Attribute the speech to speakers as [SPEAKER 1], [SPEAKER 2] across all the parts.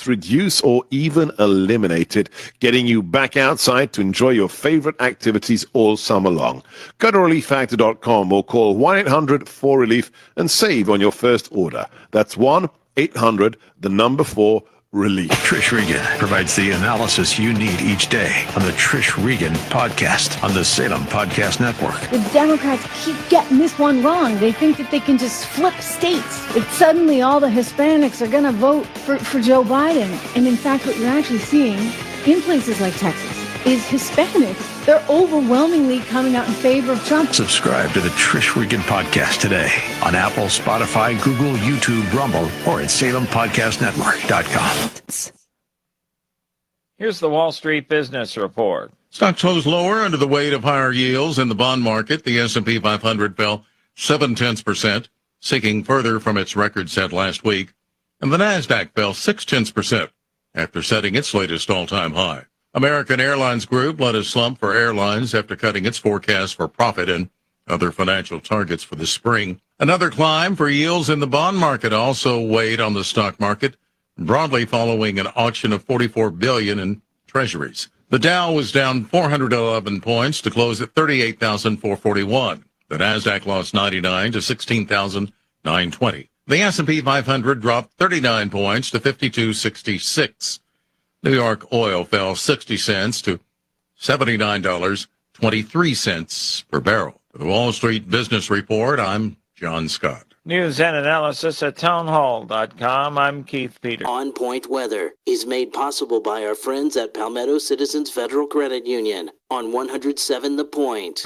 [SPEAKER 1] reduce or even eliminate it, getting you back outside to enjoy your favorite activities all summer long. Go to relieffactor.com or call 1-800-4RELIEF and save on your first order. That's 1-800-4RELIEF.
[SPEAKER 2] Trish Regan provides the analysis you need each day on the Trish Regan podcast on the Salem Podcast Network.
[SPEAKER 3] The Democrats keep getting this one wrong. They think that they can just flip states. That suddenly all the Hispanics are going to vote for Joe Biden. And in fact, what you're actually seeing in places like Texas is Hispanics. They're overwhelmingly coming out in favor of Trump.
[SPEAKER 2] Subscribe to the Trish Regan podcast today on Apple, Spotify, Google, YouTube, Rumble, or at SalemPodcastNetwork.com.
[SPEAKER 4] Here's the Wall Street Business Report.
[SPEAKER 5] Stocks closed lower under the weight of higher yields in the bond market. The S&P 500 fell 0.7%, sinking further from its record set last week. And the Nasdaq fell 0.6% after setting its latest all-time high. American Airlines Group led a slump for airlines after cutting its forecast for profit and other financial targets for the spring. Another climb for yields in the bond market also weighed on the stock market, broadly following an auction of $44 billion in treasuries. The Dow was down 411 points to close at 38,441. The Nasdaq lost 99 to 16,920. The S&P 500 dropped 39 points to 5266. New York oil fell 60 cents to $79.23 per barrel. For the Wall Street Business Report, I'm John Scott.
[SPEAKER 4] News and analysis at townhall.com. I'm Keith Peters.
[SPEAKER 6] On Point Weather is made possible by our friends at Palmetto Citizens Federal Credit Union on 107 The Point.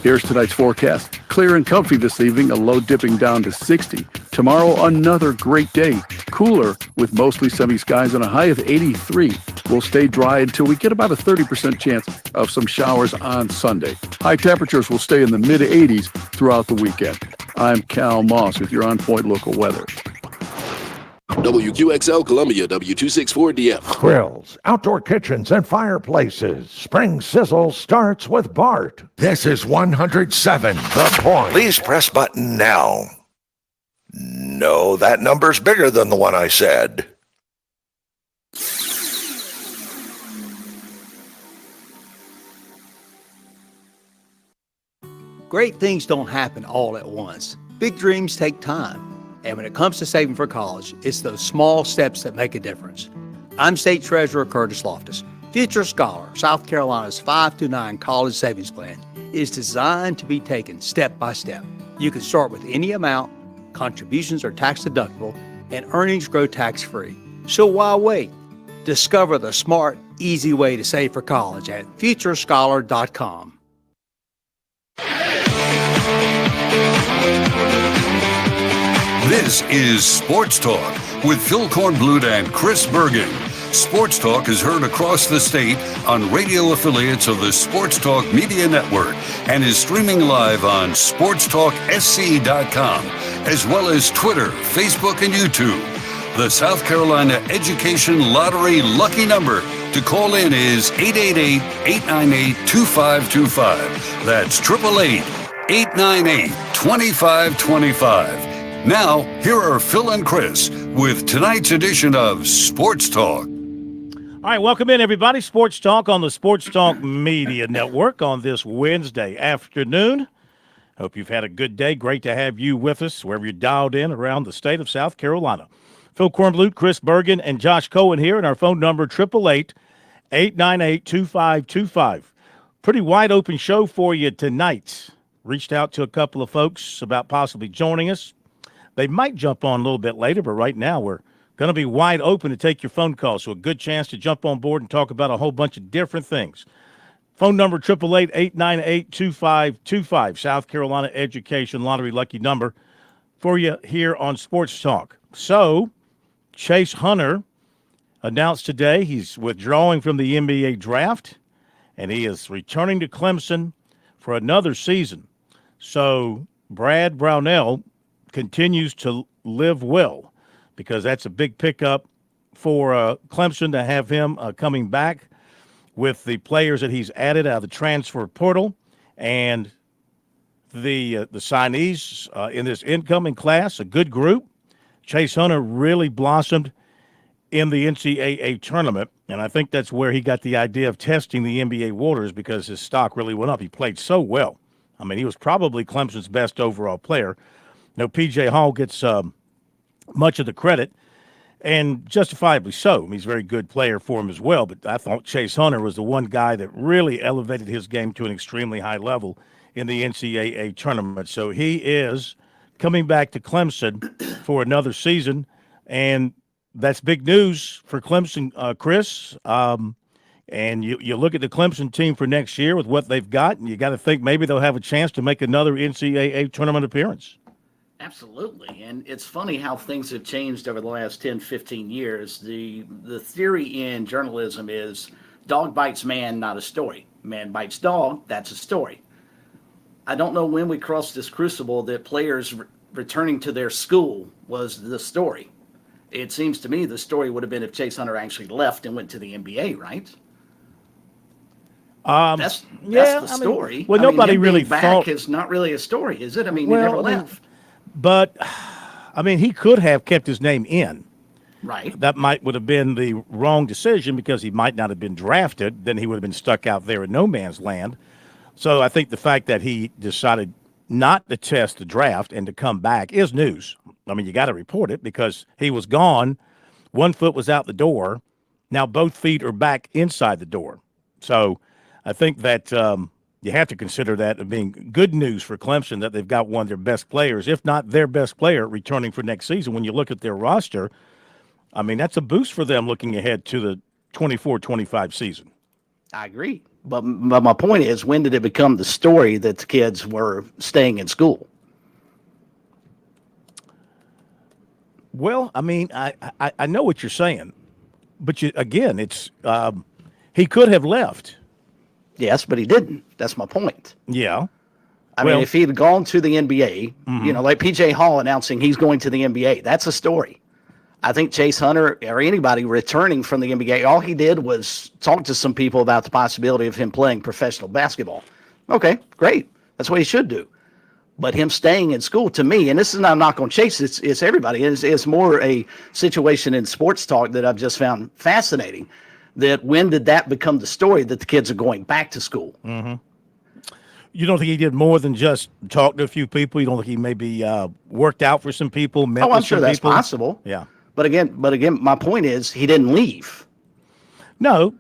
[SPEAKER 7] Here's tonight's forecast. Clear and comfy this evening, a low dipping down to 60. Tomorrow, another great day. Cooler with mostly sunny skies and a high of 83. We'll stay dry until we get about a 30% chance of some showers on Sunday. High temperatures will stay in the mid-80s throughout the weekend. I'm Cal Moss with your On Point local weather.
[SPEAKER 8] WQXL Columbia, W264DM.
[SPEAKER 9] Grills, outdoor kitchens, and fireplaces. Spring Sizzle starts with Bart. This is 107 The Point.
[SPEAKER 10] Please press button now. No, that number's bigger than the one I said.
[SPEAKER 11] Great things don't happen all at once. Big dreams take time. And when it comes to saving for college, it's those small steps that make a difference. I'm State Treasurer Curtis Loftus. Future Scholar, South Carolina's 5-9 college savings plan, is designed to be taken step by step. You can start with any amount, contributions are tax deductible, and earnings grow tax-free. So why wait? Discover the smart, easy way to save for college at futurescholar.com.
[SPEAKER 12] This is Sports Talk with Phil Kornblut and Chris Bergen. Sports Talk is heard across the state on radio affiliates of the Sports Talk Media Network and is streaming live on SportsTalkSC.com, as well as Twitter, Facebook, and YouTube. The South Carolina Education Lottery lucky number to call in is 888-898-2525. That's 888-898-2525. Now, here are Phil and Chris with tonight's edition of Sports Talk.
[SPEAKER 13] All right, welcome in, everybody. Sports Talk on the Sports Talk Media Network on this Wednesday afternoon. Hope you've had a good day. Great to have you with us wherever you're dialed in around the state of South Carolina. Phil Kornblut, Chris Bergen, and Josh Cohen here, and our phone number, 888-898-2525. Pretty wide open show for you tonight. Reached out to a couple of folks about possibly joining us. They might jump on a little bit later, but right now we're going to be wide open to take your phone calls, so a good chance to jump on board and talk about a whole bunch of different things. Phone number, 888-898-2525, South Carolina Education Lottery lucky number for you here on Sports Talk. So, Chase Hunter announced today he's withdrawing from the NBA draft, and he is returning to Clemson for another season. So, Brad Brownell continues to live well because that's a big pickup for Clemson to have him coming back with the players that he's added out of the transfer portal and the signees in this incoming class, a good group. Chase Hunter really blossomed in the NCAA tournament, and I think that's where he got the idea of testing the NBA waters because his stock really went up. He played so well. I mean, he was probably Clemson's best overall player. P.J. Hall gets much of the credit, and justifiably so. I mean, he's a very good player for him as well, but I thought Chase Hunter was the one guy that really elevated his game to an extremely high level in the NCAA tournament. So he is coming back to Clemson for another season, and that's big news for Clemson, Chris. And you look at the Clemson team for next year with what they've got, and you got to think maybe they'll have a chance to make another NCAA tournament appearance.
[SPEAKER 14] Absolutely. And it's funny how things have changed over the last 10, 15 years. The theory in journalism is dog bites man, not a story. Man bites dog, that's a story. I don't know when we crossed this crucible that players returning to their school was the story. It seems to me the story would have been if Chase Hunter actually left and went to the NBA, right? That's the story.
[SPEAKER 13] Nobody really
[SPEAKER 14] back
[SPEAKER 13] thought
[SPEAKER 14] is not really a story, is it? I mean, he never left.
[SPEAKER 13] But I mean, he could have kept his name in.
[SPEAKER 14] Right.
[SPEAKER 13] That would have been the wrong decision because he might not have been drafted. Then he would have been stuck out there in no man's land. So I think the fact that he decided not to test the draft and to come back is news. I mean, you got to report it because he was gone. One foot was out the door. Now both feet are back inside the door. So I think that you have to consider that as being good news for Clemson that they've got one of their best players, if not their best player, returning for next season. When you look at their roster, I mean, that's a boost for them looking ahead to the 24-25 season.
[SPEAKER 14] I agree. But my point is, when did it become the story that the kids were staying in school?
[SPEAKER 13] Well, I mean, I know what you're saying, but again, it's he could have left.
[SPEAKER 14] Yes, but he didn't. That's my point.
[SPEAKER 13] Yeah.
[SPEAKER 14] I mean, if he had gone to the NBA, like P.J. Hall announcing he's going to the NBA, that's a story. I think Chase Hunter or anybody returning from the NBA, all he did was talk to some people about the possibility of him playing professional basketball. Okay, great. That's what he should do. But him staying in school, to me, and this is not a knock on Chase, it's everybody. It's more a situation in sports talk that I've just found fascinating, that when did that become the story that the kids are going back to school?
[SPEAKER 13] Mm-hmm. You don't think he did more than just talk to a few people? You don't think he maybe worked out for some people? Met
[SPEAKER 14] I'm
[SPEAKER 13] with
[SPEAKER 14] sure
[SPEAKER 13] some
[SPEAKER 14] that's
[SPEAKER 13] people?
[SPEAKER 14] possible.
[SPEAKER 13] Yeah.
[SPEAKER 14] But again, my point is he didn't leave.
[SPEAKER 13] No,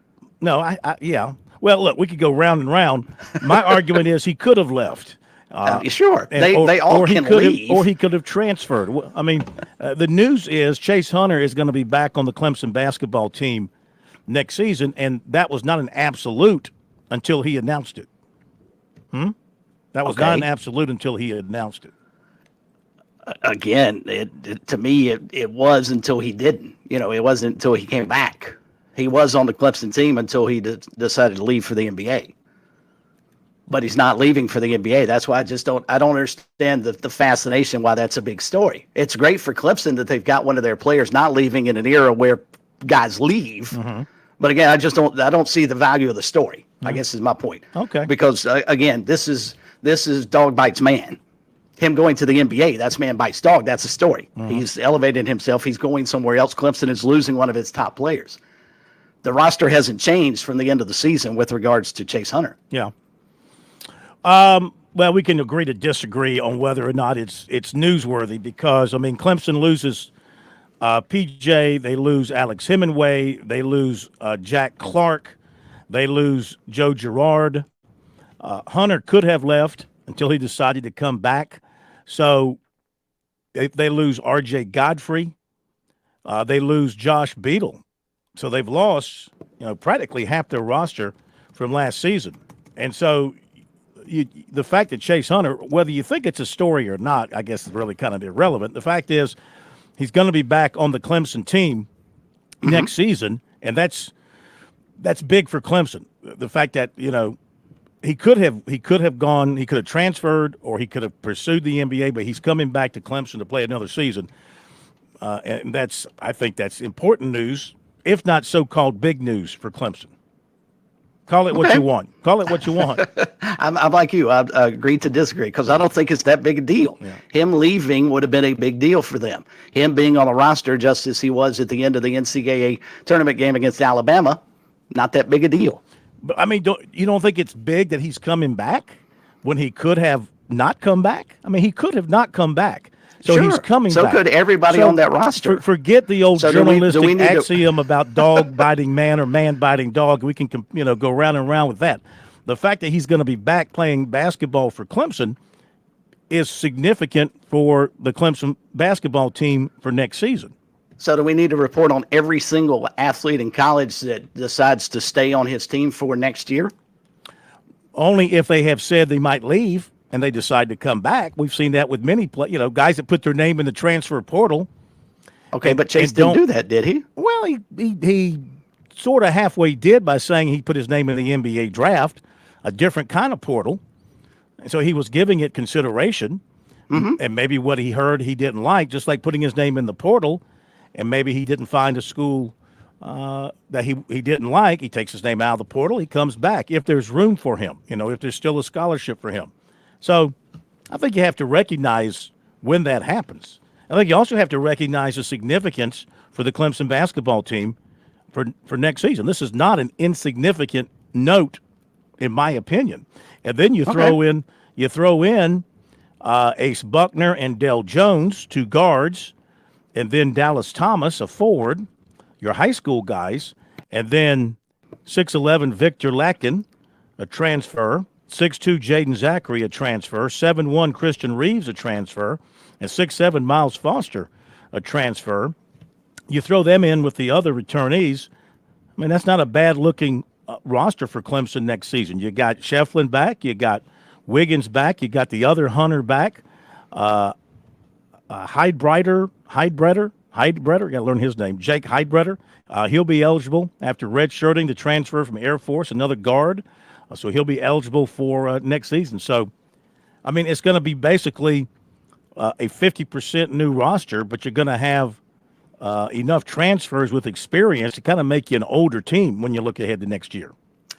[SPEAKER 13] yeah. Well, look, we could go round and round. My argument is he could have left.
[SPEAKER 14] Sure, they all can leave.
[SPEAKER 13] Or he could have transferred. I mean, the news is Chase Hunter is going to be back on the Clemson basketball team next season, and that was not an absolute until he announced it. That was not an absolute until he announced it.
[SPEAKER 14] Again, to me, it was until he didn't. It wasn't until he came back. He was on the Clemson team until he decided to leave for the NBA. But he's not leaving for the NBA. That's why I don't understand the fascination why that's a big story. It's great for Clemson that they've got one of their players not leaving in an era where guys leave. Mm-hmm. But again, I don't see the value of the story. I guess is my point.
[SPEAKER 13] Okay.
[SPEAKER 14] Because again, this is dog bites man. Him going to the NBA, that's man bites dog. That's a story. He's elevated himself. He's going somewhere else. Clemson is losing one of its top players. The roster hasn't changed from the end of the season with regards to Chase Hunter.
[SPEAKER 13] Yeah. Well, we can agree to disagree on whether or not it's newsworthy because, I mean, Clemson loses PJ, they lose Alex Hemingway, they lose Jack Clark, they lose Joe Girard. Hunter could have left until he decided to come back. So they lose R.J. Godfrey. They lose Josh Beadle. So they've lost, practically half their roster from last season. And so the fact that Chase Hunter, whether you think it's a story or not, I guess is really kind of irrelevant. The fact is he's going to be back on the Clemson team next season, and that's big for Clemson. The fact that, he could have gone, he could have transferred, or he could have pursued the NBA, but he's coming back to Clemson to play another season. And I think that's important news, if not so-called big news for Clemson. Call it what you want. Call it what you want.
[SPEAKER 14] I'm like you. I agree to disagree because I don't think it's that big a deal.
[SPEAKER 13] Yeah.
[SPEAKER 14] Him leaving would have been a big deal for them. Him being on the roster just as he was at the end of the NCAA tournament game against Alabama, not that big a deal.
[SPEAKER 13] But I mean, you don't think it's big that he's coming back when he could have not come back? I mean, he could have not come back. So
[SPEAKER 14] sure.
[SPEAKER 13] He's coming
[SPEAKER 14] so
[SPEAKER 13] back.
[SPEAKER 14] So could everybody on that roster.
[SPEAKER 13] Forget the old
[SPEAKER 14] so
[SPEAKER 13] journalistic axiom about dog biting man or man biting dog. We can go round and round with that. The fact that he's going to be back playing basketball for Clemson is significant for the Clemson basketball team for next season.
[SPEAKER 14] So do we need to report on every single athlete in college that decides to stay on his team for next year?
[SPEAKER 13] Only if they have said they might leave and they decide to come back. We've seen that with many guys that put their name in the transfer portal.
[SPEAKER 14] Okay, but Chase didn't do that, did he?
[SPEAKER 13] Well, he sort of halfway did by saying he put his name in the NBA draft, a different kind of portal. And so he was giving it consideration.
[SPEAKER 14] Mm-hmm.
[SPEAKER 13] And maybe what he heard he didn't like, just like putting his name in the portal, and maybe he didn't find a school that he didn't like. He takes his name out of the portal. He comes back if there's room for him, if there's still a scholarship for him. So I think you have to recognize when that happens. I think you also have to recognize the significance for the Clemson basketball team for next season. This is not an insignificant note, in my opinion. And then you throw in Ace Buckner and Dell Jones, 2 guards, and then Dallas Thomas, a forward, your high school guys, and then 6'11" Victor Latkin, a transfer, 6'2" Jaden Zachary, a transfer, 7'1" Christian Reeves, a transfer, and 6'7" Miles Foster, a transfer. You throw them in with the other returnees, I mean, that's not a bad-looking roster for Clemson next season. You got Shefflin back, you got Wiggins back, you got the other Hunter back, Heidbreder, got to learn his name, Jake Heidbreder. He'll be eligible after redshirting the transfer from Air Force, another guard. So he'll be eligible for next season. So, I mean, it's going to be basically a 50% new roster, but you're going to have enough transfers with experience to kind of make you an older team when you look ahead to next year.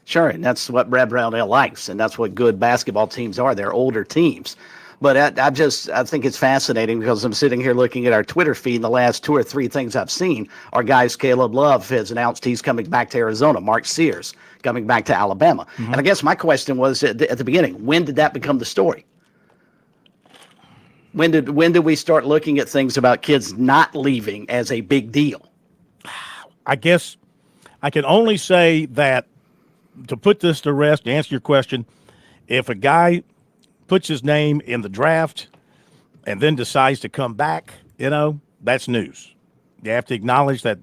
[SPEAKER 14] Sure, and that's what Brad Brownell likes, and that's what good basketball teams are. They're older teams. But I think it's fascinating because I'm sitting here looking at our Twitter feed, and the last 2 or 3 things I've seen are guys. Caleb Love has announced he's coming back to Arizona. Mark Sears coming back to Alabama. Mm-hmm. And I guess my question was at the beginning, when did that become the story? When did we start looking at things about kids not leaving as a big deal?
[SPEAKER 13] I guess I can only say that, to put this to rest, to answer your question, if a guy puts his name in the draft and then decides to come back, that's news. You have to acknowledge that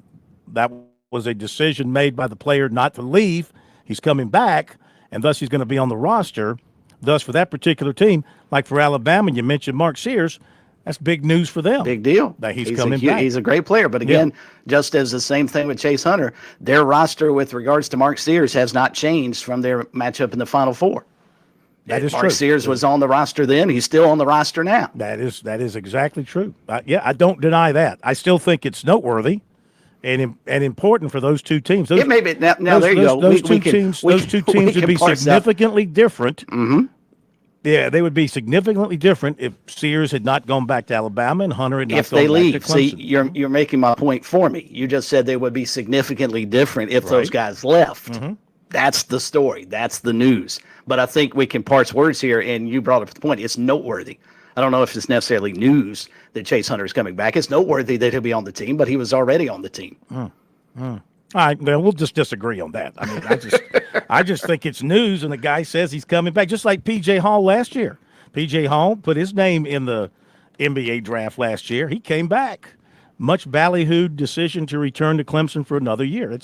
[SPEAKER 13] was a decision made by the player not to leave. He's coming back, and thus he's going to be on the roster. Thus, for that particular team, like for Alabama, you mentioned Mark Sears, that's big news for them.
[SPEAKER 14] Big deal.
[SPEAKER 13] That he's coming back.
[SPEAKER 14] He's a great player. But again, just as the same thing with Chase Hunter, their roster with regards to Mark Sears has not changed from their matchup in the Final Four.
[SPEAKER 13] That is
[SPEAKER 14] Mark
[SPEAKER 13] true.
[SPEAKER 14] Sears was on the roster then. He's still on the roster now.
[SPEAKER 13] That is exactly true. I don't deny that. I still think it's noteworthy and important for those two teams.
[SPEAKER 14] It may be. Now there you go.
[SPEAKER 13] Those two teams would be significantly different.
[SPEAKER 14] Mm-hmm.
[SPEAKER 13] Yeah, they would be significantly different if Sears had not gone back to Alabama and Hunter had not
[SPEAKER 14] if
[SPEAKER 13] gone
[SPEAKER 14] they
[SPEAKER 13] back
[SPEAKER 14] leave.
[SPEAKER 13] to Clemson.
[SPEAKER 14] See, you're making my point for me. You just said they would be significantly different if those guys left.
[SPEAKER 13] Mm-hmm.
[SPEAKER 14] That's the story. That's the news. But I think we can parse words here, and you brought up the point. It's noteworthy. I don't know if it's necessarily news that Chase Hunter is coming back. It's noteworthy that he'll be on the team, but he was already on the team.
[SPEAKER 13] All right, well, we'll just disagree on that. I mean, I just think it's news, and the guy says he's coming back, just like P.J. Hall last year. P.J. Hall put his name in the NBA draft last year. He came back. Much ballyhooed decision to return to Clemson for another year.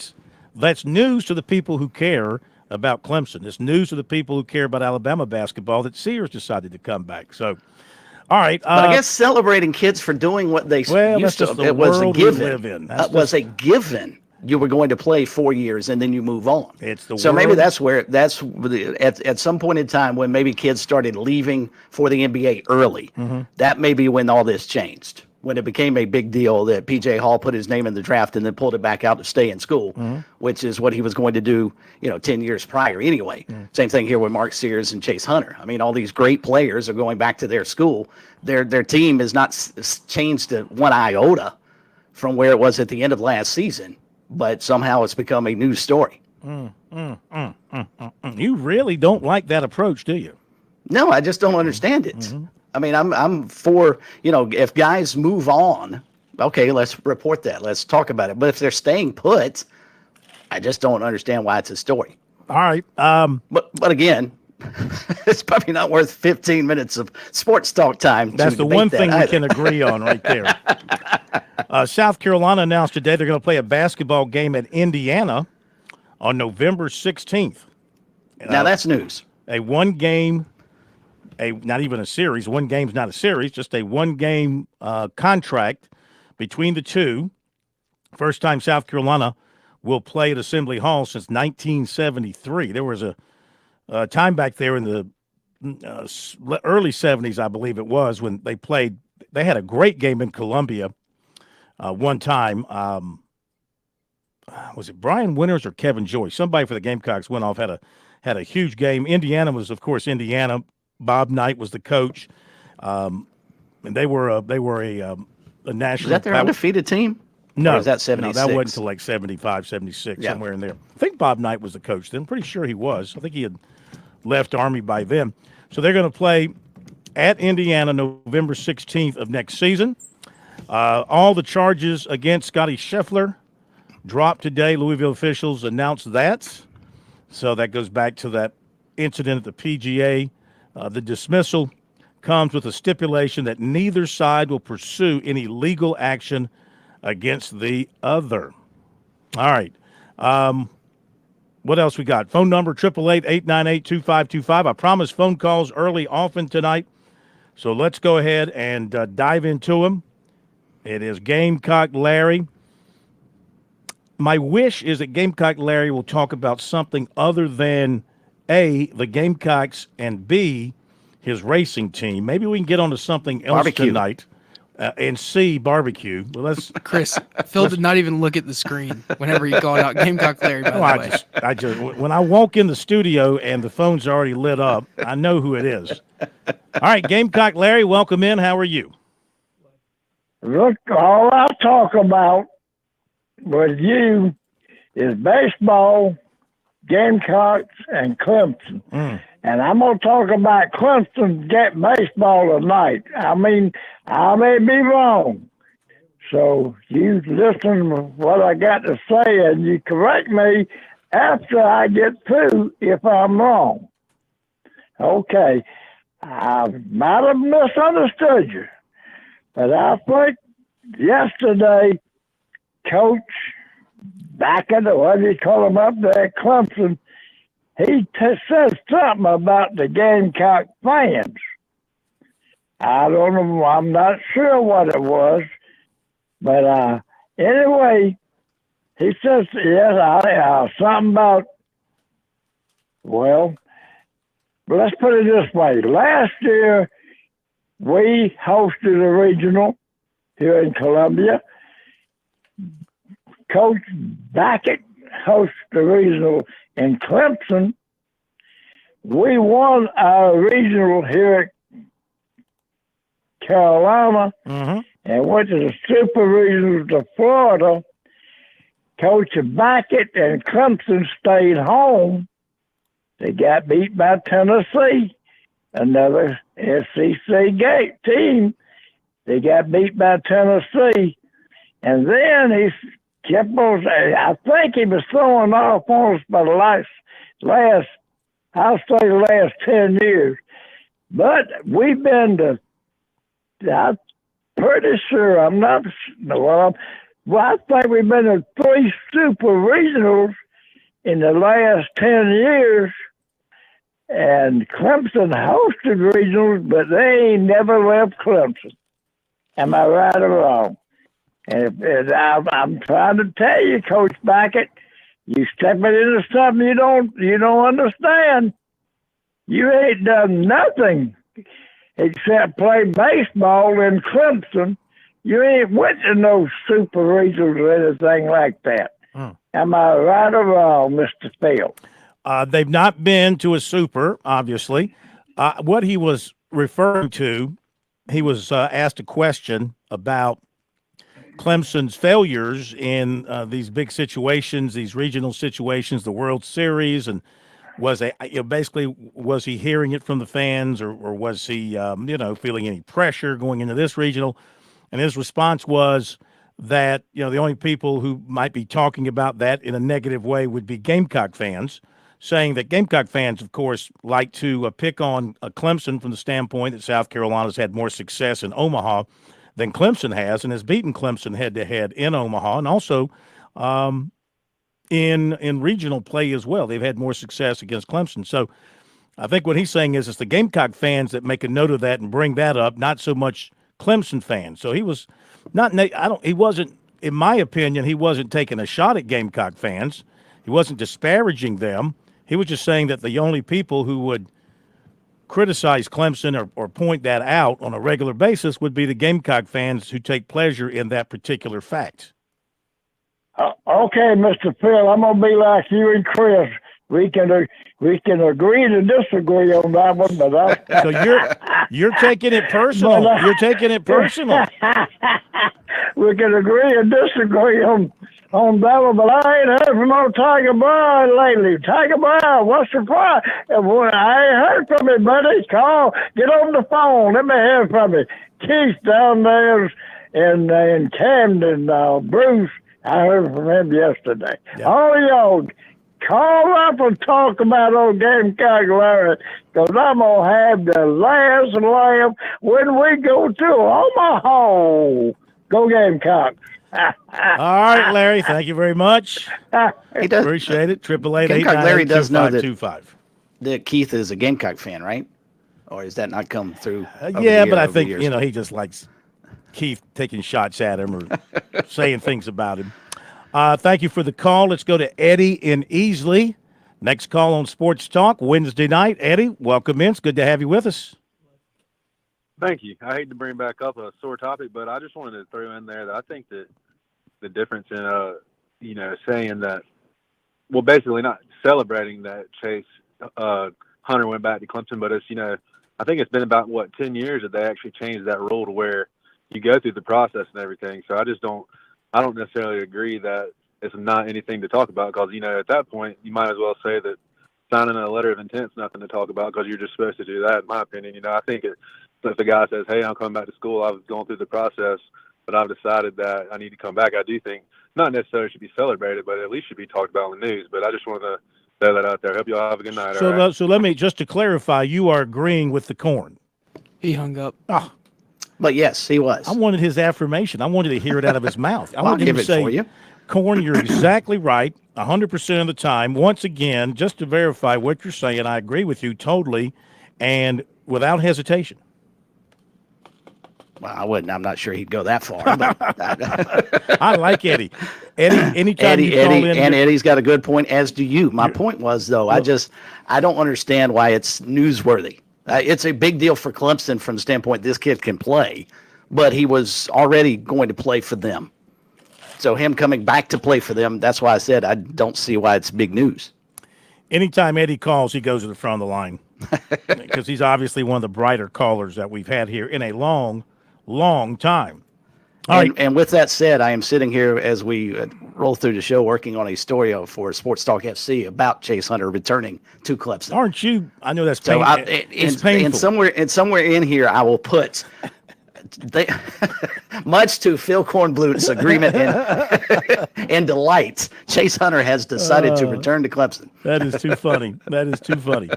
[SPEAKER 13] That's news to the people who care about Clemson. It's news to the people who care about Alabama basketball that Sears decided to come back. So, all right.
[SPEAKER 14] But I guess celebrating kids for doing what they used to,
[SPEAKER 13] it
[SPEAKER 14] was a given.
[SPEAKER 13] We live in.
[SPEAKER 14] It was a given. You were going to play 4 years and then you move on.
[SPEAKER 13] So
[SPEAKER 14] maybe at some point in time when maybe kids started leaving for the NBA early, that may be when all this changed. when it became a big deal that PJ Hall put his name in the draft and then pulled it back out to stay in school, which is what he was going to do, 10 years prior anyway. Same thing here with Mark Sears and Chase Hunter. I mean, all these great players are going back to their school. Their team is not changed to one iota from where it was at the end of last season, but somehow it's become a news story.
[SPEAKER 13] You really don't like that approach, do you?
[SPEAKER 14] No, I just don't understand it. I mean, I'm for, if guys move on, okay, let's report that. Let's talk about it. But if they're staying put, I just don't understand why it's a story.
[SPEAKER 13] All right.
[SPEAKER 14] But again, it's probably not worth 15 minutes of sports talk time.
[SPEAKER 13] That's the one thing we can agree on right there. South Carolina announced today they're going to play a basketball game at Indiana on November 16th.
[SPEAKER 14] Now that's news.
[SPEAKER 13] A one-game, not even a series. One game's not a series, just a one-game contract between the two. First time South Carolina will play at Assembly Hall since 1973. There was a time back there in the early 70s, I believe it was, when they played. They had a great game in Columbia one time. Was it Brian Winters or Kevin Joyce? Somebody for the Gamecocks went off, had a huge game. Indiana was, of course, Indiana. Bob Knight was the coach, and they were a national.
[SPEAKER 14] Was that their undefeated team?
[SPEAKER 13] No,
[SPEAKER 14] or was that 76?
[SPEAKER 13] No, that wasn't until like 75, 76, somewhere in there. I think Bob Knight was the coach then. Pretty sure he was. I think he had left Army by then. So they're going to play at Indiana November 16th of next season. All the charges against Scotty Scheffler dropped today. Louisville officials announced that. So that goes back to that incident at the PGA. The dismissal comes with a stipulation that neither side will pursue any legal action against the other. All right. What else we got? Phone number 888-898-2525. I promised phone calls early often tonight. So let's go ahead and dive into them. It is Gamecock Larry. My wish is that Gamecock Larry will talk about something other than A, the Gamecocks, and B, his racing team. Maybe we can get onto something else tonight. And C, barbecue. Well, let's
[SPEAKER 15] Chris. Phil did not even look at the screen whenever he called out Gamecock Larry. By the way,
[SPEAKER 13] I just when I walk in the studio and the phone's already lit up, I know who it is. All right, Gamecock Larry, welcome in. How are you?
[SPEAKER 16] Look, all I talk about with you is baseball, Gamecocks, and Clemson. And I'm going to talk about Clemson get baseball tonight. I mean, I may be wrong. So you listen to what I got to say, and you correct me after I get through if I'm wrong. Okay. I might have misunderstood you. But I think yesterday, Coach back at what do you call him up there at Clemson, he said something about the Gamecock fans. I don't know. I'm not sure what it was. But anyway, he says, yes, something about, well, let's put it this way. Last year, we hosted a regional here in Columbia. Coach Backett hosted a regional in Clemson. We won our regional here at Carolina and went to the Super Regional to Florida. Coach Backett and Clemson stayed home. They got beat by Tennessee, another SEC team. They got beat by Tennessee. And then he kept on, I think he was throwing off on us by the last, I'll say the last 10 years. But we've been to, I'm pretty sure, I'm not, well, I think we've been to 3 super regionals in the last 10 years. And Clemson hosted regionals, but they ain't never left Clemson. Am I right or wrong? And I'm trying to tell you, Coach Backett, you stepping into something you don't understand. You ain't done nothing except play baseball in Clemson You ain't went to no super regionals or anything like that. Am I right or wrong, Mr. Phil?
[SPEAKER 13] They've not been to a super, obviously. What he was referring to, he was asked a question about Clemson's failures in these big situations, these regional situations, the World Series, and was basically was he hearing it from the fans, or was he feeling any pressure going into this regional? And his response was that the only people who might be talking about that in a negative way would be Gamecock fans, saying that Gamecock fans, of course, like to pick on Clemson from the standpoint that South Carolina's had more success in Omaha than Clemson has, and has beaten Clemson head-to-head in Omaha, and also in regional play as well. They've had more success against Clemson. So I think what he's saying is it's the Gamecock fans that make a note of that and bring that up, not so much Clemson fans. So he was he wasn't, in my opinion, he wasn't taking a shot at Gamecock fans. He wasn't disparaging them. He was just saying that the only people who would criticize Clemson or point that out on a regular basis would be the Gamecock fans who take pleasure in that particular fact.
[SPEAKER 16] Okay, Mr. Phil, I'm gonna be like you and Chris. We can agree to disagree on that one, but
[SPEAKER 13] so you're taking it personal. You're taking it personal.
[SPEAKER 16] We can agree and disagree on that one, but I ain't heard from no Tiger Brown lately. Tiger Brown, what's the problem? I ain't heard from him, buddy. Call, get on the phone. Let me hear from you. Keith down there in Camden, Bruce. I heard from him yesterday. Yeah. All y'all, call up and talk about old Gamecock Larry, because I'm going to have the last laugh when we go to Omaha. Go Gamecocks.
[SPEAKER 13] All right, Larry. Thank you very much.
[SPEAKER 14] He does,
[SPEAKER 13] appreciate it. 888
[SPEAKER 14] Larry does know
[SPEAKER 13] that
[SPEAKER 14] Keith is a Gamecock fan, right? Or has that not come through?
[SPEAKER 13] Yeah, but I think he just likes Keith taking shots at him or saying things about him. Thank you for the call. Let's go to Eddie in Easley. Next call on Sports Talk Wednesday night. Eddie, welcome in. It's good to have you with us.
[SPEAKER 17] Thank you. I hate to bring back up a sore topic, but I just wanted to throw in there that I think that the difference in, saying that, well, basically not celebrating that Chase Hunter went back to Clemson, but it's, I think it's been about, 10 years that they actually changed that rule to where you go through the process and everything. So I don't necessarily agree that it's not anything to talk about because, at that point, you might as well say that signing a letter of intent is nothing to talk about because you're just supposed to do that, in my opinion. I think if the guy says, hey, I'm coming back to school, I've gone through the process, but I've decided that I need to come back, I do think not necessarily should be celebrated, but at least should be talked about in the news. But I just wanted to throw that out there. Hope you all have a good night.
[SPEAKER 13] So let me, just to clarify, you are agreeing with the Corn.
[SPEAKER 15] He hung up.
[SPEAKER 13] Oh.
[SPEAKER 14] But yes, he was.
[SPEAKER 13] I wanted his affirmation. I wanted to hear it out of his mouth. I wanted
[SPEAKER 14] him
[SPEAKER 13] to say,
[SPEAKER 14] for you.
[SPEAKER 13] Corn, you're exactly right, 100% of the time. Once again, just to verify what you're saying, I agree with you totally and without hesitation.
[SPEAKER 14] Well, I wouldn't. I'm not sure he'd go that far. But
[SPEAKER 13] I like Eddie. Anytime you call in.
[SPEAKER 14] And Eddie's got a good point, as do you. My point was, though, I don't understand why it's newsworthy. It's a big deal for Clemson from the standpoint this kid can play, but he was already going to play for them. So him coming back to play for them, that's why I said I don't see why it's big news.
[SPEAKER 13] Anytime Eddie calls, he goes to the front of the line because he's obviously one of the brighter callers that we've had here in a long time.
[SPEAKER 14] And with that said, I am sitting here as we roll through the show working on a story for SportsTalkSC about Chase Hunter returning to Clemson.
[SPEAKER 13] Aren't you? I know that's
[SPEAKER 14] it's
[SPEAKER 13] painful.
[SPEAKER 14] And somewhere in here, I will put much to Phil Kornblut's agreement and delight, Chase Hunter has decided to return to Clemson.
[SPEAKER 13] That is too funny. That is too funny.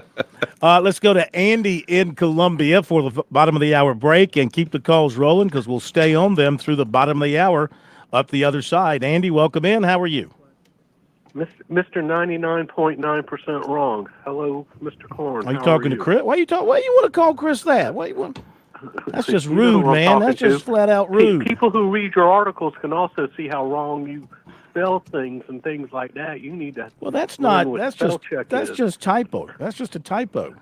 [SPEAKER 13] Let's go to Andy in Columbia for the bottom of the hour break and keep the calls rolling because we'll stay on them through the bottom of the hour up the other side. Andy, welcome in. How are you?
[SPEAKER 18] Mr. 99.9% wrong. Hello, Mr. Korn.
[SPEAKER 13] Are you talking to Chris? Why you want to call Chris that? Why you want? That's just rude, man. That's just flat out rude.
[SPEAKER 18] People who read your articles can also see how wrong you spell things and things like that. You need to.
[SPEAKER 13] Well, that's not. That's just typo. That's just a typo.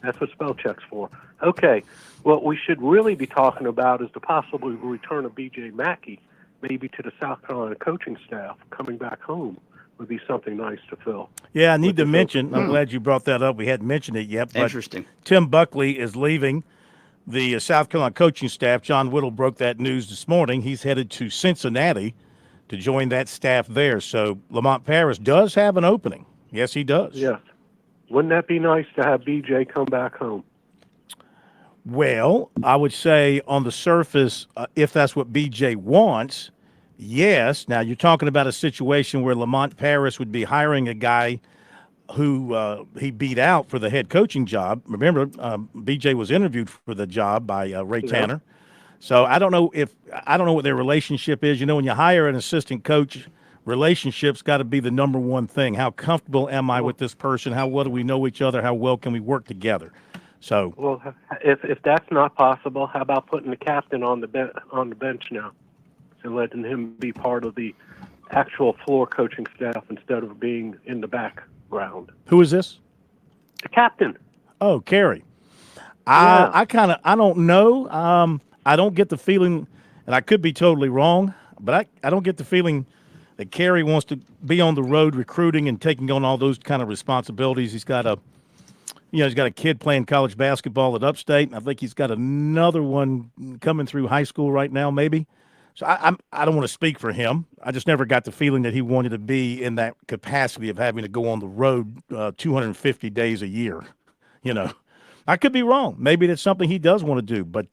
[SPEAKER 18] That's what spell check's for. Okay. What we should really be talking about is the possible return of B.J. Mackey, maybe to the South Carolina coaching staff. Coming back home would be something nice to fill.
[SPEAKER 13] Yeah, I need to mention, I'm glad you brought that up. We hadn't mentioned it yet. But
[SPEAKER 14] Interesting.
[SPEAKER 13] Tim Buckley is leaving the South Carolina coaching staff. John Whittle broke that news this morning. He's headed to Cincinnati to join that staff there. So Lamont Paris does have an opening. Yes, he does.
[SPEAKER 18] Yes. Wouldn't that be nice to have B.J. come back home?
[SPEAKER 13] Well, I would say on the surface, if that's what BJ wants, yes. Now, you're talking about a situation where Lamont Paris would be hiring a guy who he beat out for the head coaching job. Remember, BJ was interviewed for the job by Ray Tanner. So I don't know what their relationship is. You know, when you hire an assistant coach, relationships got to be the number one thing. How comfortable am I with this person? How well do we know each other? How well can we work together? So,
[SPEAKER 18] well, if that's not possible, how about putting the captain on the bench now and letting him be part of the actual floor coaching staff instead of being in the background?
[SPEAKER 13] Who is this?
[SPEAKER 18] The captain.
[SPEAKER 13] Oh, Kerry.
[SPEAKER 18] Yeah.
[SPEAKER 13] I don't know. I don't get the feeling, and I could be totally wrong, but I don't get the feeling that Kerry wants to be on the road recruiting and taking on all those kind of responsibilities. He's got a kid playing college basketball at Upstate, and I think he's got another one coming through high school right now, maybe. So I don't want to speak for him. I just never got the feeling that he wanted to be in that capacity of having to go on the road 250 days a year. You know, I could be wrong. Maybe that's something he does want to do, but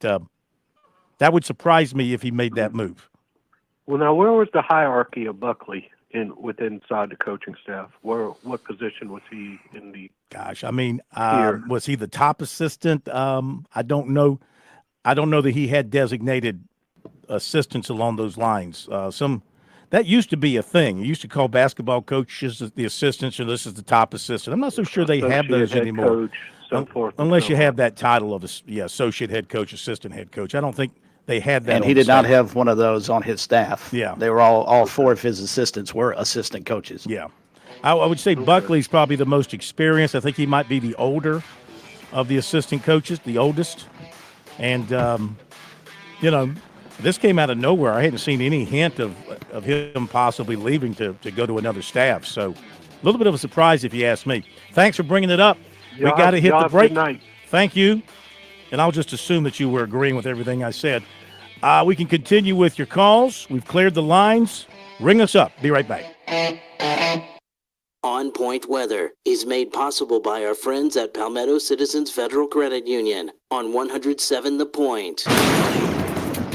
[SPEAKER 13] that would surprise me if he made that move.
[SPEAKER 18] Well, now, where was the hierarchy of Buckley inside the coaching staff? What position was he in the?
[SPEAKER 13] Gosh, I mean, was he the top assistant? I don't know. I don't know that he had designated assistants along those lines. That used to be a thing. You used to call basketball coaches the assistants, or this is the top assistant. I'm not so sure they have those anymore.
[SPEAKER 18] Coach,
[SPEAKER 13] unless you have that title of associate head coach, assistant head coach. I don't think they had that.
[SPEAKER 14] And he did not have one of those on his staff.
[SPEAKER 13] Yeah.
[SPEAKER 14] They were all four of his assistants were assistant coaches.
[SPEAKER 13] Yeah. I would say Buckley's probably the most experienced. I think he might be the older of the assistant coaches, the oldest. And, this came out of nowhere. I hadn't seen any hint of him possibly leaving to go to another staff. So a little bit of a surprise if you ask me. Thanks for bringing it up. We got to hit the break.
[SPEAKER 18] Good night.
[SPEAKER 13] Thank you. And I'll just assume that you were agreeing with everything I said. We can continue with your calls. We've cleared the lines. Ring us up. Be right back.
[SPEAKER 6] On Point Weather is made possible by our friends at Palmetto Citizens Federal Credit Union on 107 The Point.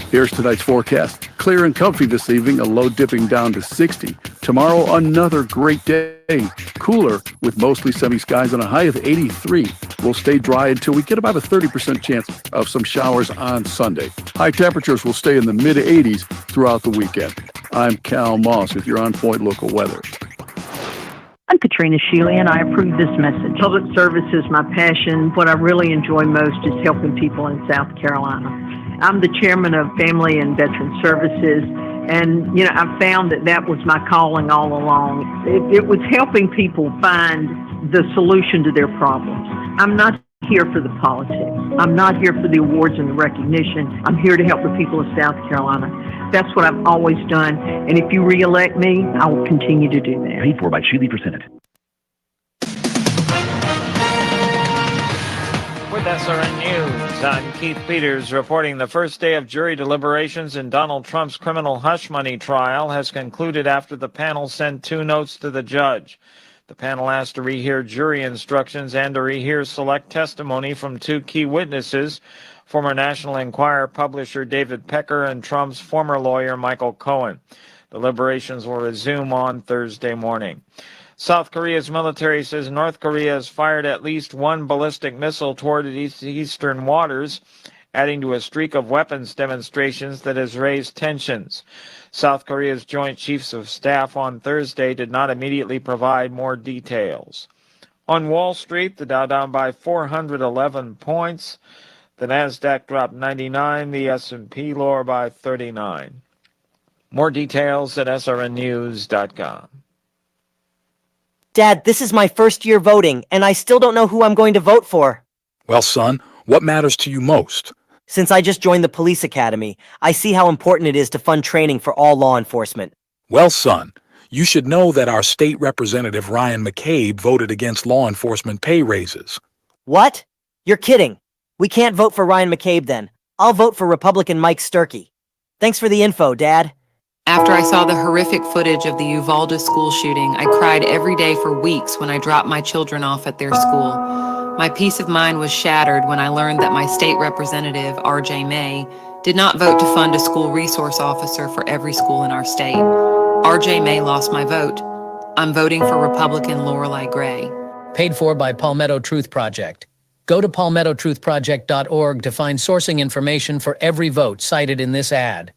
[SPEAKER 7] Here's tonight's forecast. Clear and comfy this evening, a low dipping down to 60. Tomorrow, another great day. Cooler with mostly sunny skies and a high of 83. We'll stay dry until we get about a 30% chance of some showers on Sunday. High temperatures will stay in the mid-80s throughout the weekend. I'm Cal Moss with your On Point local weather.
[SPEAKER 19] I'm Katrina Shealy, and I approve this message. Public service is my passion. What I really enjoy most is helping people in South Carolina. I'm the chairman of Family and Veteran Services, and, I've found that was my calling all along. It was helping people find the solution to their problems. I'm not here for the politics. I'm not here for the awards and the recognition. I'm here to help the people of South Carolina. That's what I've always done, and if you re-elect me, I will continue to do that.
[SPEAKER 20] Paid for by Shealy for Senate.
[SPEAKER 4] With SRN News, I'm Keith Peters reporting the first day of jury deliberations in Donald Trump's criminal hush money trial has concluded after the panel sent 2 notes to the judge. The panel asked to rehear jury instructions and to rehear select testimony from 2 key witnesses, former National Enquirer publisher David Pecker and Trump's former lawyer Michael Cohen. Deliberations will resume on Thursday morning. South Korea's military says North Korea has fired at least 1 ballistic missile toward its eastern waters, adding to a streak of weapons demonstrations that has raised tensions. South Korea's Joint Chiefs of Staff on Thursday did not immediately provide more details. On Wall Street, the Dow down by 411 points. The Nasdaq dropped 99, the S&P lower by 39. More details at srnnews.com.
[SPEAKER 21] Dad, this is my first year voting, and I still don't know who I'm going to vote for.
[SPEAKER 20] Well, son, what matters to you most?
[SPEAKER 21] Since I just joined the police academy, I see how important it is to fund training for all law enforcement.
[SPEAKER 20] Well, son, you should know that our state representative Ryan McCabe voted against law enforcement pay raises.
[SPEAKER 21] What? You're kidding. We can't vote for Ryan McCabe then. I'll vote for Republican Mike Sturkey. Thanks for the info, Dad.
[SPEAKER 22] After I saw the horrific footage of the Uvalde school shooting, I cried every day for weeks when I dropped my children off at their school. My peace of mind was shattered when I learned that my state representative, RJ May, did not vote to fund a school resource officer for every school in our state. RJ May lost my vote. I'm voting for Republican Lorelei Gray.
[SPEAKER 23] Paid for by Palmetto Truth Project. Go to palmettotruthproject.org to find sourcing information for every vote cited in this ad.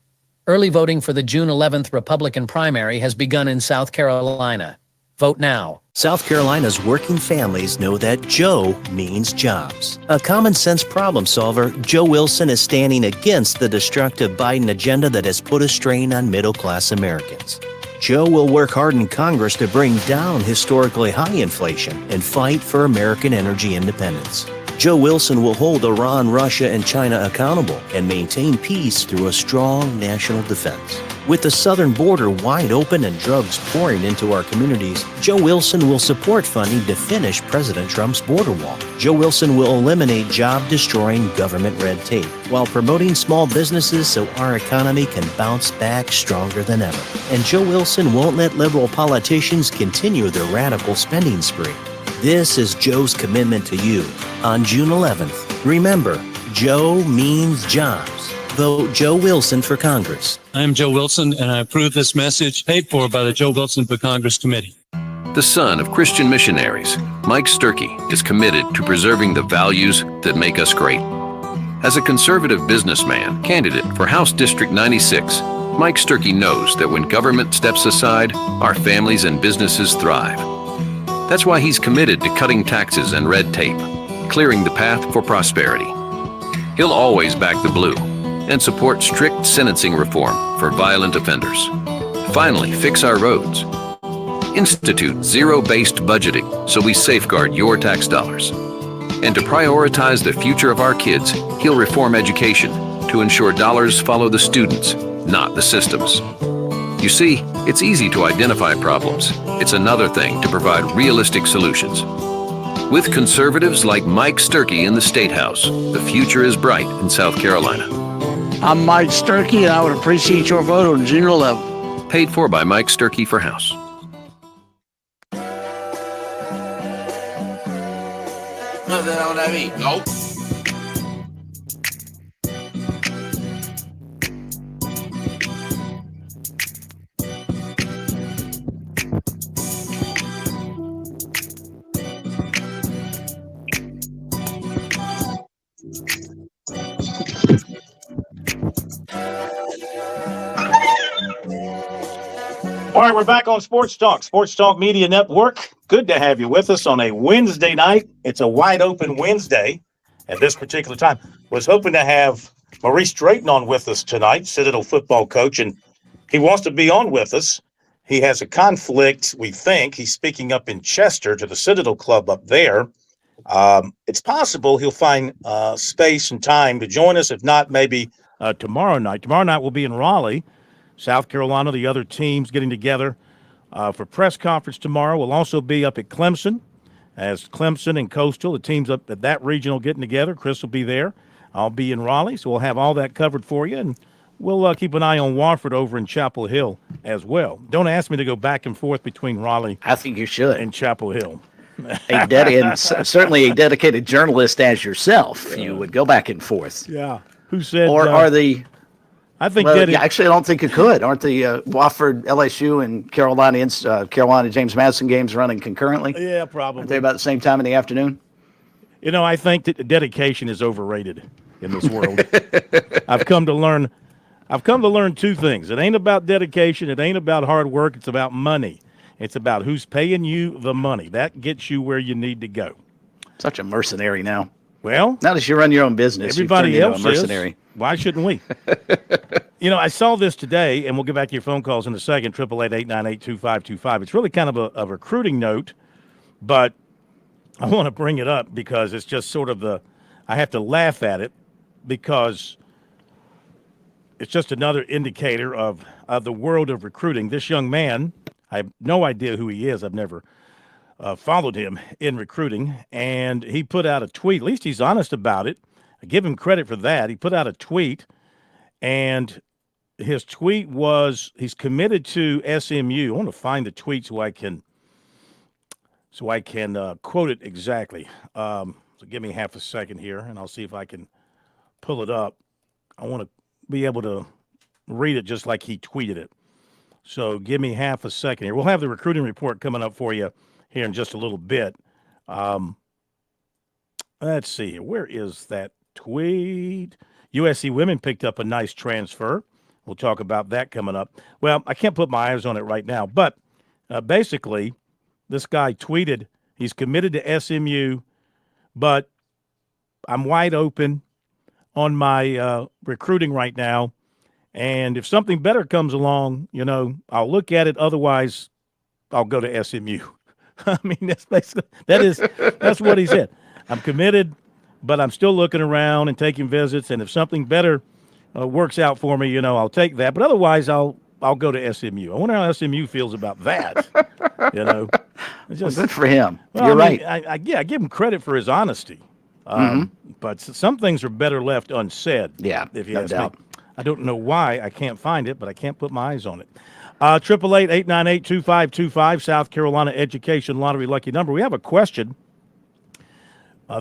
[SPEAKER 23] Early voting for the June 11th Republican primary has begun in South Carolina. Vote now.
[SPEAKER 24] South Carolina's working families know that Joe means jobs. A common-sense problem solver, Joe Wilson is standing against the destructive Biden agenda that has put a strain on middle-class Americans. Joe will work hard in Congress to bring down historically high inflation and fight for American energy independence. Joe Wilson will hold Iran, Russia, and China accountable and maintain peace through a strong national defense. With the southern border wide open and drugs pouring into our communities, Joe Wilson will support funding to finish President Trump's border wall. Joe Wilson will eliminate job-destroying government red tape while promoting small businesses so our economy can bounce back stronger than ever. And Joe Wilson won't let liberal politicians continue their radical spending spree. This is Joe's commitment to you on June 11th. Remember, Joe means jobs. Vote Joe Wilson for Congress.
[SPEAKER 25] I am Joe Wilson, and I approve this message paid for by the Joe Wilson for Congress Committee.
[SPEAKER 26] The son of Christian missionaries, Mike Sturkey is committed to preserving the values that make us great. As a conservative businessman, candidate for House District 96, Mike Sturkey knows that when government steps aside, our families and businesses thrive. That's why he's committed to cutting taxes and red tape, clearing the path for prosperity. He'll always back the blue and support strict sentencing reform for violent offenders. Finally, fix our roads. Institute zero-based budgeting so we safeguard your tax dollars. And to prioritize the future of our kids, he'll reform education to ensure dollars follow the students, not the systems. You see, it's easy to identify problems. It's another thing to provide realistic solutions. With conservatives like Mike Sturkey in the State House, the future is bright in South Carolina.
[SPEAKER 27] I'm Mike Sturkey, and I would appreciate your vote on June 11th.
[SPEAKER 26] Paid for by Mike Sturkey for House.
[SPEAKER 8] Nothing on that meat. Nope.
[SPEAKER 13] All right, we're back on Sports Talk, Sports Talk Media Network. Good to have you with us on a Wednesday night. It's a wide open Wednesday at this particular time. Was hoping to have Maurice Drayton on with us tonight, Citadel football coach, and he wants to be on with us. He has a conflict, we think. He's speaking up in Chester to the Citadel Club up there. It's possible he'll find space and time to join us. If not, maybe tomorrow night. Tomorrow night we'll be in Raleigh, South Carolina. The other teams getting together for press conference tomorrow. We'll also be up at Clemson as Clemson and Coastal, the teams up at that regional getting together. Chris will be there. I'll be in Raleigh, so we'll have all that covered for you. And we'll keep an eye on Wofford over in Chapel Hill as well. Don't ask me to go back and forth between Raleigh.
[SPEAKER 14] I think you should.
[SPEAKER 13] And Chapel Hill.
[SPEAKER 14] Certainly a dedicated journalist as yourself, you would go back and forth.
[SPEAKER 13] Yeah. Who said?
[SPEAKER 14] Or are the?
[SPEAKER 13] I think
[SPEAKER 14] well, yeah, actually, I don't think it could. Aren't the Wofford, LSU, and Carolina James Madison games running concurrently?
[SPEAKER 13] Yeah, probably.
[SPEAKER 14] Aren't they about the same time in the afternoon?
[SPEAKER 13] You know, I think that dedication is overrated in this world. I've come to learn two things. It ain't about dedication. It ain't about hard work. It's about money. It's about who's paying you the money. That gets you where you need to go.
[SPEAKER 14] Such a mercenary now.
[SPEAKER 13] Well,
[SPEAKER 14] now that you run your own business,
[SPEAKER 13] everybody else
[SPEAKER 14] a mercenary.
[SPEAKER 13] Is. Why shouldn't we? You know, I saw this today, and we'll get back to your phone calls in a second, 888-898-2525. It's really kind of a recruiting note, but I want to bring it up because it's just sort of the I have to laugh at it because it's just another indicator of the world of recruiting. This young man, I have no idea who he is. I've never followed him in recruiting, and he put out a tweet. At least he's honest about it. I give him credit for that. He put out a tweet, and his tweet was he's committed to SMU. I want to find the tweet so I can quote it exactly. So give me half a second here, and I'll see if I can pull it up. I want to be able to read it just like he tweeted it. So give me half a second here. We'll have the recruiting report coming up for you here in just a little bit. Let's see here. Where is that tweet? USC women picked up a nice transfer. We'll talk about that coming up. Well, I can't put my eyes on it right now, but basically this guy tweeted he's committed to SMU, but I'm wide open on my recruiting right now, and if something better comes along, I'll look at it. Otherwise, I'll go to SMU. I mean, that's what he said. I'm committed, but I'm still looking around and taking visits, and if something better works out for me, I'll take that. But otherwise, I'll go to SMU. I wonder how SMU feels about that.
[SPEAKER 14] Just, well, good for him.
[SPEAKER 13] Well,
[SPEAKER 14] You're right.
[SPEAKER 13] I give him credit for his honesty. But some things are better left unsaid.
[SPEAKER 14] Yeah,
[SPEAKER 13] if you
[SPEAKER 14] no
[SPEAKER 13] ask
[SPEAKER 14] doubt.
[SPEAKER 13] me. I don't know why I can't find it, but I can't put my eyes on it. 888-898-2525, South Carolina Education Lottery lucky number. We have a question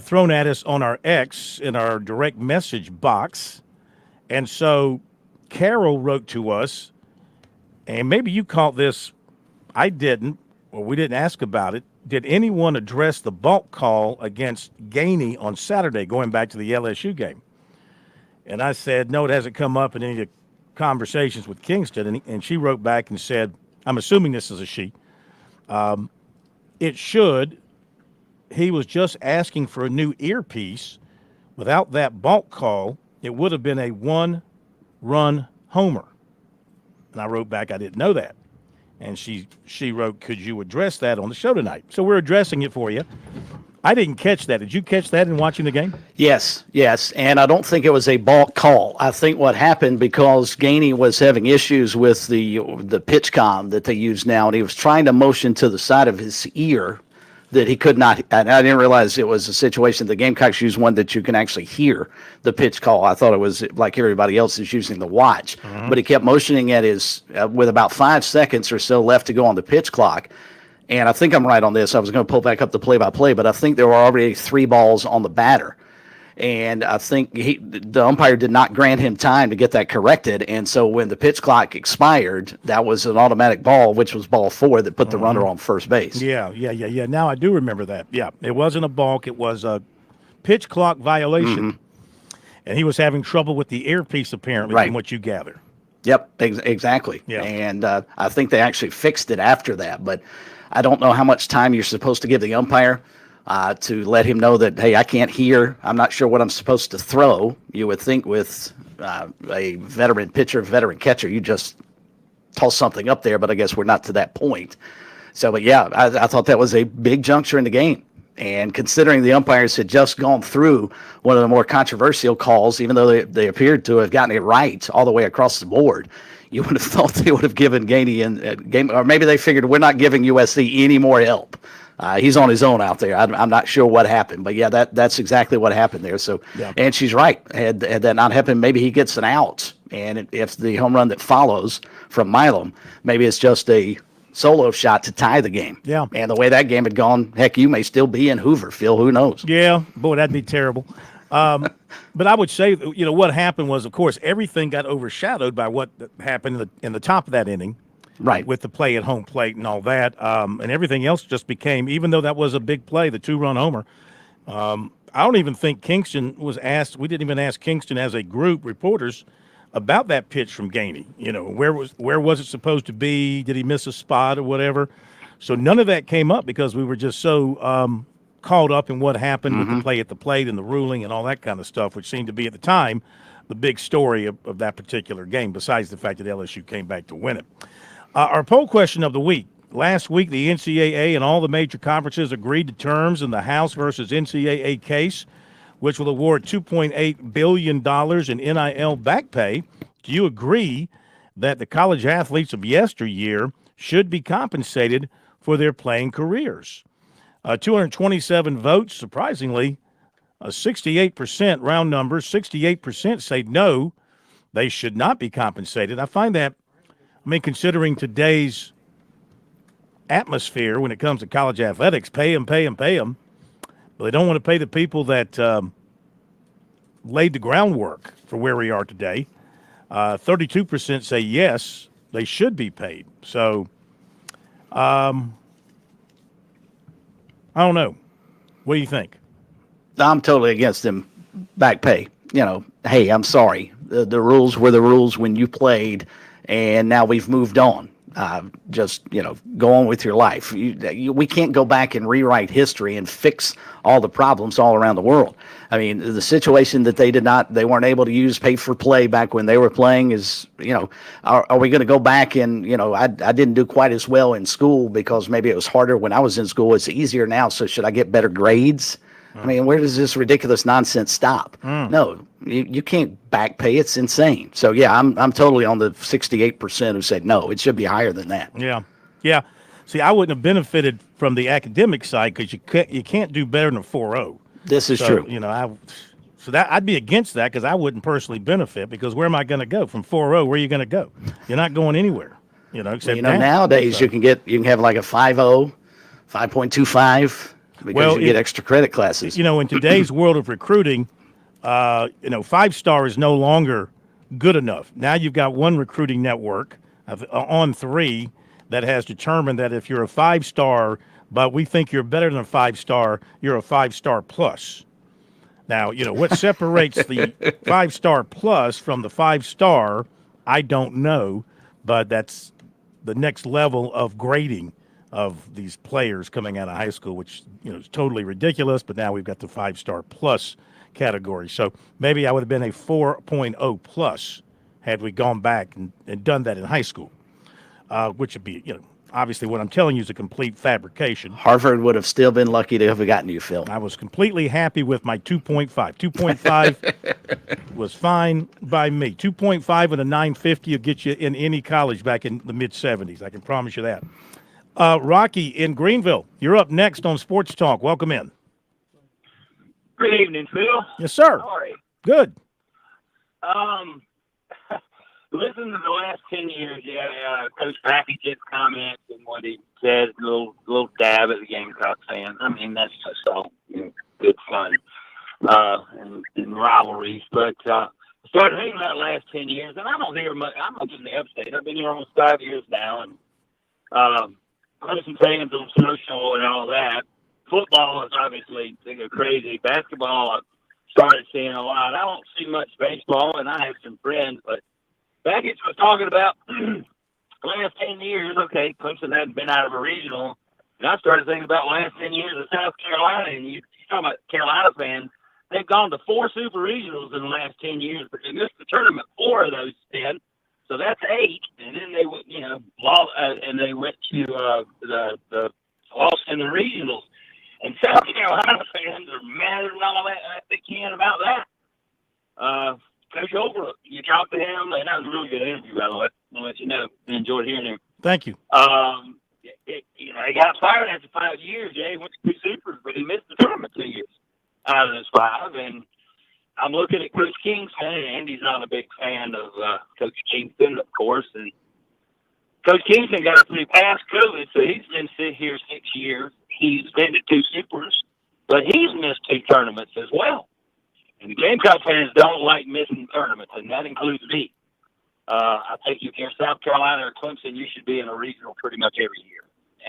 [SPEAKER 13] thrown at us on our X in our direct message box. And so Carol wrote to us, and maybe you caught this. I didn't, or we didn't ask about it. Did anyone address the bulk call against Gainey on Saturday, going back to the LSU game? And I said, no, it hasn't come up in any of the conversations with Kingston. And she wrote back and said, I'm assuming this is a she. It should. He was just asking for a new earpiece. Without that bulk call, it would have been a one-run homer. And I wrote back, I didn't know that. And she wrote, could you address that on the show tonight? So we're addressing it for you. I didn't catch that. Did you catch that in watching the game?
[SPEAKER 14] Yes. And I don't think it was a balk call. I think what happened, because Gainey was having issues with the pitch com that they use now, and he was trying to motion to the side of his ear that he could not. And I didn't realize it was a situation. The Gamecocks use one that you can actually hear the pitch call. I thought it was like everybody else is using the watch. But he kept motioning at his with about 5 seconds or so left to go on the pitch clock. And I think I'm right on this. I was going to pull back up the play-by-play, but I think there were already 3 balls on the batter. And I think the umpire did not grant him time to get that corrected. And so when the pitch clock expired, that was an automatic ball, which was ball 4 that put the runner on first base.
[SPEAKER 13] Yeah. Now I do remember that. Yeah, it wasn't a balk. It was a pitch clock violation. And he was having trouble with the earpiece, apparently, from what you gather.
[SPEAKER 14] Yep, exactly.
[SPEAKER 13] Yeah.
[SPEAKER 14] And I think they actually fixed it after that. But I don't know how much time you're supposed to give the umpire to let him know that, hey, I can't hear. I'm not sure what I'm supposed to throw. You would think with a veteran pitcher, veteran catcher, you just toss something up there, but I guess we're not to that point. So, but yeah, I thought that was a big juncture in the game. And considering the umpires had just gone through one of the more controversial calls, even though they appeared to have gotten it right all the way across the board, you would have thought they would have given Gainey game, or maybe they figured we're not giving USC any more help. He's on his own out there. I'm not sure what happened, but yeah, that's exactly what happened there. So, and she's right. Had that not happened, maybe he gets an out, and if the home run that follows from Milam, maybe it's just a solo shot to tie the game.
[SPEAKER 13] Yeah.
[SPEAKER 14] And the way that game had gone, heck, you may still be in Hoover, Phil. Who knows?
[SPEAKER 13] Yeah, boy, that'd be terrible. But I would say, what happened was, of course, everything got overshadowed by what happened in the top of that inning.
[SPEAKER 14] Right.
[SPEAKER 13] With the play at home plate and all that. And everything else just became, even though that was a big play, the 2-run homer, I don't even think Kingston was asked. We didn't even ask Kingston as a group, reporters, about that pitch from Gainey. Where was it supposed to be? Did he miss a spot or whatever? So none of that came up because we were just so caught up in what happened with the play at the plate and the ruling and all that kind of stuff, which seemed to be at the time the big story of that particular game, besides the fact that LSU came back to win it. Our poll question of the week. Last week, the NCAA and all the major conferences agreed to terms in the House versus NCAA case, which will award $2.8 billion in NIL back pay. Do you agree that the college athletes of yesteryear should be compensated for their playing careers? 227 votes, surprisingly, 68%, round numbers, 68% say no, they should not be compensated. I find that, considering today's atmosphere when it comes to college athletics, pay them. But they don't want to pay the people that laid the groundwork for where we are today. 32% say yes, they should be paid. So, I don't know. What do you think?
[SPEAKER 14] I'm totally against them back pay. Hey, I'm sorry. The rules were the rules when you played, and now we've moved on. Go on with your life. We can't go back and rewrite history and fix all the problems all around the world. I mean, the situation that they weren't able to use pay for play back when they were playing is, are we going to go back and, I didn't do quite as well in school because maybe it was harder when I was in school. It's easier now. So should I get better grades? I mean, where does this ridiculous nonsense stop? No, you can't back pay. It's insane. So yeah, I'm totally on the 68% who said no. It should be higher than that.
[SPEAKER 13] Yeah. See, I wouldn't have benefited from the academic side because you can't do better than a 4.0.
[SPEAKER 14] This is true.
[SPEAKER 13] I'd be against that because I wouldn't personally benefit because where am I going to go from 4.0? Where are you going to go? You're not going anywhere. Except
[SPEAKER 14] nowadays you can have like a 5.0, 5.25. Because you get extra credit classes.
[SPEAKER 13] In today's world of recruiting, 5-star is no longer good enough. Now you've got one recruiting network on 3 that has determined that if you're a 5-star, but we think you're better than a 5-star, you're a 5-star plus. Now, what separates the 5-star plus from the 5-star, I don't know, but that's the next level of grading of these players coming out of high school, which is totally ridiculous. But now we've got the 5-star plus category. So maybe I would have been a 4.0 plus had we gone back and done that in high school, which would be, obviously what I'm telling you is a complete fabrication.
[SPEAKER 14] Harvard would have still been lucky to have gotten you, Phil.
[SPEAKER 13] I was completely happy with my 2.5. 2.5 was fine by me. 2.5 and a 950 will get you in any college back in the mid-70s. I can promise you that. Rocky in Greenville, you're up next on Sports Talk. Welcome in.
[SPEAKER 1] Good evening, Phil.
[SPEAKER 13] Yes, sir.
[SPEAKER 1] How are you?
[SPEAKER 13] Good.
[SPEAKER 1] Listen to the last 10 years, Coach Package's comments and what he said, a little dab at the Gamecock fans. I mean, that's just all good fun and rivalries. But started thinking about the last 10 years, and I don't hear much. I'm up in the upstate. I've been here almost 5 years now, and Clemson fans on social and all that. Football is obviously crazy. Basketball, I've started seeing a lot. I don't see much baseball, and I have some friends, but Baggett was talking about the last 10 years. Okay, Clemson hadn't been out of a regional, and I started thinking about the last 10 years of South Carolina, and you talking about Carolina fans. They've gone to 4 super regionals in the last 10 years, but they missed the tournament 4 of those 10. So that's 8, and then they went, and they went to the lost in the regionals. And South Carolina fans are madder than all that they can about that. Coach Overlook, you talked to him, and that was a really good interview, by the way. I'll let you know. I enjoyed hearing him.
[SPEAKER 13] Thank you.
[SPEAKER 1] He got fired after 5 years. Yeah, he went to 2 supers, but he missed the tournament 2 years out of those 5, and I'm looking at Coach Kingston, and Andy's not a big fan of Coach Kingston, of course. And Coach Kingston got through past COVID, so he's been sitting here 6 years. He's been to 2 supers, but he's missed 2 tournaments as well. And the Gamecock fans don't like missing tournaments, and that includes me. I think if you're South Carolina or Clemson, you should be in a regional pretty much every year.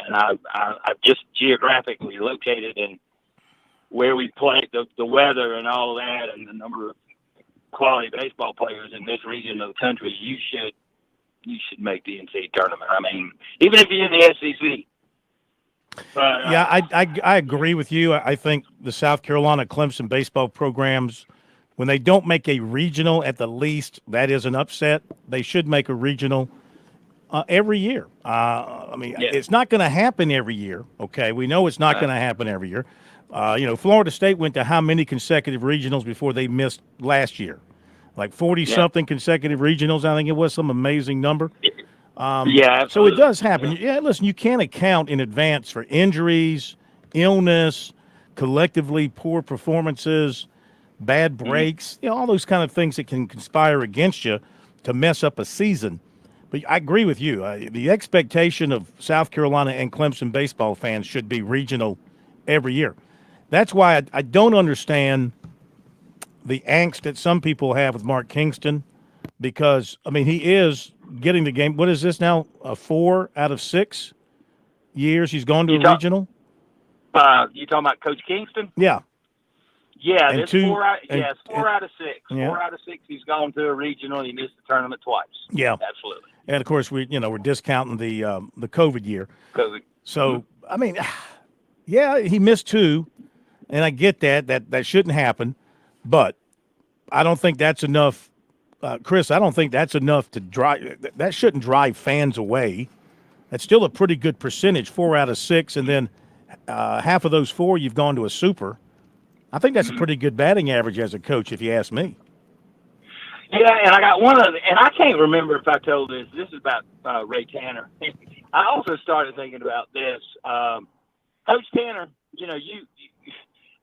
[SPEAKER 1] And I've just geographically located in where we play, the weather and all that, and the number of quality baseball players in this region of the country, you should make the NCAA tournament. I mean, even if you're in the SEC. But,
[SPEAKER 13] yeah, I agree with you. I think the South Carolina Clemson baseball programs, when they don't make a regional at the least, that is an upset. They should make a regional every year. It's not going to happen every year. Okay, we know it's not going to happen every year. Florida State went to how many consecutive regionals before they missed last year? Like 40-something consecutive regionals, I think it was, some amazing number.
[SPEAKER 1] Absolutely.
[SPEAKER 13] So it does happen. Yeah, listen, you can't account in advance for injuries, illness, collectively poor performances, bad breaks, all those kind of things that can conspire against you to mess up a season. But I agree with you. The expectation of South Carolina and Clemson baseball fans should be regional every year. That's why I don't understand the angst that some people have with Mark Kingston, because, he is getting the game. What is this now? 4 out of 6 years he's gone to a regional?
[SPEAKER 1] You talking about Coach Kingston?
[SPEAKER 13] Yeah.
[SPEAKER 1] Yeah,
[SPEAKER 13] And
[SPEAKER 1] it's
[SPEAKER 13] two-
[SPEAKER 1] 4 out.
[SPEAKER 13] and-
[SPEAKER 1] Yeah, it's 4 out of 6.
[SPEAKER 13] Yeah.
[SPEAKER 1] 4 out of 6. He's gone to a regional. He missed the tournament twice.
[SPEAKER 13] Yeah,
[SPEAKER 1] absolutely.
[SPEAKER 13] And of course we're discounting the COVID year.
[SPEAKER 1] COVID.
[SPEAKER 13] So yeah, he missed 2, and I get that shouldn't happen, but I don't think that's enough, Chris. I don't think that's enough to drive. That shouldn't drive fans away. That's still a pretty good percentage, 4 out of 6, and then half of those 4 you've gone to a super. I think that's a pretty good batting average as a coach, if you ask me.
[SPEAKER 1] Yeah, and I got one other, and I can't remember if I told this. This is about Ray Tanner. I also started thinking about this. Coach Tanner,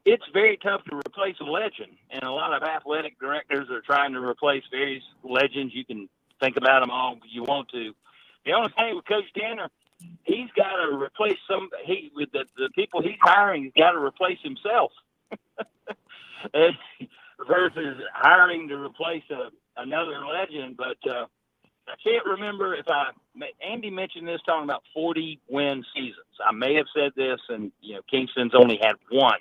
[SPEAKER 1] it's very tough to replace a legend, and a lot of athletic directors are trying to replace various legends. You can think about them all you want to. The only thing with Coach Tanner, he's got to replace with the people he's hiring. He's got to replace himself. Versus hiring to replace another legend. But I can't remember if Andy mentioned this, talking about 40-win seasons. I may have said this, and Kingston's only had 1.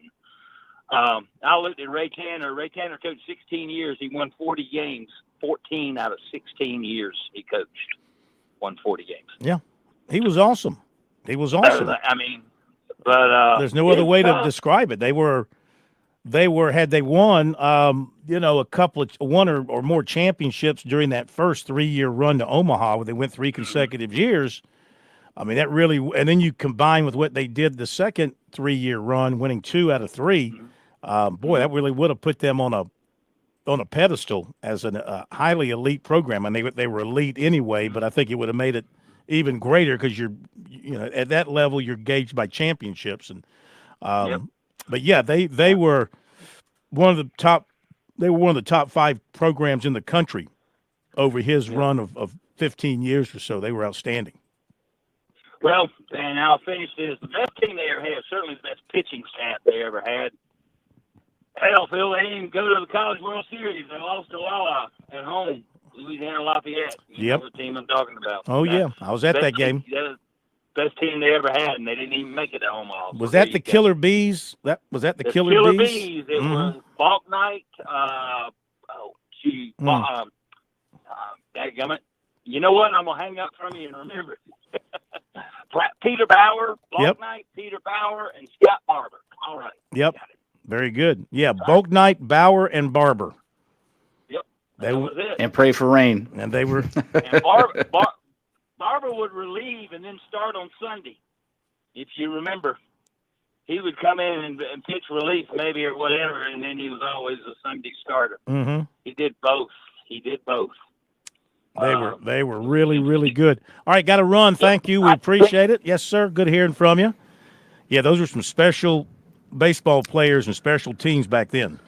[SPEAKER 1] I looked at Ray Tanner. Ray Tanner coached 16 years. He won 40 games. 14 out of 16 years he coached won 40 games.
[SPEAKER 13] Yeah, he was awesome.
[SPEAKER 1] But
[SPEAKER 13] there's no other way to describe it. They were had they won, a couple of 1 or more championships during that first 3-year run to Omaha, where they went 3 consecutive years. That really, and then you combine with what they did the second 3-year run, winning 2 out of 3. Boy, that really would have put them on a pedestal as a highly elite program. And they were elite anyway, but I think it would have made it even greater because you're at that level you're gauged by championships. And but yeah, they were one of the top. They were one of the top 5 programs in the country over his run of 15 years or so. They were outstanding.
[SPEAKER 1] Well, and I'll finish this. The best team they ever had, certainly the best pitching staff they ever had. Hell, Phil, they didn't even go to the College World Series. They lost to Lala at home, Louisiana Lafayette. You know the team I'm talking about.
[SPEAKER 13] Oh, yeah. I was at that game.
[SPEAKER 1] Best team they ever had, and they didn't even make it to Omaha.
[SPEAKER 13] Was that the Killer Bees? Was that the Killer Bees?
[SPEAKER 1] It was Balk Night. Dadgummit. You know what? I'm going to hang up from you and remember it. Peter Bauer, Balk Night, Peter Bauer, and Scott Barber. All right.
[SPEAKER 13] Yep. Very good. Yeah, Balk Night, Bauer, and Barber.
[SPEAKER 1] Yep.
[SPEAKER 13] That was
[SPEAKER 1] it.
[SPEAKER 14] And pray for rain.
[SPEAKER 13] And they were.
[SPEAKER 1] And Barber would relieve and then start on Sunday. If you remember, he would come in and pitch relief maybe or whatever, and then he was always a Sunday starter.
[SPEAKER 13] Mm-hmm.
[SPEAKER 1] He did both.
[SPEAKER 13] They were really, really good. All right, got to run. Thank you. We appreciate it. Yes, sir. Good hearing from you. Yeah, those were some special baseball players and special teams back then.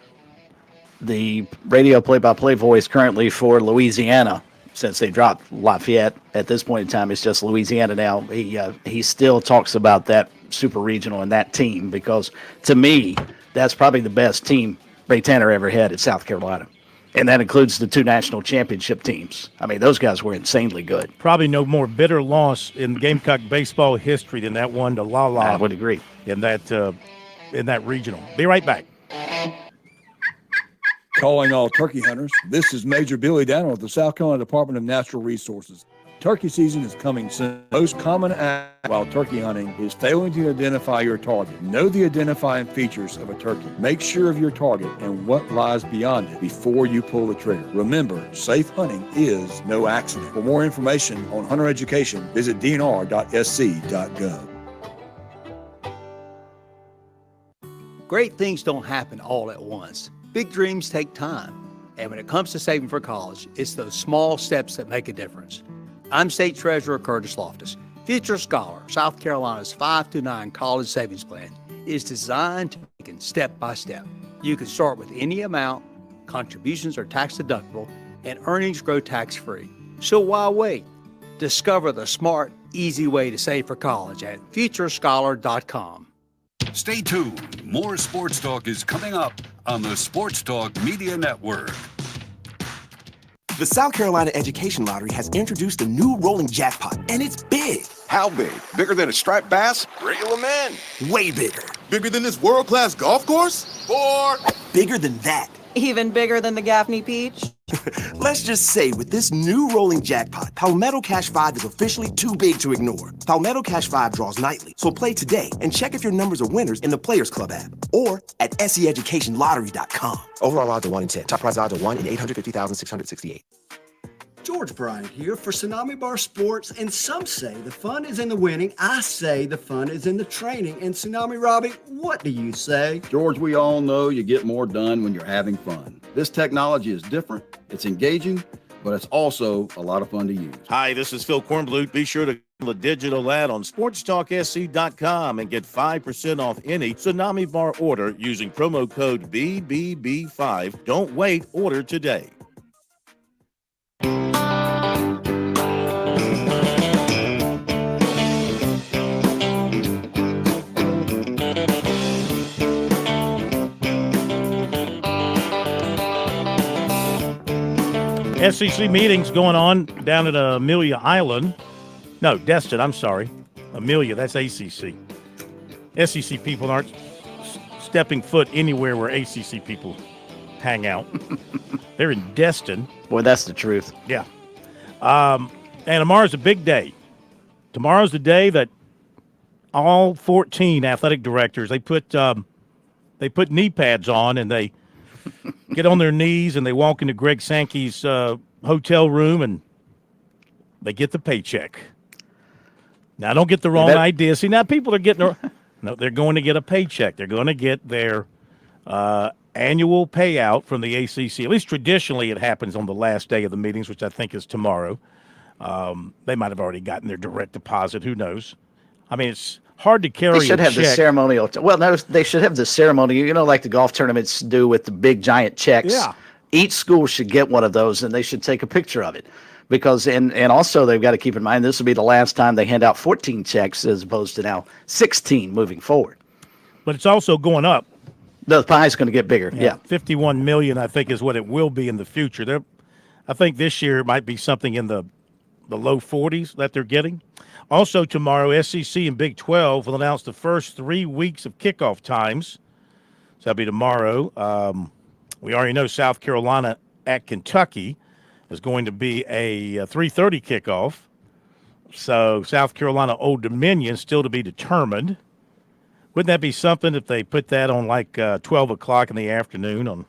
[SPEAKER 14] The radio play-by-play voice currently for Louisiana, since they dropped Lafayette at this point in time, it's just Louisiana now. He still talks about that super regional and that team because, to me, that's probably the best team Ray Tanner ever had at South Carolina. And that includes the 2 national championship teams. Those guys were insanely good.
[SPEAKER 13] Probably no more bitter loss in Gamecock baseball history than that one to Lala.
[SPEAKER 14] I would agree.
[SPEAKER 13] In that regional. Be right back.
[SPEAKER 2] Calling all turkey hunters, this is Major Billy Downer with the South Carolina Department of Natural Resources. Turkey season is coming soon. Most common act while turkey hunting is failing to identify your target. Know the identifying features of a turkey. Make sure of your target and what lies beyond it before you pull the trigger. Remember, safe hunting is no accident. For more information on hunter education, visit dnr.sc.gov.
[SPEAKER 3] Great things don't happen all at once. Big dreams take time. And when it comes to saving for college, it's those small steps that make a difference. I'm State Treasurer Curtis Loftus. Future Scholar, South Carolina's 5 to 9 college savings plan, is designed to be taken step by step. You can start with any amount, contributions are tax deductible, and earnings grow tax-free. So why wait? Discover the smart, easy way to save for college at futurescholar.com.
[SPEAKER 5] Stay tuned. More Sports Talk is coming up on the Sports Talk Media Network.
[SPEAKER 9] The South Carolina Education Lottery has introduced a new rolling jackpot, and it's big.
[SPEAKER 10] How big? Bigger than a striped bass? Reel 'em in.
[SPEAKER 9] Way bigger.
[SPEAKER 10] Bigger than this world-class golf course? Or
[SPEAKER 9] bigger than that.
[SPEAKER 11] Even bigger than the Gaffney Peach?
[SPEAKER 9] Let's just say with this new rolling jackpot, Palmetto Cash 5 is officially too big to ignore. Palmetto Cash 5 draws nightly, so play today and check if your numbers are winners in the Players Club app or at seeducationlottery.com. Overall odds are 1 in 10. Top prize odds are 1 in 850,668.
[SPEAKER 12] George Bryant here for Tsunami Bar Sports, and some say the fun is in the winning. I say the fun is in the training. And Tsunami Robbie, what do you say?
[SPEAKER 16] George, we all know you get more done when you're having fun. This technology is different, it's engaging, but it's also a lot of fun to use.
[SPEAKER 13] Hi, this is Phil Kornblut. Be sure to the digital ad on SportsTalkSC.com and get 5% off any Tsunami Bar order using promo code BBB5. Don't wait, order today. SEC meetings going on down at Amelia Island. No, Destin, I'm sorry. Amelia, that's ACC. SEC people aren't stepping foot anywhere where ACC people hang out. They're in Destin.
[SPEAKER 14] Boy, that's the truth.
[SPEAKER 13] Yeah. And tomorrow's a big day. Tomorrow's the day that all 14 athletic directors, they put knee pads on and they get on their knees and they walk into Greg Sankey's hotel room and they get the paycheck. Now, don't get the wrong idea. See, now people are getting no, they're going to get a paycheck. They're going to get their annual payout from the ACC. At least traditionally it happens on the last day of the meetings, which I think is tomorrow. They might have already gotten their direct deposit. Who knows? I mean, it's hard to carry.
[SPEAKER 14] They should have the ceremonial. Well, no, they should have the ceremony. You know, like the golf tournaments do with the big giant checks.
[SPEAKER 13] Yeah.
[SPEAKER 14] Each school should get one of those, and they should take a picture of it, because and also they've got to keep in mind this will be the last time they hand out 14 checks as opposed to now 16 moving forward.
[SPEAKER 13] But it's also going up.
[SPEAKER 14] The pie's going to get bigger. Yeah.
[SPEAKER 13] 51 million, I think, is what it will be in the future. I think this year it might be something in the low 40s that they're getting. Also tomorrow, SEC and Big 12 will announce the first 3 weeks of kickoff times. So that'll be tomorrow. We already know South Carolina at Kentucky is going to be a 3:30 kickoff. So South Carolina Old Dominion still to be determined. Wouldn't that be something if they put that on like 12 o'clock in the afternoon on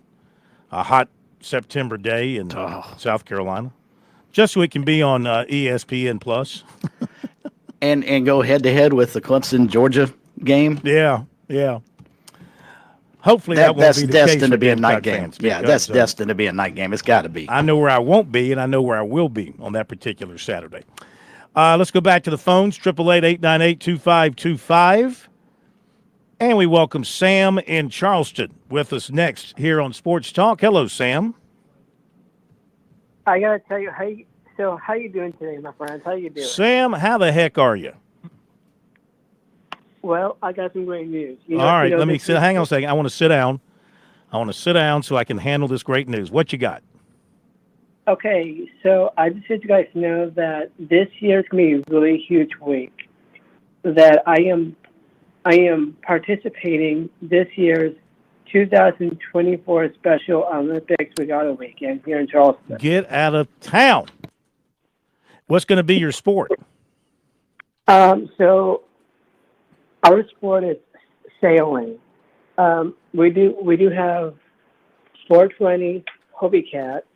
[SPEAKER 13] a hot September day in South Carolina? Just so it can be on ESPN Plus.
[SPEAKER 14] and go head-to-head with the Clemson-Georgia game.
[SPEAKER 13] Yeah. Hopefully that won't be the case.
[SPEAKER 14] That's destined to be a night game.
[SPEAKER 13] Fans,
[SPEAKER 14] yeah, that's destined to be a night game. It's got to be.
[SPEAKER 13] I know where I won't be, and I know where I will be on that particular Saturday. Let's go back to the phones, 888-898-2525. And we welcome Sam in Charleston with us next here on Sports Talk. Hello, Sam.
[SPEAKER 28] I got to tell you, how you doing today, my friends? How you doing?
[SPEAKER 13] Sam, how the heck are you?
[SPEAKER 28] Well, I got some great news.
[SPEAKER 13] All right, let me sit. Hang on a second. I want to sit down. So I can handle this great news. What you got?
[SPEAKER 28] Okay, so I just want you guys to know that this year is going to be a really huge week. That I am participating this year's 2024 Special Olympics Regatta Weekend here in Charleston.
[SPEAKER 13] Get out of town. What's going to be your sport?
[SPEAKER 28] So our sport is sailing. We do have 420 Hobie Cats,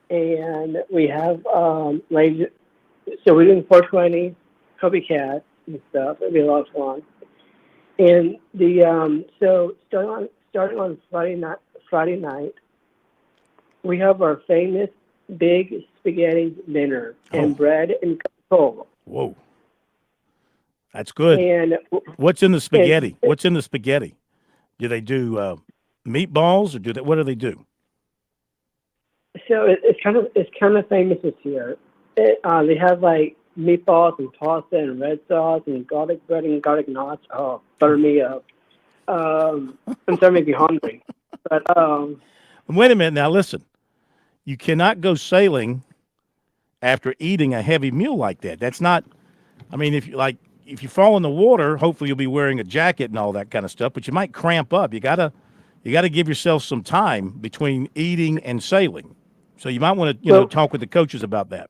[SPEAKER 28] and we have ladies. So we're doing 420 Hobie Cats and stuff. It'll be a lot of fun. And the so starting on Friday night, we have our famous big spaghetti dinner and bread and Coca-Cola.
[SPEAKER 13] Whoa, that's good.
[SPEAKER 28] And
[SPEAKER 13] what's in the spaghetti? What's in the spaghetti? Do they do meatballs, or what do they do?
[SPEAKER 28] So it's kind of famous this year. They have like meatballs and pasta and red sauce and garlic bread and garlic knots. Oh, butter me up. I'm starting to make me hungry. But
[SPEAKER 13] Wait a minute now. Listen, you cannot go sailing after eating a heavy meal like that. That's not. I mean, if you fall in the water, hopefully you'll be wearing a jacket and all that kind of stuff. But you might cramp up. You gotta give yourself some time between eating and sailing. So you might want to talk with the coaches about that.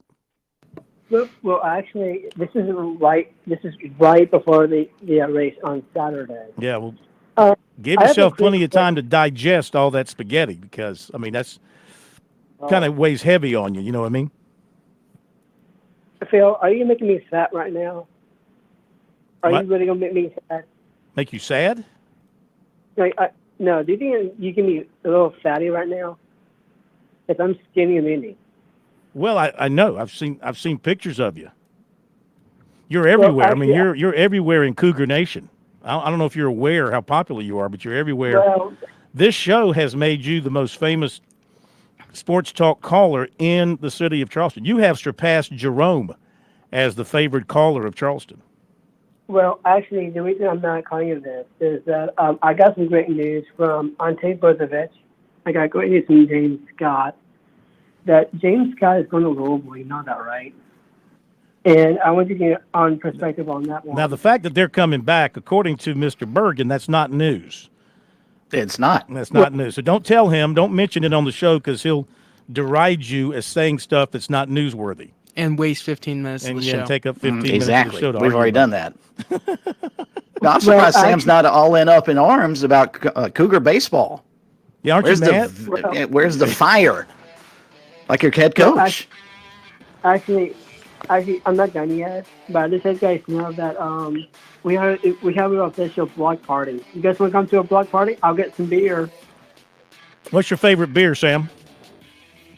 [SPEAKER 28] Well, actually, this is right before the race on Saturday.
[SPEAKER 13] Yeah, well, give yourself plenty of time to digest all that spaghetti, because I mean that's kind of weighs heavy on you. You know what I mean?
[SPEAKER 28] Phil, are you making me fat right now? Are
[SPEAKER 13] What?
[SPEAKER 28] you really gonna make me fat?
[SPEAKER 13] Make you sad?
[SPEAKER 28] No. Do you think you can be a little fatty right now? Because I'm skinny and mini.
[SPEAKER 13] Well, I know. I've seen pictures of you. You're everywhere.
[SPEAKER 28] Well, actually,
[SPEAKER 13] you're everywhere in Cougar Nation. I don't know if you're aware how popular you are, but you're everywhere.
[SPEAKER 28] Well,
[SPEAKER 13] this show has made you the most famous sports talk caller in the city of Charleston. You have surpassed Jerome as the favorite caller of Charleston.
[SPEAKER 28] Well, actually, the reason I'm not calling you this is that I got some great news from Ante Bozovich. I got great news from James Scott. That James Scott is going to Louisville. You know that, right? And I want to get on perspective on that one.
[SPEAKER 13] Now, the fact that they're coming back, according to Mr. Bergen, that's not news.
[SPEAKER 14] It's not.
[SPEAKER 13] That's not news. So don't tell him, don't mention it on the show, because he'll deride you as saying stuff that's not newsworthy.
[SPEAKER 4] And waste 15 minutes of the show.
[SPEAKER 13] And take up 15 minutes
[SPEAKER 14] exactly.
[SPEAKER 13] of the show to
[SPEAKER 14] We've already
[SPEAKER 13] argue
[SPEAKER 14] done that. No, I'm surprised Sam's not all up in arms about Cougar baseball.
[SPEAKER 13] Yeah, aren't
[SPEAKER 14] where's
[SPEAKER 13] you mad?
[SPEAKER 14] Where's the fire? Like your head coach.
[SPEAKER 28] Actually, I'm not done yet, but I just let you guys know that we have an official block party. You guys want to come to a block party? I'll get some beer.
[SPEAKER 13] What's your favorite beer, Sam?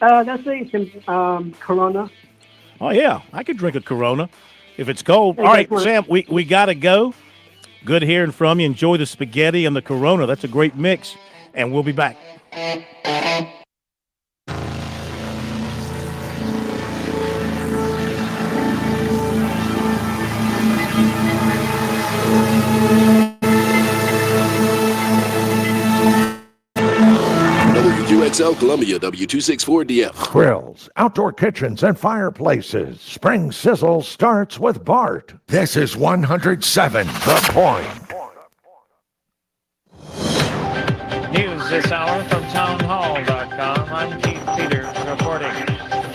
[SPEAKER 28] That's some Corona.
[SPEAKER 13] Oh, yeah. I could drink a Corona if it's cold.
[SPEAKER 28] Hey,
[SPEAKER 13] all right,
[SPEAKER 28] guys,
[SPEAKER 13] Sam, we got to go. Good hearing from you. Enjoy the spaghetti and the Corona. That's a great mix, and we'll be back.
[SPEAKER 6] WQXL Columbia, W264DF.
[SPEAKER 7] Grills, outdoor kitchens, and fireplaces. Spring Sizzle starts with Bart. This is 107 The Point.
[SPEAKER 15] News this hour from townhall.com. I'm Keith Peters reporting.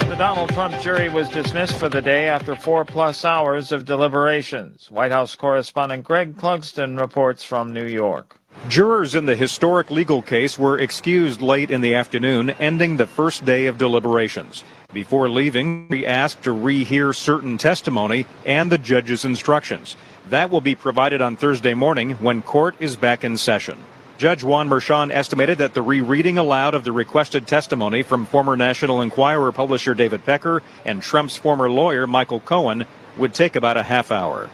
[SPEAKER 15] The Donald Trump jury was dismissed for the day after 4+ hours of deliberations. White House correspondent Greg Clugston reports from New York.
[SPEAKER 17] Jurors in the historic legal case were excused late in the afternoon, ending the first day of deliberations. Before leaving, we asked to rehear certain testimony and the judge's instructions. That will be provided on Thursday morning when court is back in session. Judge Juan Merchan estimated that the rereading aloud of the requested testimony from former National Enquirer publisher David Pecker and Trump's former lawyer Michael Cohen would take about a half hour.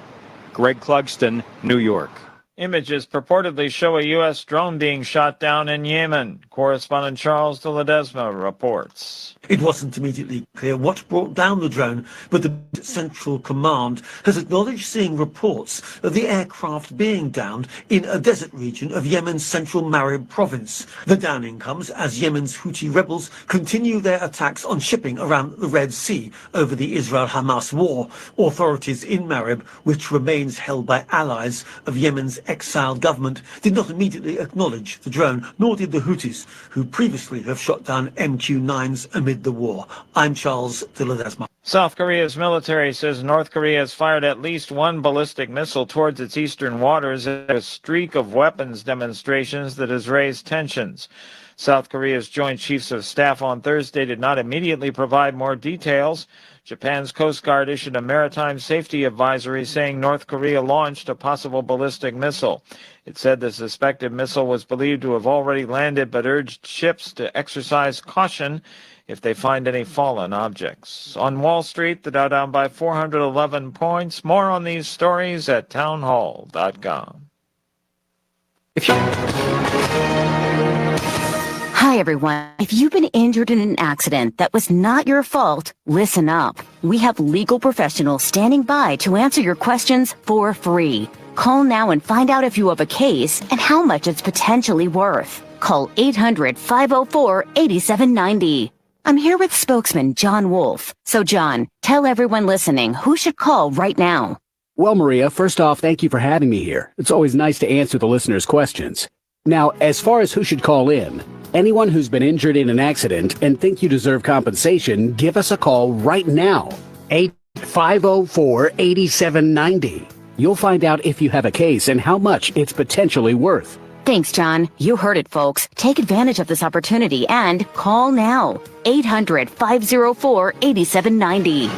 [SPEAKER 17] Greg Clugston, New York.
[SPEAKER 15] Images purportedly show a U.S. drone being shot down in Yemen. Correspondent Charles de Ledesma reports.
[SPEAKER 18] It wasn't immediately clear what brought down the drone, but the Central Command has acknowledged seeing reports of the aircraft being downed in a desert region of Yemen's central Marib province. The downing comes as Yemen's Houthi rebels continue their attacks on shipping around the Red Sea over the Israel-Hamas war. Authorities in Marib, which remains held by allies of Yemen's exiled government, did not immediately acknowledge the drone, nor did the Houthis, who previously have shot down MQ-9s amid the war. I'm Charles de Ledesma.
[SPEAKER 15] South Korea's military says North Korea has fired at least one ballistic missile towards its eastern waters in a streak of weapons demonstrations that has raised tensions. South Korea's Joint Chiefs of Staff on Thursday did not immediately provide more details. Japan's Coast Guard issued a maritime safety advisory saying North Korea launched a possible ballistic missile. It said the suspected missile was believed to have already landed, but urged ships to exercise caution if they find any fallen objects. On Wall Street, the Dow down by 411 points. More on these stories at townhall.com.
[SPEAKER 19] Hi, everyone. If you've been injured in an accident that was not your fault, listen up. We have legal professionals standing by to answer your questions for free. Call now and find out if you have a case and how much it's potentially worth. Call 800-504-8790. I'm here with spokesman John Wolf. So, John, tell everyone listening who should call right now.
[SPEAKER 20] Well, Maria, first off, thank you for having me here. It's always nice to answer the listeners' questions. Now, as far as who should call in, anyone who's been injured in an accident and think you deserve compensation, give us a call right now. 800-504-8790. You'll find out if you have a case and how much it's potentially worth.
[SPEAKER 19] Thanks, John. You heard it, folks. Take advantage of this opportunity and call now. 800-504-8790.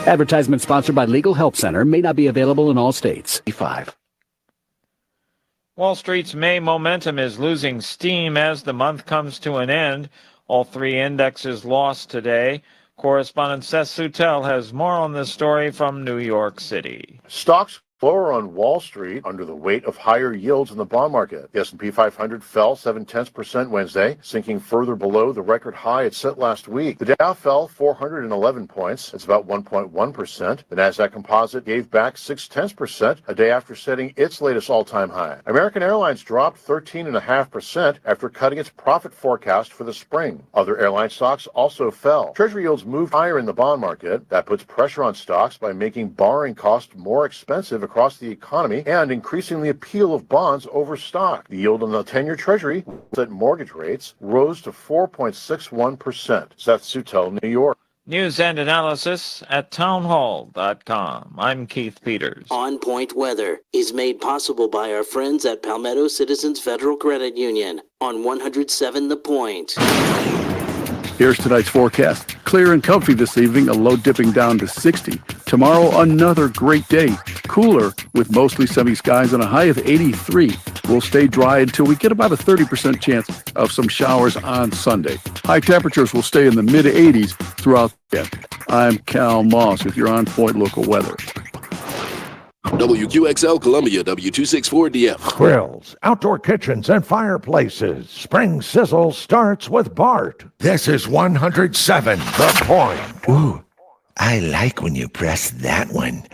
[SPEAKER 20] Advertisement sponsored by Legal Help Center. May not be available in all states. 5.
[SPEAKER 15] Wall Street's May momentum is losing steam as the month comes to an end. All three indexes lost today. Correspondent Seth Sutel has more on this story from New York City.
[SPEAKER 21] Stocks lower on Wall Street under the weight of higher yields in the bond market. The S&P 500 fell 0.7% Wednesday, sinking further below the record high it set last week. The Dow fell 411 points. It's about 1.1%. The Nasdaq Composite gave back 0.6%, a day after setting its latest all-time high. American Airlines dropped 13.5% after cutting its profit forecast for the spring. Other airline stocks also fell. Treasury yields moved higher in the bond market. That puts pressure on stocks by making borrowing costs more expensive across the economy and increasing the appeal of bonds over stock. The yield on the 10-year Treasury at mortgage rates rose to 4.61%. Seth Sutel, New York.
[SPEAKER 15] News and analysis at townhall.com. I'm Keith Peters.
[SPEAKER 22] On Point Weather is made possible by our friends at Palmetto Citizens Federal Credit Union on 107 The Point.
[SPEAKER 23] Here's tonight's forecast. Clear and comfy this evening, a low dipping down to 60. Tomorrow, another great day. Cooler with mostly sunny skies and a high of 83. We'll stay dry until we get about a 30% chance of some showers on Sunday. High temperatures will stay in the mid-80s throughout the weekend. I'm Cal Moss with your On Point local weather.
[SPEAKER 6] WQXL Columbia, W264DF.
[SPEAKER 7] Grills, outdoor kitchens, and fireplaces. Spring Sizzle starts with Bart. This is 107 The Point.
[SPEAKER 24] Ooh, I like when you press that one.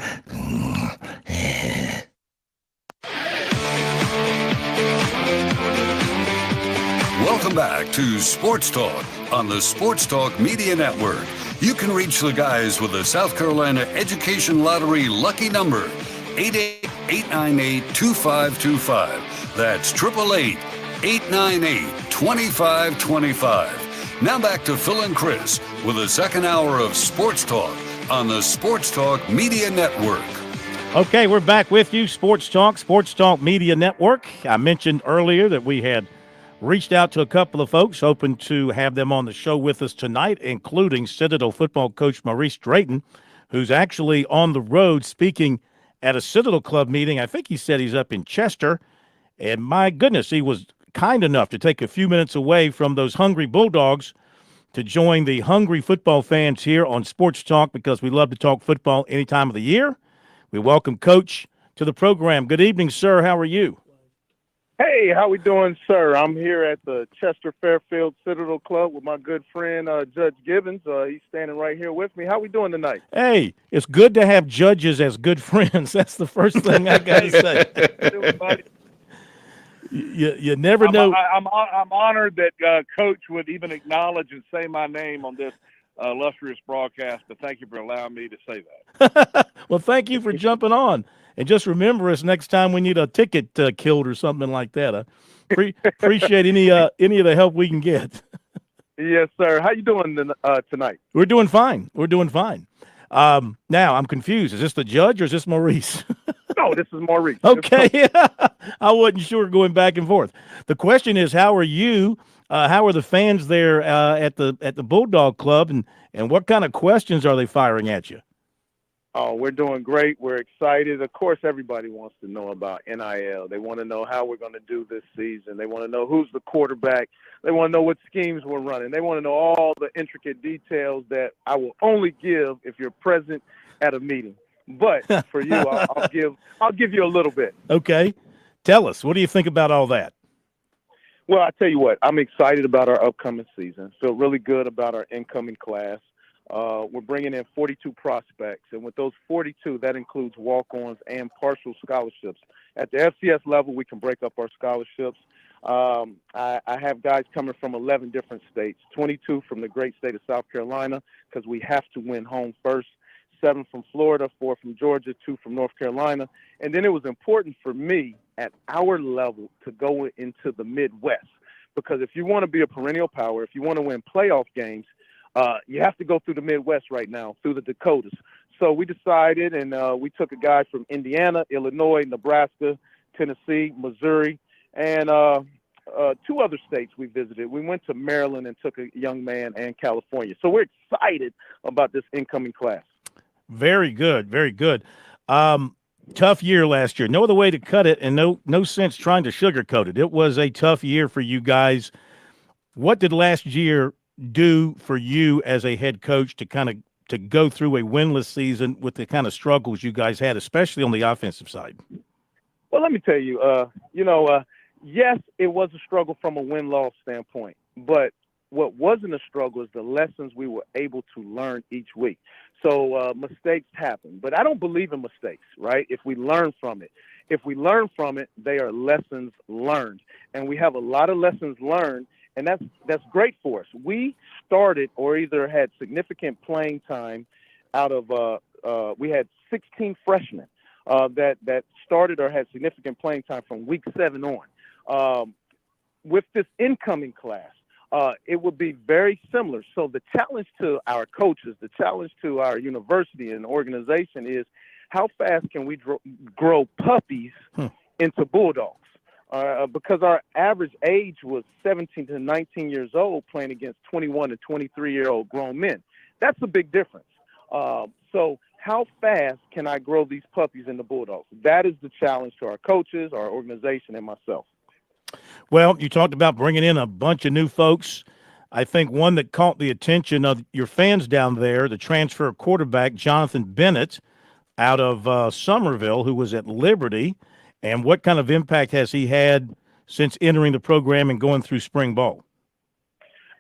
[SPEAKER 5] Welcome back to Sports Talk on the Sports Talk Media Network. You can reach the guys with the South Carolina Education Lottery lucky number, 888-898-2525. That's 888-898-2525. Now back to Phil and Chris with the second hour of Sports Talk on the Sports Talk Media Network.
[SPEAKER 13] Okay, we're back with you, Sports Talk Media Network. I mentioned earlier that we had reached out to a couple of folks, hoping to have them on the show with us tonight, including Citadel football coach Maurice Drayton, who's actually on the road speaking at a Citadel Club meeting. I think he said he's up in Chester. And my goodness, he was kind enough to take a few minutes away from those hungry Bulldogs to join the hungry football fans here on Sports Talk, because we love to talk football any time of the year. We welcome Coach to the program. Good evening, sir. How are you?
[SPEAKER 25] Hey, how we doing, sir? I'm here at the Chester Fairfield Citadel Club with my good friend, Judge Gibbons. He's standing right here with me. How we doing tonight?
[SPEAKER 13] Hey, it's good to have judges as good friends. That's the first thing I got to say. You never know.
[SPEAKER 25] I'm honored that Coach would even acknowledge and say my name on this illustrious broadcast, but thank you for allowing me to say that.
[SPEAKER 13] Well, thank you for jumping on. And just remember us next time we need a ticket killed or something like that. Appreciate any of the help we can get.
[SPEAKER 25] Yes, sir. How you doing tonight?
[SPEAKER 13] We're doing fine. Now, I'm confused. Is this the judge or is this Maurice?
[SPEAKER 25] No, this is Maurice.
[SPEAKER 13] Okay. I wasn't sure going back and forth. The question is, how are you? How are the fans there at the Bulldog Club, and what kind of questions are they firing at you?
[SPEAKER 25] Oh, we're doing great. We're excited. Of course, everybody wants to know about NIL. They want to know how we're going to do this season. They want to know who's the quarterback. They want to know what schemes we're running. They want to know all the intricate details that I will only give if you're present at a meeting. But for you, I'll give you a little bit.
[SPEAKER 13] Okay. Tell us, what do you think about all that?
[SPEAKER 25] Well, I tell you what, I'm excited about our upcoming season. Feel really good about our incoming class. We're bringing in 42 prospects, and with those 42, that includes walk-ons and partial scholarships. At the FCS level, we can break up our scholarships. I have guys coming from 11 different states, 22 from the great state of South Carolina, because we have to win home first, 7 from Florida, 4 from Georgia, 2 from North Carolina. And then it was important for me at our level to go into the Midwest, because if you want to be a perennial power, if you want to win playoff games, you have to go through the Midwest right now, through the Dakotas. So we decided, and we took a guy from Indiana, Illinois, Nebraska, Tennessee, Missouri, and 2 other states we visited. We went to Maryland and took a young man, and California. So we're excited about this incoming class.
[SPEAKER 13] Very good, very good. Tough year last year. No other way to cut it, and no sense trying to sugarcoat it. It was a tough year for you guys. What did last year do for you as a head coach to to go through a winless season with the kind of struggles you guys had, especially on the offensive side?
[SPEAKER 25] Well, let me tell you, yes, it was a struggle from a win-loss standpoint, but what wasn't a struggle is the lessons we were able to learn each week. So mistakes happen, but I don't believe in mistakes, right? If we learn from it, they are lessons learned, and we have a lot of lessons learned. And that's great for us. We started or either had significant playing time out of we had 16 freshmen that started or had significant playing time from week 7 on. With this incoming class, it will be very similar. So the challenge to our coaches, the challenge to our university and organization is how fast can we grow puppies into bulldogs? Because our average age was 17 to 19 years old playing against 21 to 23-year-old grown men. That's a big difference. So how fast can I grow these puppies into bulldogs? That is the challenge to our coaches, our organization, and myself.
[SPEAKER 13] Well, you talked about bringing in a bunch of new folks. I think one that caught the attention of your fans down there, the transfer quarterback, Jonathan Bennett, out of Somerville, who was at Liberty. And what kind of impact has he had since entering the program and going through spring ball?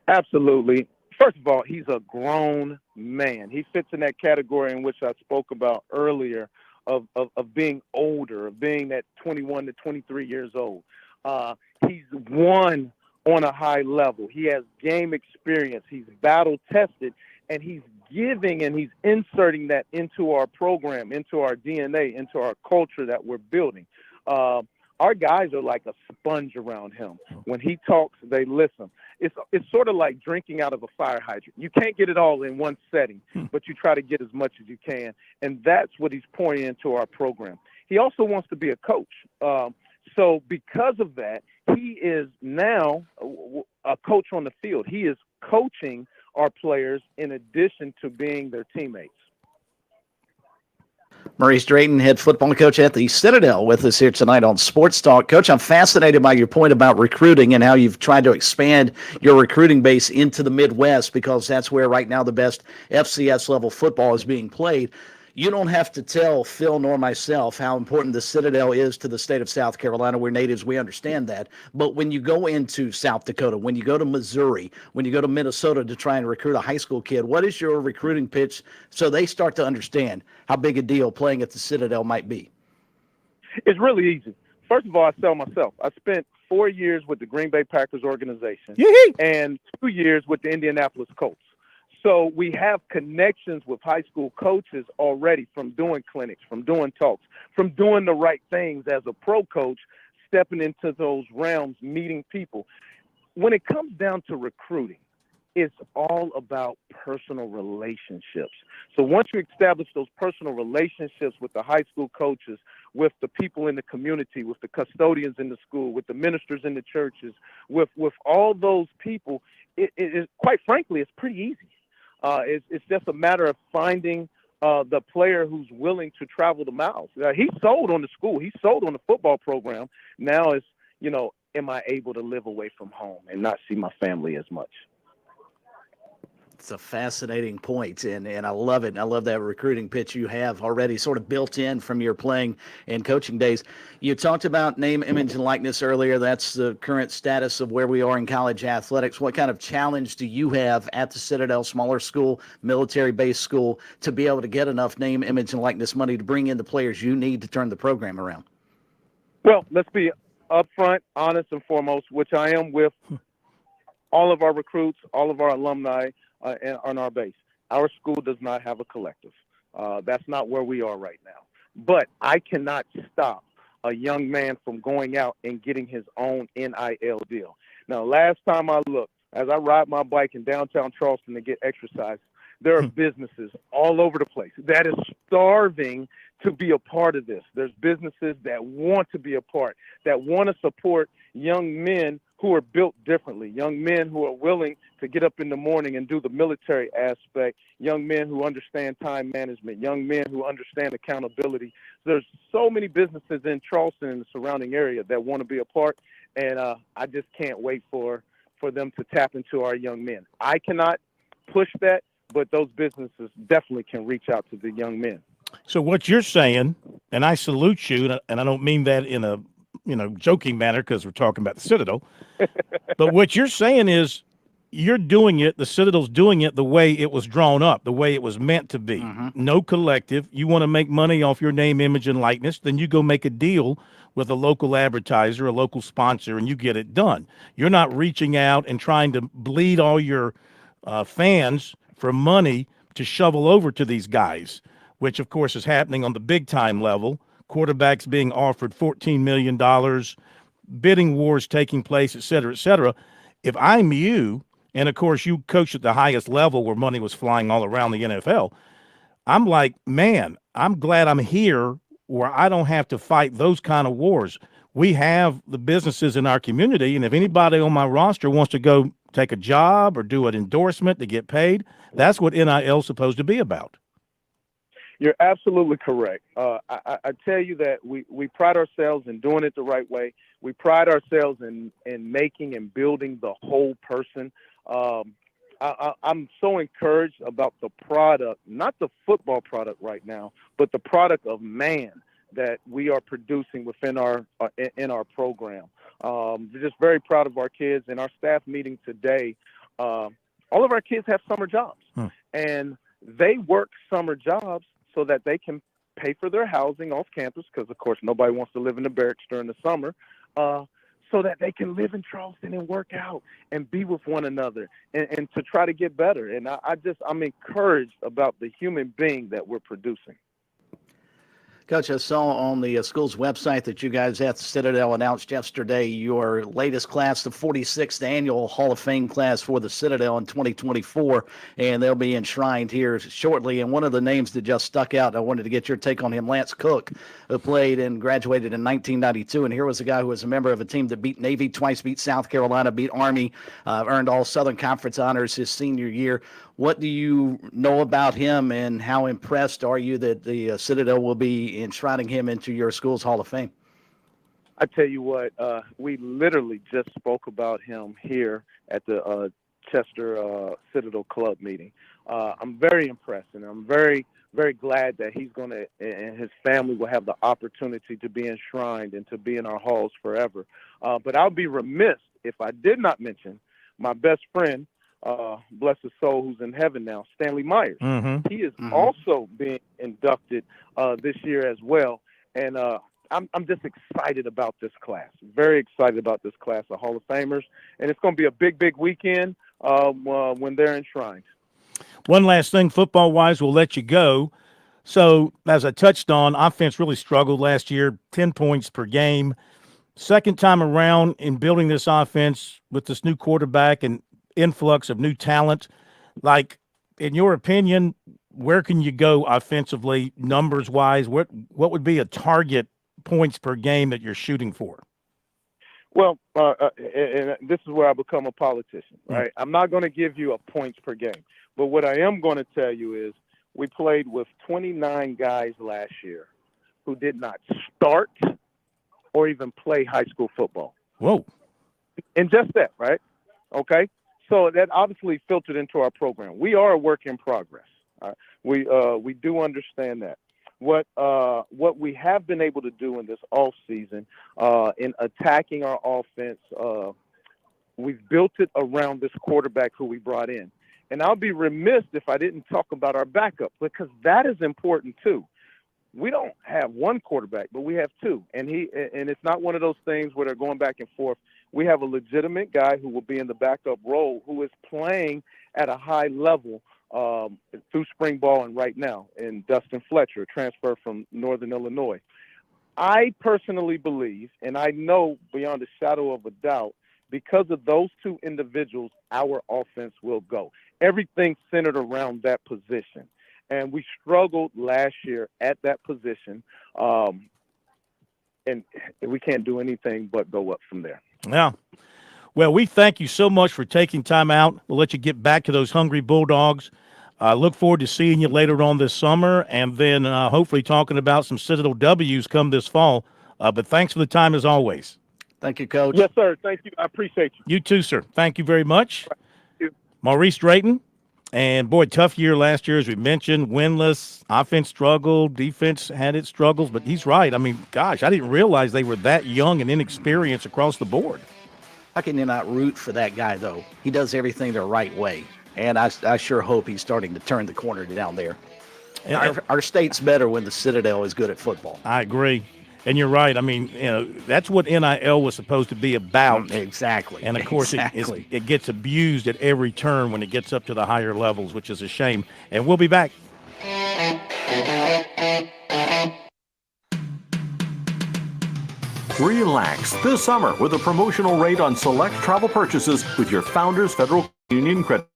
[SPEAKER 25] Absolutely. First of all, he's a grown man. He fits in that category in which I spoke about earlier of being older, of being that 21 to 23 years old. He's won on a high level. He has game experience. He's battle tested, and he's giving and he's inserting that into our program, into our DNA, into our culture that we're building. Our guys are like a sponge around him. When he talks, they listen. It's sort of like drinking out of a fire hydrant. You can't get it all in one setting, but you try to get as much as you can, and that's what he's pouring into our program. He also wants to be a coach. So because of that, he is now a coach on the field. He is coaching our players in addition to being their teammates.
[SPEAKER 14] Maurice Drayton, head football coach at the Citadel, with us here tonight on Sports Talk. Coach, I'm fascinated by your point about recruiting and how you've tried to expand your recruiting base into the Midwest, because that's where right now the best FCS level football is being played. You don't have to tell Phil nor myself how important the Citadel is to the state of South Carolina. We're natives. We understand that. But when you go into South Dakota, when you go to Missouri, when you go to Minnesota to try and recruit a high school kid, what is your recruiting pitch so they start to understand how big a deal playing at the Citadel might be?
[SPEAKER 25] It's really easy. First of all, I sell myself. I spent 4 years with the Green Bay Packers organization and 2 years with the Indianapolis Colts. So we have connections with high school coaches already from doing clinics, from doing talks, from doing the right things as a pro coach, stepping into those realms, meeting people. When it comes down to recruiting, it's all about personal relationships. So once you establish those personal relationships with the high school coaches, with the people in the community, with the custodians in the school, with the ministers in the churches, with all those people, it is, quite frankly, it's pretty easy. It's just a matter of finding the player who's willing to travel the miles. He's sold on the school. He's sold on the football program. Now it's, am I able to live away from home and not see my family as much?
[SPEAKER 14] It's a fascinating point, and I love it. I love that recruiting pitch you have already sort of built in from your playing and coaching days. You talked about name, image, and likeness earlier. That's the current status of where we are in college athletics. What kind of challenge do you have at the Citadel, smaller school, military-based school, to be able to get enough name, image, and likeness money to bring in the players you need to turn the program around?
[SPEAKER 25] Well, let's be upfront, honest, and foremost, which I am with all of our recruits, all of our alumni, on our base. Our school does not have a collective. That's not where we are right now. But I cannot stop a young man from going out and getting his own NIL deal. Now, last time I looked, as I ride my bike in downtown Charleston to get exercise, there are businesses all over the place that is starving to be a part of this. There's businesses that want to be a part, that want to support young men who are built differently, young men who are willing to get up in the morning and do the military aspect, young men who understand time management, young men who understand accountability. There's so many businesses in Charleston and the surrounding area that want to be a part, and I just can't wait for them to tap into our young men. I cannot push that, but those businesses definitely can reach out to the young men.
[SPEAKER 13] So what you're saying, and I salute you, and I don't mean that in a joking manner because we're talking about the Citadel, but what you're saying is you're doing it, the Citadel's doing it the way it was drawn up, the way it was meant to be. No collective. You want to make money off your name, image, and likeness, then you go make a deal with a local advertiser, a local sponsor, and you get it done. You're not reaching out and trying to bleed all your fans for money to shovel over to these guys, which, of course, is happening on the big-time level. Quarterbacks being offered $14 million, bidding wars taking place, et cetera, et cetera. If I'm you, and, of course, you coached at the highest level where money was flying all around the NFL, I'm like, man, I'm glad I'm here where I don't have to fight those kind of wars. We have the businesses in our community, and if anybody on my roster wants to go take a job or do an endorsement to get paid, that's what NIL is supposed to be about.
[SPEAKER 25] You're absolutely correct. I tell you that we pride ourselves in doing it the right way. We pride ourselves in making and building the whole person. I'm so encouraged about the product, not the football product right now, but the product of man that we are producing within our program. We're just very proud of our kids. In our staff meeting today, all of our kids have summer jobs, and they work summer jobs so that they can pay for their housing off campus, because, of course, nobody wants to live in the barracks during the summer, so that they can live in Charleston and work out and be with one another and to try to get better. And I'm encouraged about the human being that we're producing.
[SPEAKER 14] Coach, I saw on the school's website that you guys at the Citadel announced yesterday your latest class, the 46th annual Hall of Fame class for the Citadel in 2024, and they'll be enshrined here shortly. And one of the names that just stuck out, I wanted to get your take on him, Lance Cook, who played and graduated in 1992. And here was a guy who was a member of a team that beat Navy twice, beat South Carolina, beat Army, earned all Southern Conference honors his senior year. What do you know about him, and how impressed are you that the Citadel will be enshrining him into your school's Hall of Fame?
[SPEAKER 25] I tell you what, we literally just spoke about him here at the Chester Citadel Club meeting. I'm very impressed, and I'm very, very glad that he's going to, and his family will have the opportunity to be enshrined and to be in our halls forever. But I'll be remiss if I did not mention my best friend, bless his soul, who's in heaven now, Stanley Myers. He is also being inducted this year as well. And I'm just excited about this class, very excited about this class of Hall of Famers. And it's going to be a big, big weekend when they're enshrined.
[SPEAKER 13] One last thing, football-wise, we'll let you go. So, as I touched on, offense really struggled last year, 10 points per game. Second time around in building this offense with this new quarterback and influx of new talent, like, in your opinion, where can you go offensively, numbers wise? What would be a target points per game that you're shooting for?
[SPEAKER 25] Well, and this is where I become a politician, right? I'm not going to give you a points per game, but what I am going to tell you is we played with 29 guys last year who did not start or even play high school football.
[SPEAKER 13] Whoa.
[SPEAKER 25] And just that, right? Okay. So that obviously filtered into our program. We are a work in progress. We do understand that. What we have been able to do in this off season, in attacking our offense, we've built it around this quarterback who we brought in. And I'll be remiss if I didn't talk about our backup, because that is important too. We don't have one quarterback, but we have two. And it's not one of those things where they're going back and forth. We have a legitimate guy who will be in the backup role, who is playing at a high level through spring ball and right now, in Dustin Fletcher, transfer from Northern Illinois. I personally believe, and I know beyond a shadow of a doubt, because of those two individuals, our offense will go. Everything centered around that position. And we struggled last year at that position, and we can't do anything but go up from there.
[SPEAKER 13] Yeah. Well, we thank you so much for taking time out. We'll let you get back to those hungry Bulldogs. Look forward to seeing you later on this summer, and then hopefully talking about some Citadel W's come this fall. But thanks for the time as always.
[SPEAKER 14] Thank you, Coach.
[SPEAKER 25] Yes, sir. Thank you. I appreciate you.
[SPEAKER 13] You too, sir. Thank you very much.
[SPEAKER 25] Thank you.
[SPEAKER 13] Maurice Drayton. And, boy, tough year last year, as we mentioned, winless. Offense struggled. Defense had its struggles. But he's right. I mean, gosh, I didn't realize they were that young and inexperienced across the board.
[SPEAKER 14] How can you not root for that guy, though? He does everything the right way. And I sure hope he's starting to turn the corner down there. Our state's better when the Citadel is good at football.
[SPEAKER 13] I agree. And you're right. I mean, that's what NIL was supposed to be about.
[SPEAKER 14] Exactly.
[SPEAKER 13] And, of course, it gets abused at every turn when it gets up to the higher levels, which is a shame. And we'll be back.
[SPEAKER 1] Relax this summer with a promotional rate on select travel purchases with your Founders Federal Union credit.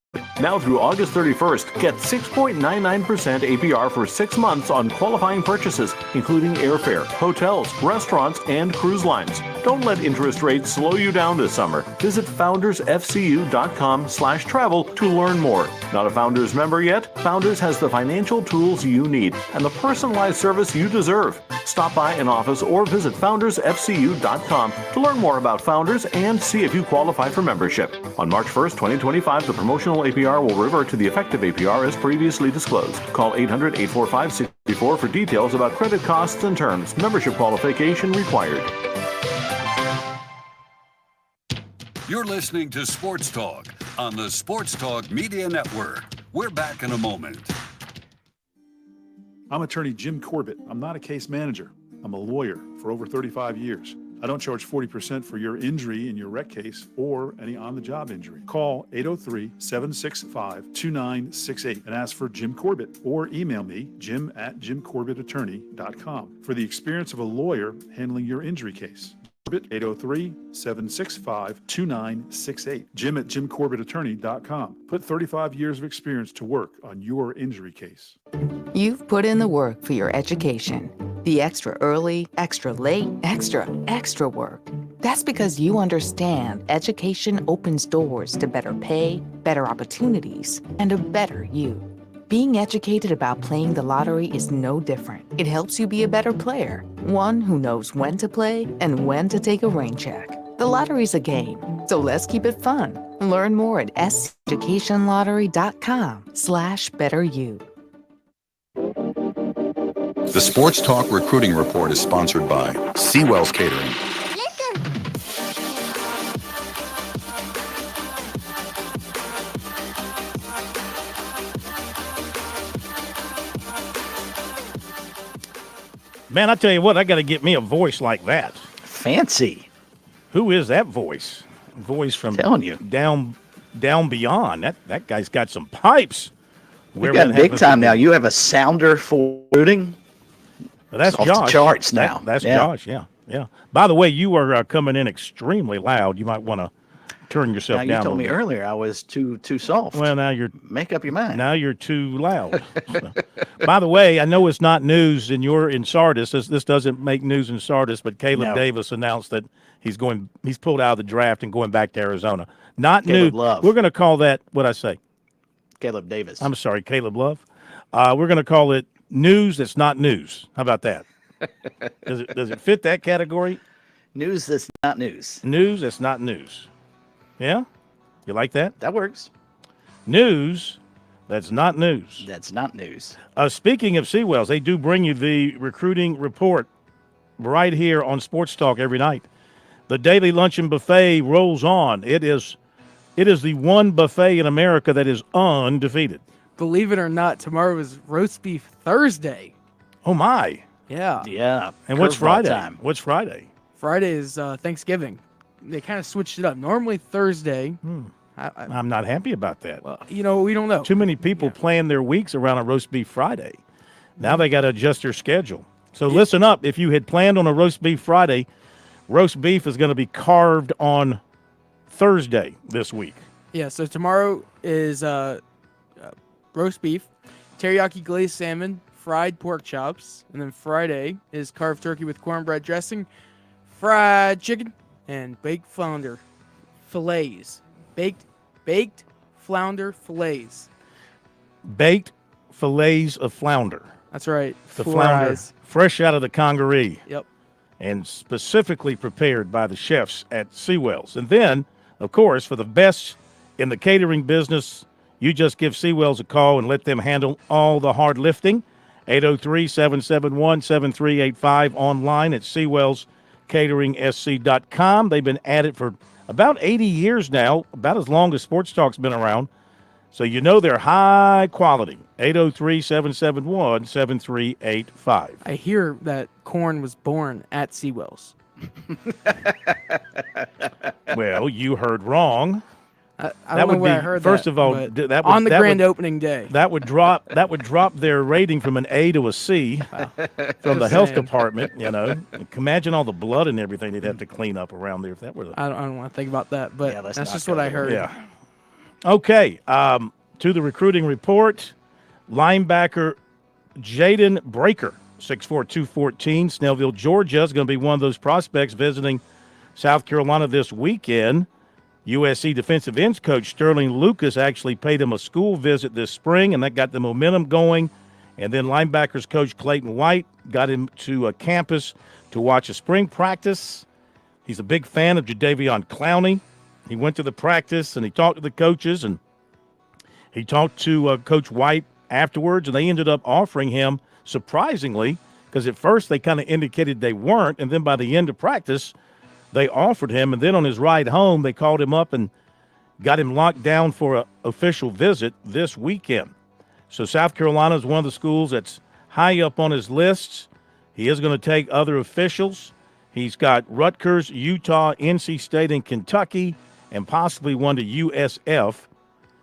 [SPEAKER 1] Now through August 31st, get 6.99% APR for 6 months on qualifying purchases, including airfare, hotels, restaurants, and cruise lines. Don't let interest rates slow you down this summer. Visit foundersfcu.com/travel to learn more. Not a Founders member yet? Founders has the financial tools you need and the personalized service you deserve. Stop by an office or visit foundersfcu.com to learn more about Founders and see if you qualify for membership. On March 1st, 2025, the promotional APR will revert to the effective APR as previously disclosed. Call 800-845-64 for details about credit costs and terms. Membership qualification required.
[SPEAKER 5] You're listening to Sports Talk on the Sports Talk Media Network. We're back in a moment.
[SPEAKER 2] I'm attorney Jim Corbett. I'm not a case manager. I'm a lawyer for over 35 years. I don't charge 40% for your injury in your wreck case or any on-the-job injury. Call 803-765-2968 and ask for Jim Corbett, or email me, jim@jimcorbettattorney.com, for the experience of a lawyer handling your injury case. 803-765-2968. Jim@jimcorbettattorney.com. Put 35 years of experience to work on your injury case.
[SPEAKER 3] You've put in the work for your education. The extra early, extra late, extra work. That's because you understand education opens doors to better pay, better opportunities, and a better you. Being educated about playing the lottery is no different. It helps you be a better player, one who knows when to play and when to take a rain check. The lottery's a game, so let's keep it fun. Learn more at seducationlottery.com/betteryou.
[SPEAKER 8] The Sports Talk Recruiting Report is sponsored by Seawell's Catering.
[SPEAKER 13] Man, I tell you what, I got to get me a voice like that.
[SPEAKER 14] Fancy.
[SPEAKER 13] Who is that voice? Voice from down beyond. That guy's got some pipes.
[SPEAKER 14] We got big time now. You have a sounder for recruiting.
[SPEAKER 13] Well, that's
[SPEAKER 14] off
[SPEAKER 13] Josh.
[SPEAKER 14] The charts now.
[SPEAKER 13] That's Josh. Yeah. By the way, you are coming in extremely loud. You might want to turn yourself
[SPEAKER 14] Now,
[SPEAKER 13] down.
[SPEAKER 14] you told
[SPEAKER 13] a
[SPEAKER 14] me
[SPEAKER 13] little bit.
[SPEAKER 14] earlier I was too soft.
[SPEAKER 13] Well, now you're
[SPEAKER 14] Make up your mind.
[SPEAKER 13] Now you're too loud. So, by the way, I know it's not news, and you're in Sardis. This doesn't make news in Sardis, but Caleb
[SPEAKER 14] No.
[SPEAKER 13] Davis announced that he's pulled out of the draft and going back to Arizona. Not
[SPEAKER 14] Caleb
[SPEAKER 13] new.
[SPEAKER 14] Love.
[SPEAKER 13] We're going to call that what I say.
[SPEAKER 14] Caleb Davis.
[SPEAKER 13] I'm sorry, Caleb Love. We're going to call it news that's not news. How about that? Does it fit that category?
[SPEAKER 14] News that's not news.
[SPEAKER 13] News that's not news. Yeah? You like that?
[SPEAKER 14] That works.
[SPEAKER 13] News that's not news.
[SPEAKER 14] That's not news.
[SPEAKER 13] Speaking of Seawells, they do bring you the recruiting report right here on Sports Talk every night. The daily luncheon buffet rolls on. It is the one buffet in America that is undefeated.
[SPEAKER 4] Believe it or not, tomorrow is roast beef Thursday.
[SPEAKER 13] Oh my!
[SPEAKER 4] Yeah.
[SPEAKER 14] Yeah.
[SPEAKER 13] And what's
[SPEAKER 14] curveball
[SPEAKER 13] Friday?
[SPEAKER 14] time.
[SPEAKER 13] What's Friday?
[SPEAKER 4] Friday is Thanksgiving. They kind of switched it up. Normally Thursday.
[SPEAKER 13] I'm not happy about that.
[SPEAKER 4] Well, we don't know.
[SPEAKER 13] Too many people plan their weeks around a roast beef Friday. Now they got to adjust their schedule. So listen up. If you had planned on a roast beef Friday, roast beef is going to be carved on Thursday this week.
[SPEAKER 4] Yeah, so tomorrow is roast beef, teriyaki glazed salmon, fried pork chops, and then Friday is carved turkey with cornbread dressing, fried chicken, and baked flounder fillets. Baked flounder fillets.
[SPEAKER 13] Baked fillets of flounder.
[SPEAKER 4] That's right.
[SPEAKER 13] The flounder, fresh out of the congaree.
[SPEAKER 4] Yep.
[SPEAKER 13] And specifically prepared by the chefs at Seawells. And then, of course, for the best in the catering business, you just give Seawells a call and let them handle all the hard lifting. 803-771-7385, online at SeawellsCateringSC.com. They've been at it for about 80 years now, about as long as Sports Talk's been around. So you know they're high quality. 803-771-7385.
[SPEAKER 4] I hear that corn was born at Seawells.
[SPEAKER 13] Well, you heard wrong.
[SPEAKER 4] I don't know where I heard
[SPEAKER 13] first
[SPEAKER 4] that,
[SPEAKER 13] of all,
[SPEAKER 4] but
[SPEAKER 13] that
[SPEAKER 4] on the grand
[SPEAKER 13] would,
[SPEAKER 4] opening day.
[SPEAKER 13] That would drop their rating from an A to a C from the health department. Imagine all the blood and everything they'd have to clean up around there if that were.
[SPEAKER 4] I don't want to think about that, but that's just what I heard.
[SPEAKER 13] Yeah. Okay. To the recruiting report, linebacker Jaden Breaker, 6'4", 214, Snellville, Georgia, is going to be one of those prospects visiting South Carolina this weekend. USC defensive ends coach Sterling Lucas actually paid him a school visit this spring, and that got the momentum going. And then linebackers coach Clayton White got him to a campus to watch a spring practice. He's a big fan of Jadeveon Clowney. He went to the practice, and he talked to the coaches, and he talked to Coach White afterwards, and they ended up offering him, surprisingly, because at first they kind of indicated they weren't, and then by the end of practice, they offered him, and then on his ride home, they called him up and got him locked down for an official visit this weekend. So South Carolina is one of the schools that's high up on his lists. He is going to take other officials. He's got Rutgers, Utah, NC State, and Kentucky, and possibly one to USF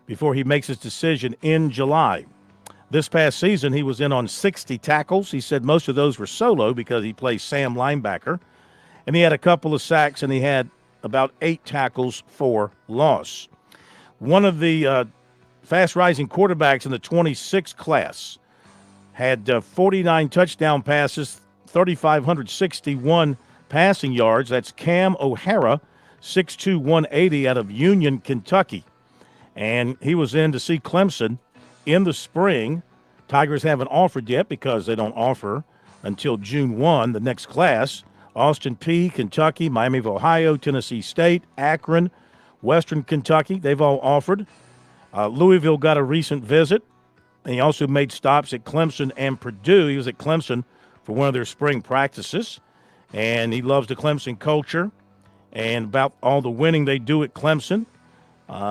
[SPEAKER 13] before he makes his decision in July. This past season, he was in on 60 tackles. He said most of those were solo because he plays Sam linebacker. And he had a couple of sacks, and he had about 8 tackles for loss. One of the fast-rising quarterbacks in the 26 class had 49 touchdown passes, 3,561 passing yards. That's Cam O'Hara, 6'2", 180 out of Union, Kentucky. And he was in to see Clemson in the spring. Tigers haven't offered yet because they don't offer until June 1, the next class. Austin Peay, Kentucky, Miami of Ohio, Tennessee State, Akron, Western Kentucky, they've all offered. Louisville got a recent visit. And he also made stops at Clemson and Purdue. He was at Clemson for one of their spring practices. And he loves the Clemson culture and about all the winning they do at Clemson.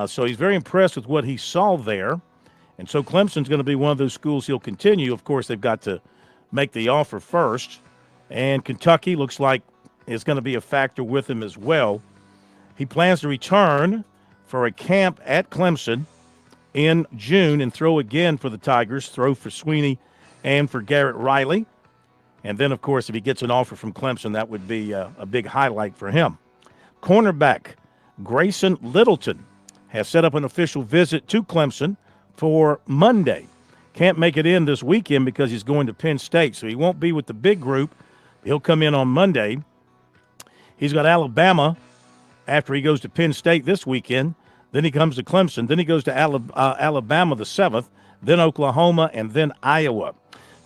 [SPEAKER 13] So he's very impressed with what he saw there. And so Clemson's going to be one of those schools he'll continue. Of course, they've got to make the offer first. And Kentucky looks like is going to be a factor with him as well. He plans to return for a camp at Clemson in June and throw again for the Tigers, throw for Sweeney and for Garrett Riley. And then, of course, if he gets an offer from Clemson, that would be a big highlight for him. Cornerback Grayson Littleton has set up an official visit to Clemson for Monday. Can't make it in this weekend because he's going to Penn State, so he won't be with the big group. He'll come in on Monday. He's got Alabama after he goes to Penn State this weekend. Then he comes to Clemson. Then he goes to Alabama the 7th, then Oklahoma, and then Iowa.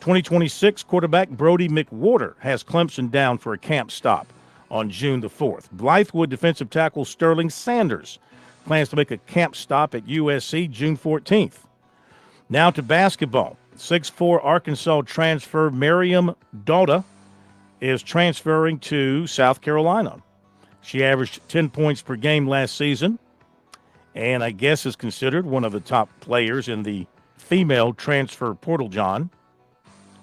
[SPEAKER 13] 2026 quarterback Brody McWhorter has Clemson down for a camp stop on June the 4th. Blythewood defensive tackle Sterling Sanders plans to make a camp stop at USC June 14th. Now to basketball. 6'4" Arkansas transfer Miriam Dauda is transferring to South Carolina. She averaged 10 points per game last season, and I guess is considered one of the top players in the female transfer portal, John,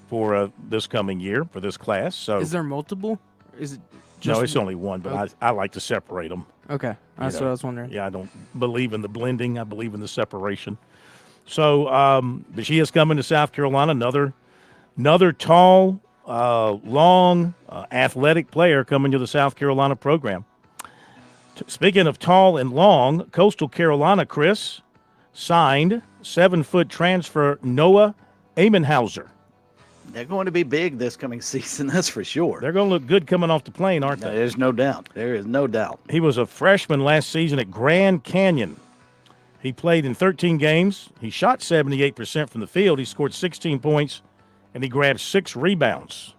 [SPEAKER 13] for this coming year, for this class. So,
[SPEAKER 4] is there multiple? Is it just
[SPEAKER 13] no, it's only one, but I like to separate them.
[SPEAKER 4] Okay, that's what I was wondering.
[SPEAKER 13] Yeah, I don't believe in the blending. I believe in the separation. So, but she is coming to South Carolina, another tall, long, athletic player coming to the South Carolina program. Speaking of tall and long, Coastal Carolina, Chris, signed 7-foot transfer Noah Amenhauser.
[SPEAKER 14] They're going to be big this coming season, that's for sure.
[SPEAKER 13] They're going to look good coming off the plane, aren't they?
[SPEAKER 14] There's no doubt. There is no doubt.
[SPEAKER 13] He was a freshman last season at Grand Canyon. He played in 13 games. He shot 78% from the field. He scored 16 points, and he grabbed 6 rebounds.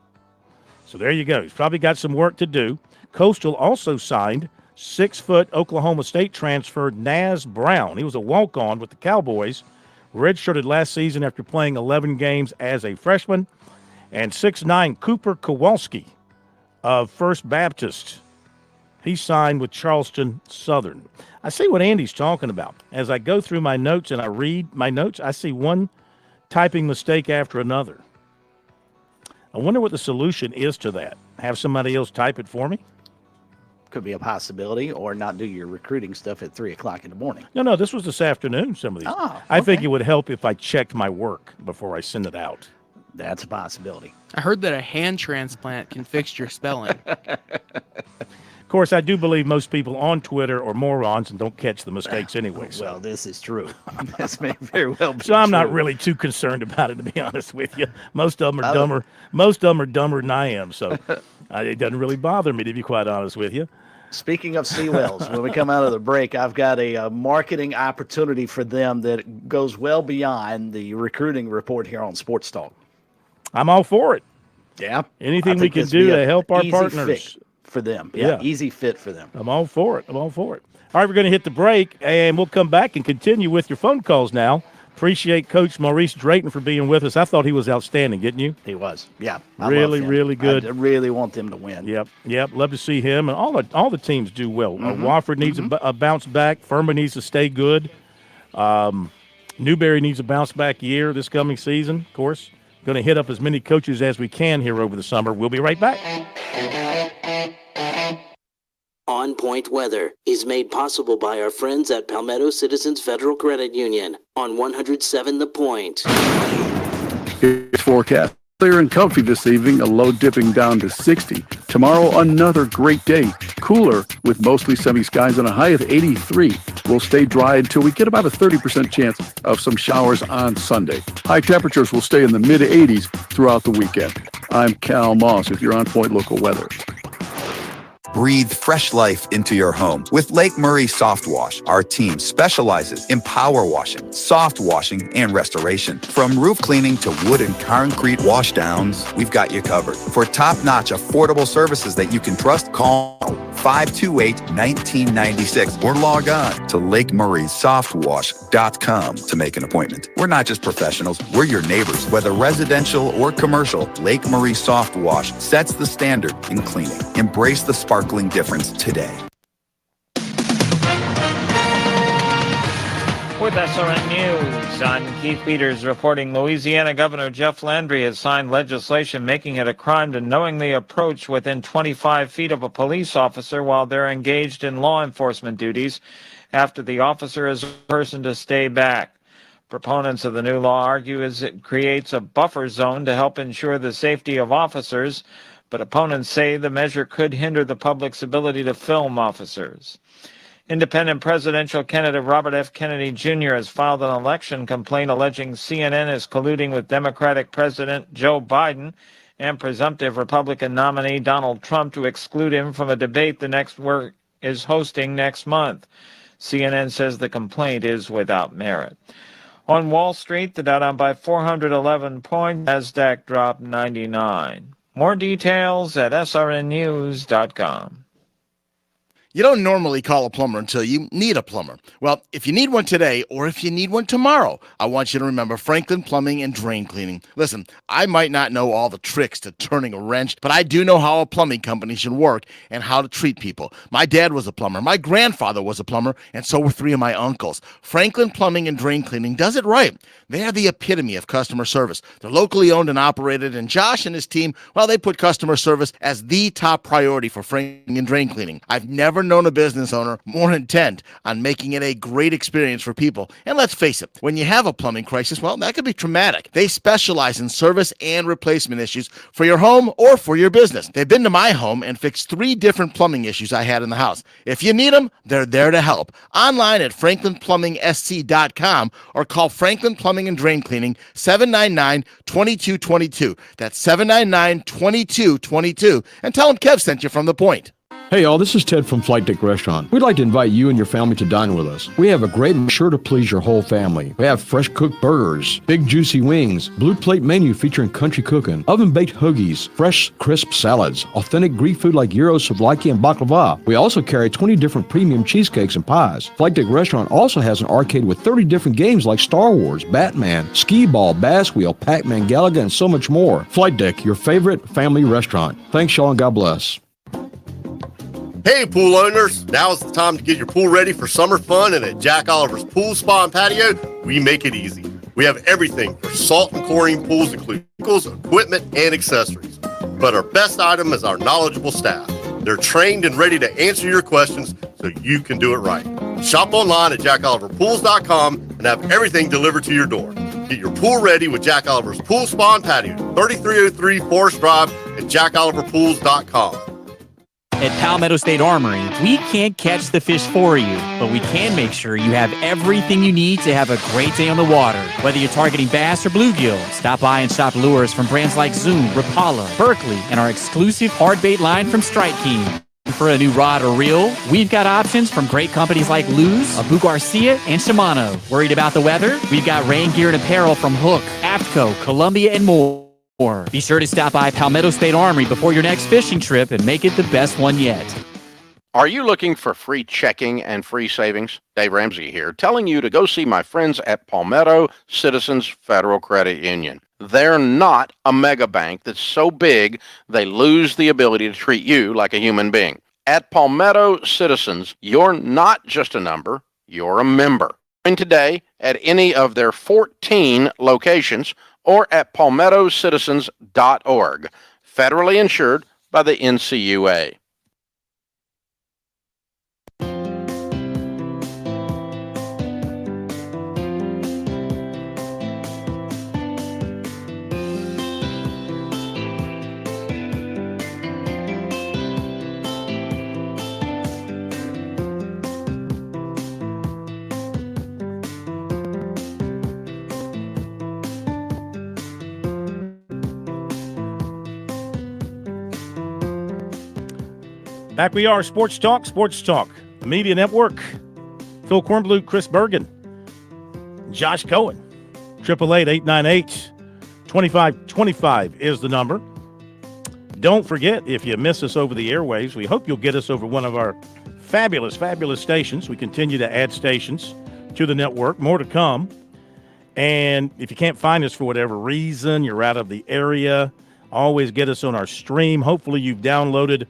[SPEAKER 13] So there you go. He's probably got some work to do. Coastal also signed 6-foot Oklahoma State transfer Naz Brown. He was a walk-on with the Cowboys, redshirted last season after playing 11 games as a freshman. And 6'9" Cooper Kowalski of First Baptist. He signed with Charleston Southern. I see what Andy's talking about. As I go through my notes and I read my notes, I see one typing mistake after another. I wonder what the solution is to that. Have somebody else type it for me?
[SPEAKER 14] Could be a possibility, or not do your recruiting stuff at 3 o'clock in the morning.
[SPEAKER 13] No, this was this afternoon, some of these.
[SPEAKER 14] Oh, okay.
[SPEAKER 13] I think it would help if I checked my work before I send it out.
[SPEAKER 14] That's a possibility.
[SPEAKER 4] I heard that a hand transplant can fix your spelling.
[SPEAKER 13] Of course, I do believe most people on Twitter are morons and don't catch the mistakes anyway. So.
[SPEAKER 14] Well, this is true. This may very well be
[SPEAKER 13] So I'm not
[SPEAKER 14] true.
[SPEAKER 13] really too concerned about it, to be honest with you. Most of them are dumber. Most of them are dumber than I am. So it doesn't really bother me, to be quite honest with you.
[SPEAKER 14] Speaking of Seawells, when we come out of the break, I've got a marketing opportunity for them that goes well beyond the recruiting report here on Sports Talk.
[SPEAKER 13] I'm all for it.
[SPEAKER 14] Yeah.
[SPEAKER 13] Anything we can do to help our partners.
[SPEAKER 14] For them. Yeah, easy fit for them.
[SPEAKER 13] I'm all for it. All right, we're going to hit the break, and we'll come back and continue with your phone calls now. Appreciate Coach Maurice Drayton for being with us. I thought he was outstanding, didn't you?
[SPEAKER 14] He was. Yeah.
[SPEAKER 13] Really good.
[SPEAKER 14] I really want them to win.
[SPEAKER 13] Yep. Love to see him. And all the teams do well. Wofford needs a bounce back. Furman needs to stay good. Newberry needs a bounce back year this coming season, of course. Going to hit up as many coaches as we can here over the summer. We'll be right back.
[SPEAKER 22] On Point Weather is made possible by our friends at Palmetto Citizens Federal Credit Union on 107 The Point.
[SPEAKER 23] Here's forecast. Clear and comfy this evening, a low dipping down to 60. Tomorrow, another great day. Cooler with mostly sunny skies and a high of 83. We'll stay dry until we get about a 30% chance of some showers on Sunday. High temperatures will stay in the mid-80s throughout the weekend. I'm Cal Moss with your On Point local weather.
[SPEAKER 8] Breathe fresh life into your home with Lake Murray Soft Wash. Our team specializes in power washing, soft washing, and restoration. From roof cleaning to wood and concrete wash downs, we've got you covered. For top-notch, affordable services that you can trust, call 528-1996 or log on to LakeMurraySoftWash.com to make an appointment. We're not just professionals, we're your neighbors. Whether residential or commercial, Lake Murray Soft Wash sets the standard in cleaning. Embrace the sparkling difference today.
[SPEAKER 15] With SRN News, I'm Keith Peters reporting Louisiana Governor Jeff Landry has signed legislation making it a crime to knowingly approach within 25 feet of a police officer while they're engaged in law enforcement duties after the officer is a person to stay back. Proponents of the new law argue as it creates a buffer zone to help ensure the safety of officers, but opponents say the measure could hinder the public's ability to film officers. Independent presidential candidate Robert F. Kennedy Jr. has filed an election complaint alleging CNN is colluding with Democratic President Joe Biden and presumptive Republican nominee Donald Trump to exclude him from a debate the network is hosting next month. CNN says the complaint is without merit. On Wall Street, the Dow down by 411 points, NASDAQ dropped 99. More details at srnnews.com.
[SPEAKER 9] You don't normally call a plumber until you need a plumber. Well, if you need one today or if you need one tomorrow, I want you to remember Franklin Plumbing and Drain Cleaning. Listen, I might not know all the tricks to turning a wrench, but I do know how a plumbing company should work and how to treat people. My dad was a plumber. My grandfather was a plumber, and so were 3 of my uncles. Franklin Plumbing and Drain Cleaning does it right. They are the epitome of customer service. They're locally owned and operated, and Josh and his team, well, they put customer service as the top priority for Franklin and Drain Cleaning. I've never known a business owner more intent on making it a great experience for people. And let's face it, when you have a plumbing crisis, well, that could be traumatic. They specialize in service and replacement issues for your home or for your business. They've been to my home and fixed 3 different plumbing issues I had in the house. If you need them, they're there to help. Online at franklinplumbing.sc.com or call Franklin Plumbing and Drain Cleaning 799-2222. That's 799-2222. And tell them Kev sent you from The Point.
[SPEAKER 10] Hey y'all, this is Ted from Flight Deck Restaurant. We'd like to invite you and your family to dine with us. We have a great and sure to please your whole family. We have fresh cooked burgers, big juicy wings, blue plate menu featuring country cooking, oven baked hoagies, fresh crisp salads, authentic Greek food like gyros, souvlaki, and baklava. We also carry 20 different premium cheesecakes and pies. Flight Deck Restaurant also has an arcade with 30 different games like Star Wars, Batman, Skee Ball, Bass Wheel, Pac-Man, Galaga, and so much more. Flight Deck, your favorite family restaurant. Thanks y'all and God bless.
[SPEAKER 11] Hey pool owners, now's the time to get your pool ready for summer fun, and at Jack Oliver's Pool Spa and Patio, we make it easy. We have everything for salt and chlorine pools, including vehicles, equipment, and accessories. But our best item is our knowledgeable staff. They're trained and ready to answer your questions so you can do it right. Shop online at jackoliverpools.com and have everything delivered to your door. Get your pool ready with Jack Oliver's Pool Spa and Patio, 3303 Forest Drive at jackoliverpools.com.
[SPEAKER 12] At Palmetto State Armory, we can't catch the fish for you, but we can make sure you have everything you need to have a great day on the water. Whether you're targeting bass or bluegill, stop by and shop lures from brands like Zoom, Rapala, Berkeley, and our exclusive hard bait line from Strike King. For a new rod or reel, we've got options from great companies like Luz, Abu Garcia, and Shimano. Worried about the weather? We've got rain gear and apparel from Hook, Aftco, Columbia, and more. Be sure to stop by Palmetto State Armory before your next fishing trip and make it the best one yet.
[SPEAKER 16] Are you looking for free checking and free savings? Dave Ramsey here, telling you to go see my friends at Palmetto Citizens Federal Credit Union. They're not a mega bank that's so big they lose the ability to treat you like a human being. At Palmetto Citizens, you're not just a number, you're a member. Join today at any of their 14 locations or at palmettocitizens.org. Federally insured by the NCUA.
[SPEAKER 13] Back we are, Sports Talk, Media Network. Phil Kornbluth, Chris Bergen, Josh Cohen. 888-898-2525 is the number. Don't forget, if you miss us over the airwaves, we hope you'll get us over one of our fabulous stations. We continue to add stations to the network, more to come. And if you can't find us for whatever reason, you're out of the area, always get us on our stream. Hopefully you've downloaded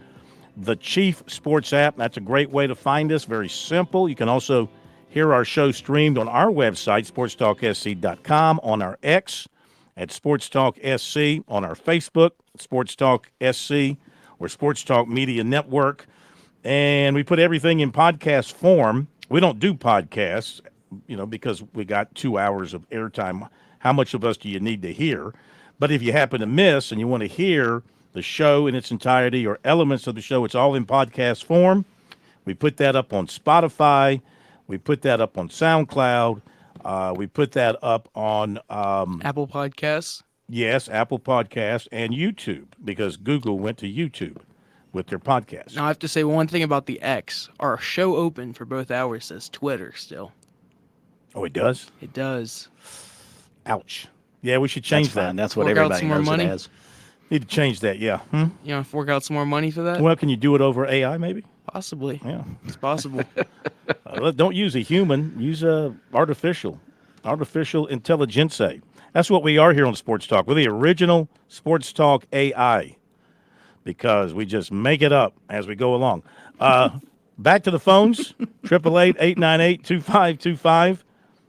[SPEAKER 13] the Chief Sports app. That's a great way to find us. Very simple. You can also hear our show streamed on our website, SportsTalkSC.com, on our X at SportsTalkSC, on our Facebook, SportsTalkSC, or Sports Talk Media Network. And we put everything in podcast form. We don't do podcasts, because we got 2 hours of airtime. How much of us do you need to hear? But if you happen to miss and you want to hear the show in its entirety or elements of the show, it's all in podcast form. We put that up on Spotify. We put that up on SoundCloud. We put that up on
[SPEAKER 4] Apple Podcasts.
[SPEAKER 13] Yes, Apple Podcasts and YouTube, because Google went to YouTube with their podcast.
[SPEAKER 4] Now, I have to say one thing about the X. Our show open for both hours says Twitter still.
[SPEAKER 13] Oh, it does?
[SPEAKER 4] It does.
[SPEAKER 13] Ouch. Yeah, we should change that.
[SPEAKER 14] That's what
[SPEAKER 4] Fork out
[SPEAKER 14] everybody
[SPEAKER 4] some more
[SPEAKER 14] knows
[SPEAKER 4] money.
[SPEAKER 14] it as.
[SPEAKER 13] Need to change that, yeah.
[SPEAKER 4] You know, fork out some more money for that?
[SPEAKER 13] Well, can you do it over AI, maybe?
[SPEAKER 4] Possibly.
[SPEAKER 13] Yeah.
[SPEAKER 4] It's possible.
[SPEAKER 13] Don't use a human. Use artificial intelligence. That's what we are here on Sports Talk. We're the original Sports Talk AI, because we just make it up as we go along. Back to the phones, 888-898-2525.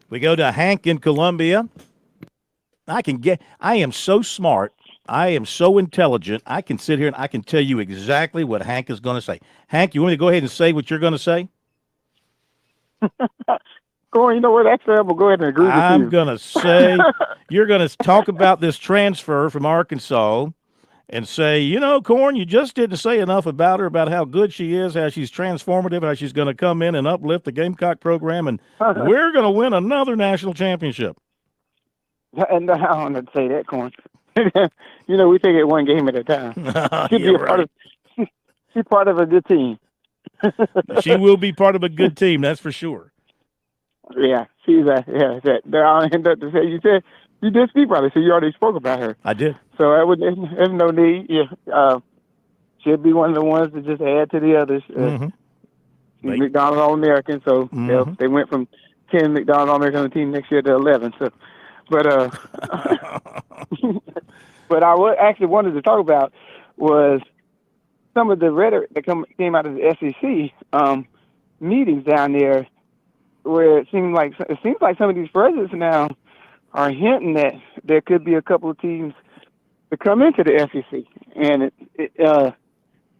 [SPEAKER 13] We go to Hank in Columbia. I am so smart. I am so intelligent. I can sit here and I can tell you exactly what Hank is going to say. Hank, you want me to go ahead and say what you're going to say?
[SPEAKER 17] Corn, you know what? Actually, I'm going to go ahead and agree with you.
[SPEAKER 13] I'm going to say, you're going to talk about this transfer from Arkansas and say, you know, Corn, you just didn't say enough about her, about how good she is, how she's transformative, how she's going to come in and uplift the Gamecock program, and we're going to win another national championship.
[SPEAKER 17] And I don't want to say that, Corn. You know, we take it one game at a time. She's part of a good team.
[SPEAKER 13] She will be part of a good team, that's for sure.
[SPEAKER 17] Yeah, she's I'll end up to say you did speak about it, so you already spoke about her.
[SPEAKER 13] I did.
[SPEAKER 17] So there's no need. Yeah, she'll be one of the ones to just add to the others. She's McDonald's All-American, so they went from 10 McDonald's All-American on the team next year to 11. So, but but I actually wanted to talk about was some of the rhetoric that came out of the SEC meetings down there, where it seems like some of these presidents now are hinting that there could be a couple of teams to come into the SEC, and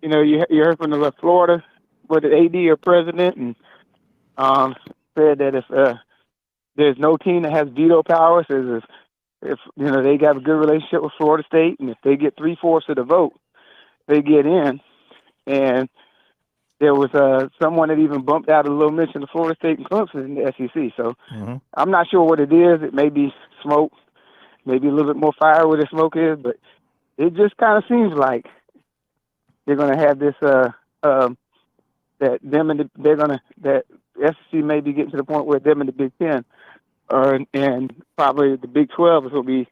[SPEAKER 17] you know, you heard from the Florida, where the AD or president, and said that if there's no team that has veto power, says if you know they got a good relationship with Florida State, and if they get 3/4 of the vote, they get in. And there was someone that even bumped out a little mention of Florida State and Clemson in the SEC. So I'm not sure what it is. It may be smoke, maybe a little bit more fire where the smoke is, but it just kind of seems like they're going to have this that SEC may be getting to the point where them and the Big Ten and probably the Big 12 will be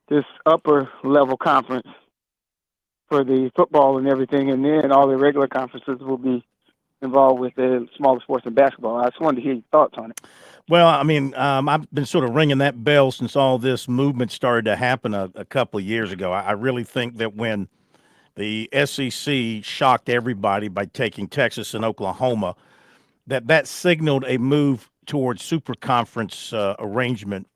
[SPEAKER 17] this upper level conference for the football and everything, and then all the regular conferences will be involved with the smaller sports and basketball. I just wanted to hear your thoughts on it.
[SPEAKER 13] Well, I mean, I've been sort of ringing that bell since all this movement started to happen a couple of years ago. I really think that when the SEC shocked everybody by taking Texas and Oklahoma, that signaled a move towards super conference arrangement.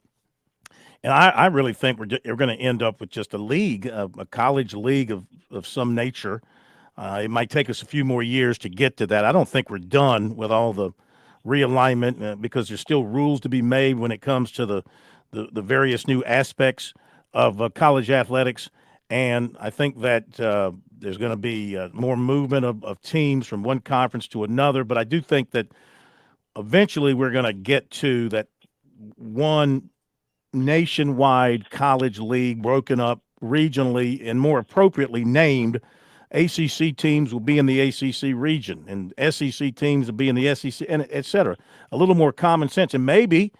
[SPEAKER 13] And I really think we're going to end up with just a league, a college league of some nature. It might take us a few more years to get to that. I don't think we're done with all the realignment because there's still rules to be made when it comes to the various new aspects of college athletics. And I think that there's going to be more movement of teams from one conference to another. But I do think that eventually we're going to get to that one nationwide college league broken up regionally and more appropriately named. ACC teams will be in the ACC region and SEC teams will be in the SEC, and et cetera. A little more common sense. And maybe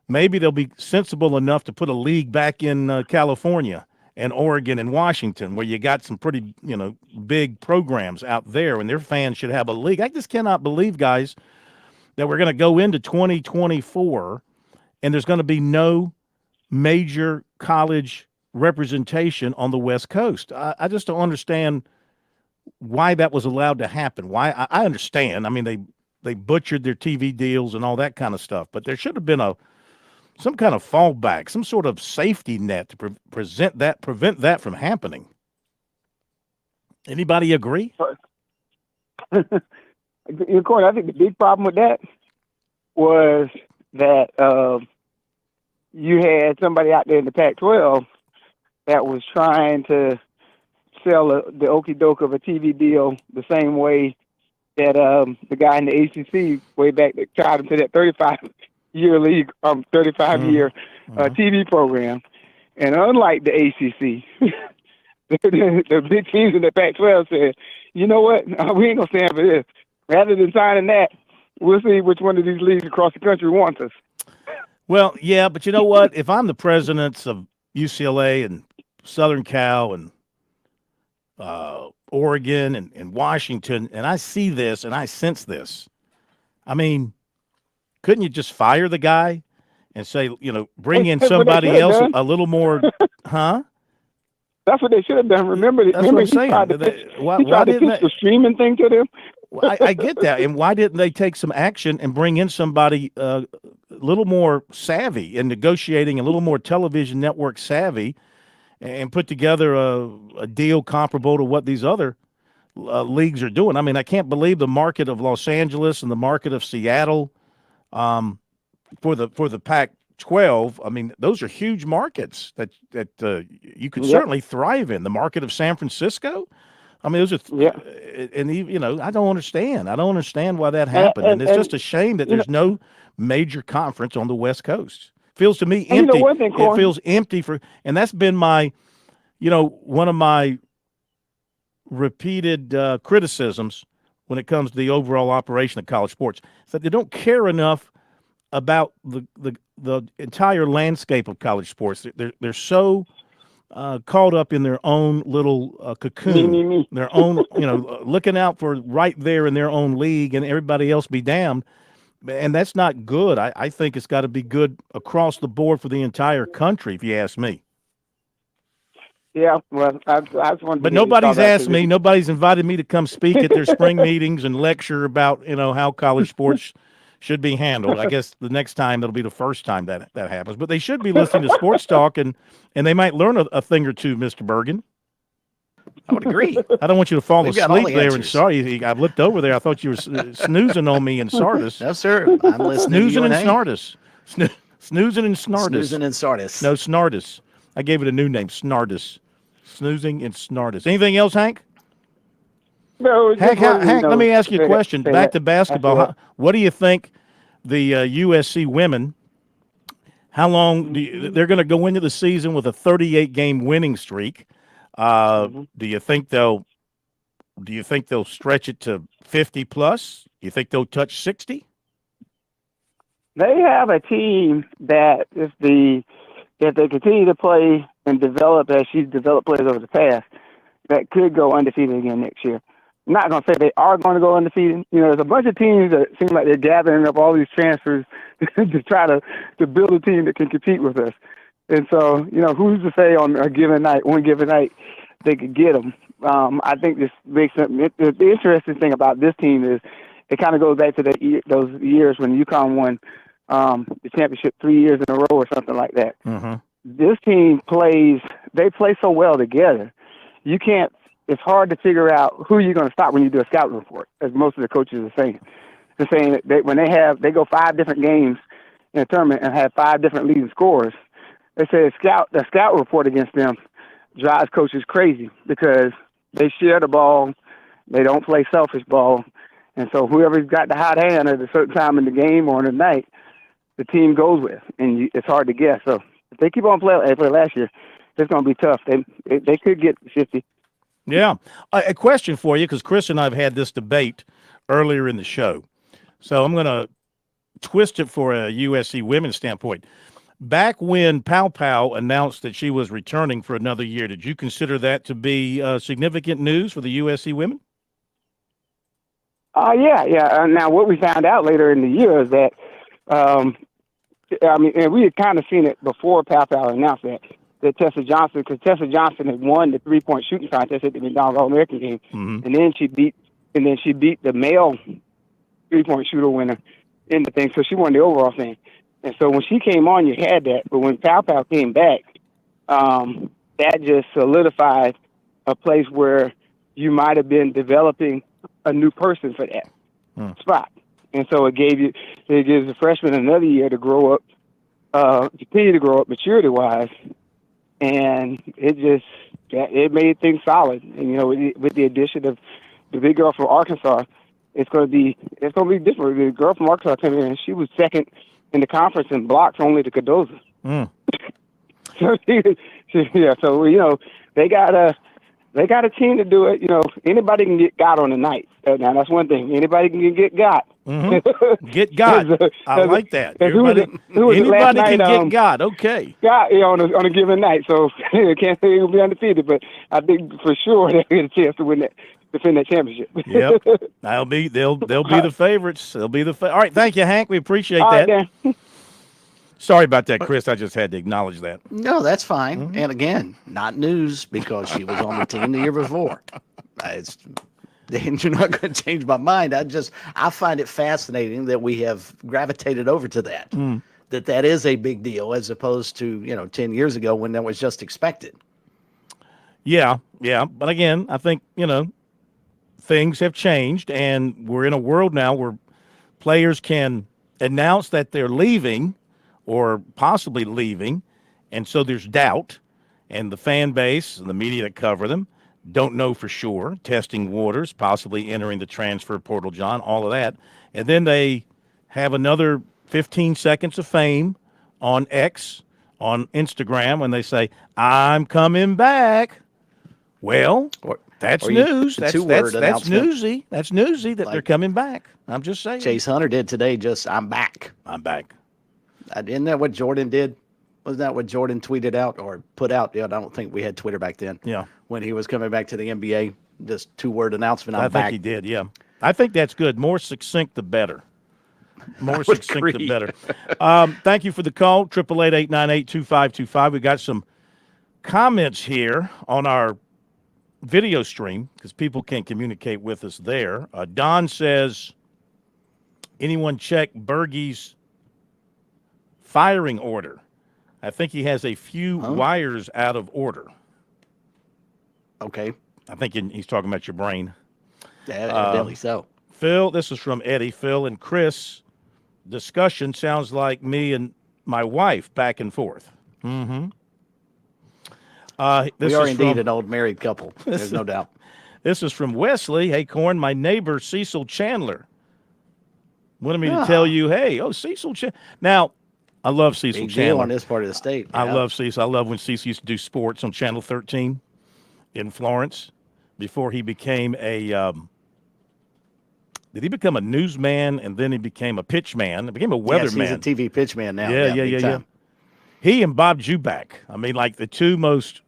[SPEAKER 13] they'll be sensible enough to put a league back in California and Oregon and Washington, where you got some pretty, big programs out there, and their fans should have a league. I just cannot believe, guys, that we're going to go into 2024 and there's going to be no major college representation on the West Coast. I just don't understand why that was allowed to happen. Why I understand. I mean, they butchered their TV deals and all that kind of stuff, but there should have been some kind of fallback, some sort of safety net to prevent that from happening. Anybody agree?
[SPEAKER 17] Corey, I think the big problem with that was that you had somebody out there in the Pac-12 that was trying to sell the okie doke of a TV deal the same way that the guy in the ACC way back that tried him to that 35-year league, 35-year TV program. And unlike the ACC, the big teams in the Pac-12 said, you know what, we ain't going to stand for this. Rather than signing that, we'll see which one of these leagues across the country wants us.
[SPEAKER 13] Well, yeah, but you know what? If I'm the presidents of UCLA and Southern Cal and Oregon and Washington, and I see this and I sense this, I mean, couldn't you just fire the guy and say, bring in somebody else a little more, huh?
[SPEAKER 17] That's what they should have done. Remember
[SPEAKER 13] what I'm saying.
[SPEAKER 17] He tried to pitch the streaming thing to them.
[SPEAKER 13] I get that. And why didn't they take some action and bring in somebody a little more savvy in negotiating, a little more television network savvy, and put together a deal comparable to what these other leagues are doing? I mean, I can't believe the market of Los Angeles and the market of Seattle for the Pac-12. I mean, those are huge markets that you could certainly thrive in. The market of San Francisco. I mean, those are and I don't understand. I don't understand why that happened, and it's just a shame that there's no major conference on the West Coast. Feels to me empty. It feels empty and that's been my, one of my repeated criticisms when it comes to the overall operation of college sports, is that they don't care enough about the entire landscape of college sports. They're so caught up in their own little cocoon, their own, looking out for right there in their own league, and everybody else be damned. And that's not good. I think it's got to be good across the board for the entire country, if you ask me.
[SPEAKER 17] Yeah, well, I just wanted
[SPEAKER 13] But nobody's asked me. Nobody's invited me to come speak at their spring meetings and lecture about, how college sports should be handled. I guess the next time it'll be the first time that happens. But they should be listening to Sports Talk, and they might learn a thing or two, Mr. Bergen.
[SPEAKER 14] I would agree.
[SPEAKER 13] I don't want you to fall
[SPEAKER 14] We've got
[SPEAKER 13] asleep
[SPEAKER 14] all the
[SPEAKER 13] there.
[SPEAKER 14] answers.
[SPEAKER 13] And sorry, I looked over there. I thought you were snoozing on me in Sardis.
[SPEAKER 14] No, sir. I'm listening.
[SPEAKER 13] Snoozing
[SPEAKER 14] to you
[SPEAKER 13] and Snardis. Snoozing and Snardis.
[SPEAKER 14] Snoozing and Sardis.
[SPEAKER 13] No, Snardis. I gave it a new name, Snardis. Snoozing and Snardis. Anything else, Hank?
[SPEAKER 17] No.
[SPEAKER 13] Hank, let me ask you a question. Back to basketball. What do you think the USC women? How long they're going to go into the season with a 38-game winning streak? Do you think they'll stretch it to 50 plus? Do you think they'll touch 60?
[SPEAKER 17] They have a team that if they continue to play and develop as she's developed players over the past, that could go undefeated again next year. I'm not going to say they are going to go undefeated. There's a bunch of teams that seem like they're gathering up all these transfers to try to build a team that can compete with us. And so, who's to say on one given night, they could get them. I think this makes the interesting thing about this team is it kind of goes back to those years when UConn won the championship 3 years in a row or something like that.
[SPEAKER 13] Mm-hmm.
[SPEAKER 17] This team they play so well together. It's hard to figure out who you're going to stop when you do a scout report, as most of the coaches are saying. They're saying that when they go 5 different games in a tournament and have 5 different leading scorers, they say the scout report against them drives coaches crazy because they share the ball, they don't play selfish ball, and so whoever's got the hot hand at a certain time in the game or in the night, the team goes with, and it's hard to guess. So if they keep on playing last year, it's going to be tough. They could get 50.
[SPEAKER 13] Yeah. A question for you, because Chris and I have had this debate earlier in the show. So I'm going to twist it for a USC women's standpoint. Back when Pow Pow announced that she was returning for another year, did you consider that to be significant news for the USC women?
[SPEAKER 17] Yeah. Now, what we found out later in the year is that, and we had kind of seen it before Pow Pow announced that Tessa Johnson, because Tessa Johnson had won the 3-point shooting contest at the McDonald's All-American game, and then she beat the male 3-point shooter winner in the thing, so she won the overall thing. And so when she came on, you had that. But when Pow Pow came back, that just solidified a place where you might have been developing a new person for that spot. And so it gives the freshman another year to grow up, continue to grow up maturity-wise. And it made things solid. And, with the addition of the big girl from Arkansas, it's gonna be different. The girl from Arkansas came in, and she was second in the conference in blocks, only to Cardozo. So so they got a team to do it. Anybody can get got on the night. Now that's one thing. Anybody can get got.
[SPEAKER 13] Get got. I like that.
[SPEAKER 17] Who was it last
[SPEAKER 13] Anybody can
[SPEAKER 17] night?
[SPEAKER 13] get got. Okay.
[SPEAKER 17] Got on a given night. So I can't say he'll be undefeated, but I think for sure they get a chance to defend that championship.
[SPEAKER 13] Yep. They'll be the favorites. They'll be All right. Thank you, Hank. We appreciate
[SPEAKER 17] All
[SPEAKER 13] that.
[SPEAKER 17] right, Dan.
[SPEAKER 13] Sorry about that, Chris. I just had to acknowledge that.
[SPEAKER 14] No, that's fine. And again, not news because she was on the team the year before. And you're not going to change my mind. I find it fascinating that we have gravitated over to that. That is a big deal as opposed to 10 years ago when that was just expected.
[SPEAKER 13] Yeah. But again, I think things have changed, and we're in a world now where players can announce that they're leaving or possibly leaving, and so there's doubt, and the fan base and the media that cover them don't know for sure, testing waters, possibly entering the transfer portal, John, all of that. And then they have another 15 seconds of fame on X, on Instagram, when they say, I'm coming back. Well, that's news. That's newsy. That's newsy that they're coming back. I'm just saying.
[SPEAKER 14] Chase Hunter did today, I'm back.
[SPEAKER 13] I'm back.
[SPEAKER 14] Isn't that what Jordan did? Wasn't that what Jordan tweeted out or put out? I don't think we had Twitter back then.
[SPEAKER 13] Yeah.
[SPEAKER 14] When he was coming back to the NBA, just 2-word announcement, I'm
[SPEAKER 13] I
[SPEAKER 14] back.
[SPEAKER 13] think he did, yeah. I think that's good. More succinct, the better. More succinct, the better. Thank you for the call, 888-898-2525. We got some comments here on our video stream because people can't communicate with us there. Don says, anyone check Bergey's firing order? I think he has a few wires out of order.
[SPEAKER 14] Okay.
[SPEAKER 13] I think he's talking about your brain.
[SPEAKER 14] Evidently so.
[SPEAKER 13] Phil, this is from Eddie. Phil and Chris, discussion sounds like me and my wife back and forth. Mm-hmm.
[SPEAKER 14] We are indeed an old married couple. There's no doubt.
[SPEAKER 13] This is from Wesley. Hey, Corn, my neighbor, Cecil Chandler, wanted me to tell you, Cecil Chandler. Now, I love Cecil
[SPEAKER 14] Big
[SPEAKER 13] Chandler.
[SPEAKER 14] deal on this part of the state.
[SPEAKER 13] I love Cecil. I love when Cecil used to do sports on Channel 13 in Florence before he became did he become a newsman and then he became a pitchman? He became a weatherman.
[SPEAKER 14] Yes, he's a TV pitchman now.
[SPEAKER 13] Yeah. He and Bob Juback, like the two most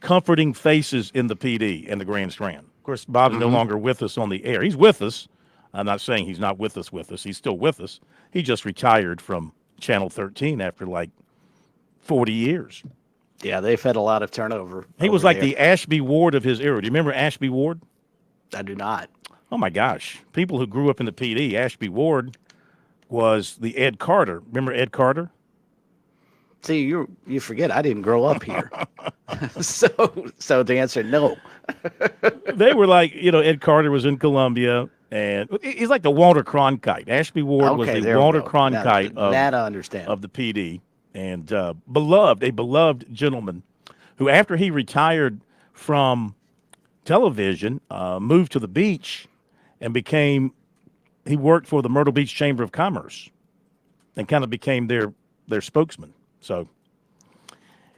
[SPEAKER 13] comforting faces in the PD and the Grand Strand. Of course, Bob's no longer with us on the air. He's with us. I'm not saying he's not with us. He's still with us. He just retired from Channel 13 after 40 years.
[SPEAKER 14] Yeah, they've had a lot of turnover.
[SPEAKER 13] He was like the Ashby Ward of his era. Do you remember Ashby Ward?
[SPEAKER 14] I do not.
[SPEAKER 13] Oh, my gosh. People who grew up in the PD, Ashby Ward was the Ed Carter. Remember Ed Carter?
[SPEAKER 14] See, you forget I didn't grow up here. so the answer, no.
[SPEAKER 13] They were Ed Carter was in Columbia. And he's like the Walter Cronkite. Ashby Ward was the Walter Cronkite of the PD, and a beloved gentleman who, after he retired from television, moved to the beach and he worked for the Myrtle Beach Chamber of Commerce and kind of became their spokesman. So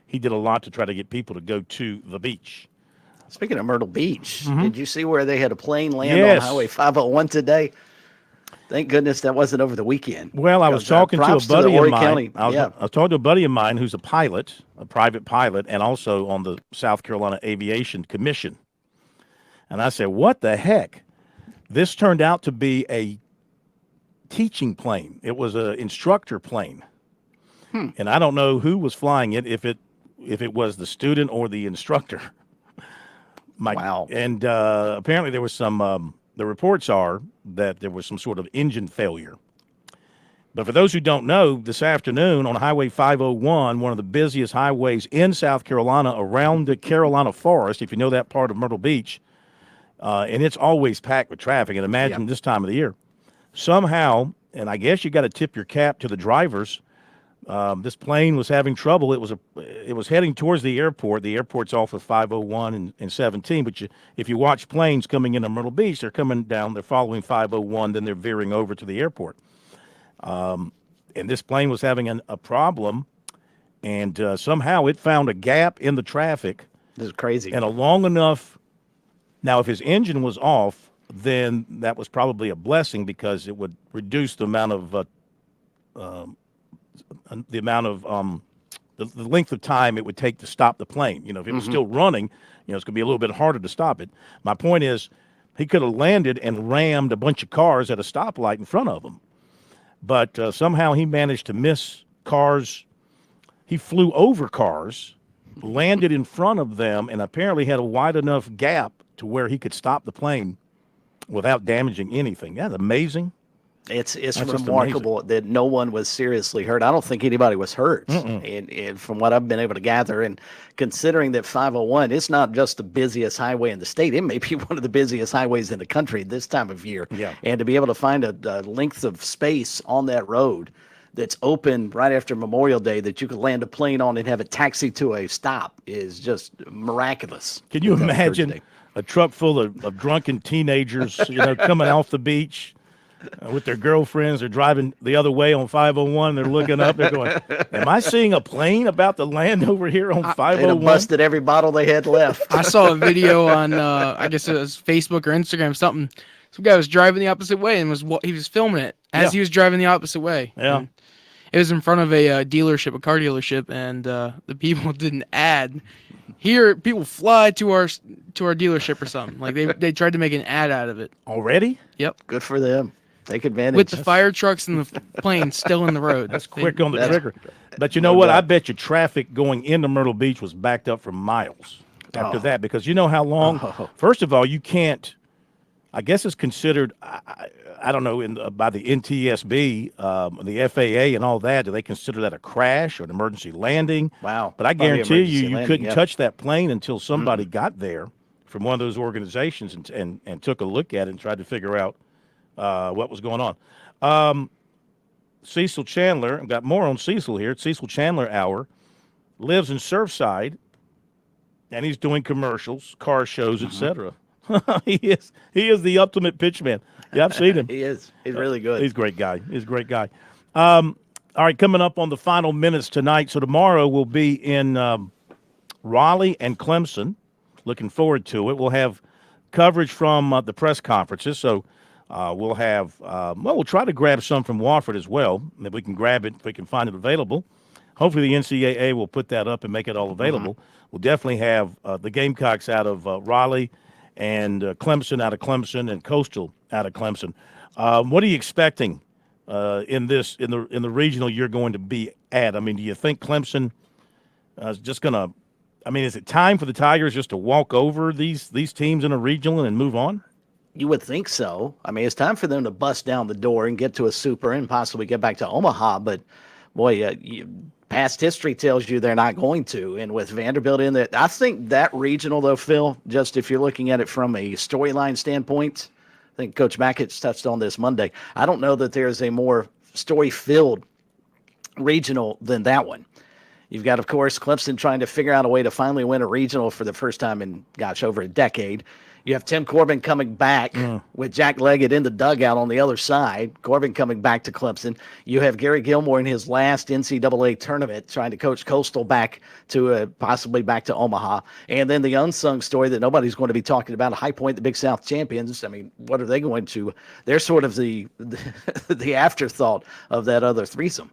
[SPEAKER 13] he did a lot to try to get people to go to the beach.
[SPEAKER 14] Speaking of Myrtle Beach, did you see where they had a plane land on Highway 501 today? Thank goodness that wasn't over the weekend.
[SPEAKER 13] Well, I was talking to a buddy of mine. I was talking to a buddy of mine who's a pilot, a private pilot, and also on the South Carolina Aviation Commission. And I said, what the heck? This turned out to be a teaching plane. It was an instructor plane. And I don't know who was flying it, if it was the student or the instructor. Wow. And apparently there was some, the reports are that there was some sort of engine failure. But for those who don't know, this afternoon on Highway 501, one of the busiest highways in South Carolina around the Carolina Forest, if you know that part of Myrtle Beach, and it's always packed with traffic, and imagine this time of the year. Somehow, and I guess you got to tip your cap to the drivers, This plane was having trouble. It was heading towards the airport. The airport's off of 501 and 17. But if you watch planes coming into Myrtle Beach, they're coming down. They're following 501. Then they're veering over to the airport. And this plane was having a problem, and somehow it found a gap in the traffic.
[SPEAKER 14] This is crazy.
[SPEAKER 13] And a long enough. Now, if his engine was off, then that was probably a blessing because it would reduce the amount of the length of time it would take to stop the plane. If it was still running, it's going to be a little bit harder to stop it. My point is, he could have landed and rammed a bunch of cars at a stoplight in front of him. But somehow he managed to miss cars. He flew over cars, landed in front of them, and apparently had a wide enough gap to where he could stop the plane without damaging anything. That's amazing.
[SPEAKER 14] It's remarkable that no one was seriously hurt. I don't think anybody was hurt. And from what I've been able to gather, and considering that 501, it's not just the busiest highway in the state, it may be one of the busiest highways in the country this time of year.
[SPEAKER 13] Yeah.
[SPEAKER 14] And to be able to find a length of space on that road that's open right after Memorial Day that you could land a plane on and have it taxi to a stop is just miraculous.
[SPEAKER 13] Can you imagine a truck full of drunken teenagers, coming off the beach with their girlfriends? They're driving the other way on 501. They're looking up. They're going, am I seeing a plane about to land over here on 501?
[SPEAKER 14] They'd have busted every bottle they had left.
[SPEAKER 4] I saw a video on, I guess it was Facebook or Instagram, something. Some guy was driving the opposite way and he was filming it as he was driving the opposite way.
[SPEAKER 13] Yeah.
[SPEAKER 4] And it was in front of a dealership, a car dealership, and the people did an ad. Here, people fly to our dealership or something. Like they tried to make an ad out of it
[SPEAKER 13] already.
[SPEAKER 4] Yep.
[SPEAKER 14] Good for them. Take advantage.
[SPEAKER 4] With the fire trucks and the plane still in the road.
[SPEAKER 13] That's quick on the trigger. But you know what? I bet you traffic going into Myrtle Beach was backed up for miles after that, because you know how long. First of all, you can't. I guess it's considered. I don't know by the NTSB, the FAA, and all that. Do they consider that a crash or an emergency landing?
[SPEAKER 14] Wow!
[SPEAKER 13] But I guarantee you
[SPEAKER 14] landing,
[SPEAKER 13] couldn't touch that plane until somebody got there from one of those organizations and took a look at it and tried to figure out what was going on. Cecil Chandler, I've got more on Cecil here. It's Cecil Chandler Hour. Lives in Surfside, and he's doing commercials, car shows, etc. He is the ultimate pitchman. Yeah, I've seen him.
[SPEAKER 14] He is. He's really good.
[SPEAKER 13] He's a great guy. All right, coming up on the final minutes tonight. So tomorrow we'll be in Raleigh and Clemson. Looking forward to it. We'll have coverage from the press conferences. So we'll have, we'll try to grab some from Wofford as well. If we can grab it, if we can find it available. Hopefully the NCAA will put that up and make it all available. We'll definitely have the Gamecocks out of Raleigh, and Clemson out of Clemson, and Coastal out of Clemson. What are you expecting in the regional you're going to be at? I mean, do you think Clemson is just going to? I mean, is it time for the Tigers just to walk over these teams in a regional and move on?
[SPEAKER 14] You would think so. I mean, it's time for them to bust down the door and get to a super and possibly get back to Omaha. But boy, past history tells you they're not going to. And with Vanderbilt in there, I think that regional, though, Phil, just if you're looking at it from a storyline standpoint, I think Coach Mackett touched on this Monday. I don't know that there's a more story-filled regional than that one. You've got, of course, Clemson trying to figure out a way to finally win a regional for the first time in, over a decade. You have Tim Corbin coming back with Jack Leggett in the dugout on the other side. Corbin coming back to Clemson. You have Gary Gilmore in his last NCAA tournament trying to coach Coastal back to possibly back to Omaha. And then the unsung story that nobody's going to be talking about, High Point, the Big South champions. I mean, what are they going to? They're sort of the afterthought of that other threesome.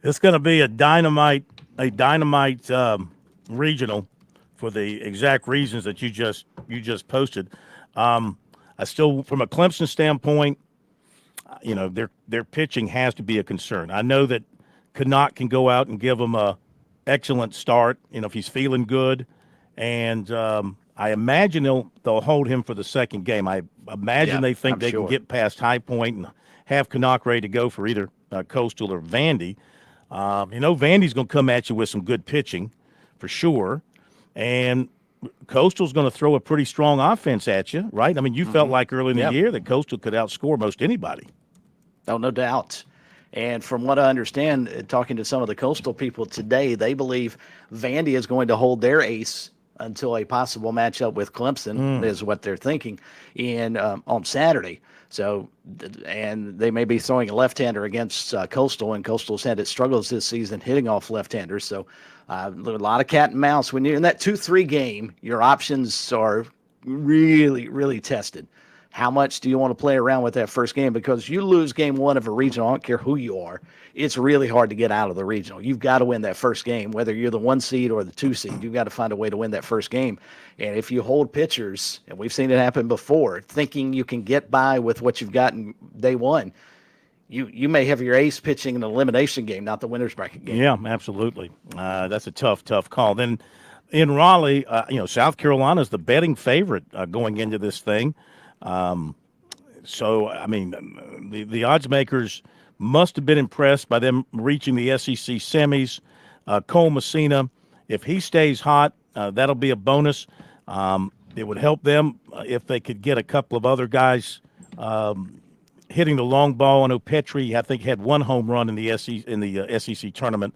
[SPEAKER 13] It's going to be a dynamite regional for the exact reasons that you just posted. I still, from a Clemson standpoint, their pitching has to be a concern. I know that Canuck can go out and give them a excellent start, if he's feeling good, and I imagine they'll hold him for the second game. I imagine they think they can get past High Point and have Canuck ready to go for either Coastal or Vandy. Vandy's going to come at you with some good pitching for sure. And Coastal's going to throw a pretty strong offense at you, right? I mean, you felt like early in the year that Coastal could outscore most anybody.
[SPEAKER 14] Oh, no doubt. And from what I understand, talking to some of the Coastal people today, they believe Vandy is going to hold their ace until a possible matchup with Clemson is what they're thinking on Saturday. So, and they may be throwing a left-hander against Coastal, and Coastal's had its struggles this season hitting off left-handers. So a lot of cat and mouse. When you're in that 2-3 game, your options are really, really tested. How much do you want to play around with that first game? Because you lose game one of a regional, I don't care who you are, it's really hard to get out of the regional. You've got to win that first game, whether you're the 1 seed or the 2 seed. You've got to find a way to win that first game. And if you hold pitchers, and we've seen it happen before, thinking you can get by with what you've got in day one, you may have your ace pitching an elimination game, not the winner's bracket game.
[SPEAKER 13] Yeah, absolutely. That's a tough call. Then in Raleigh, South Carolina is the betting favorite going into this thing. So, I mean, the odds makers must have been impressed by them reaching the SEC semis. Cole Messina, if he stays hot, that'll be a bonus. It would help them if they could get a couple of other guys hitting the long ball. I know Petrie, I think, had 1 home run in the SEC tournament.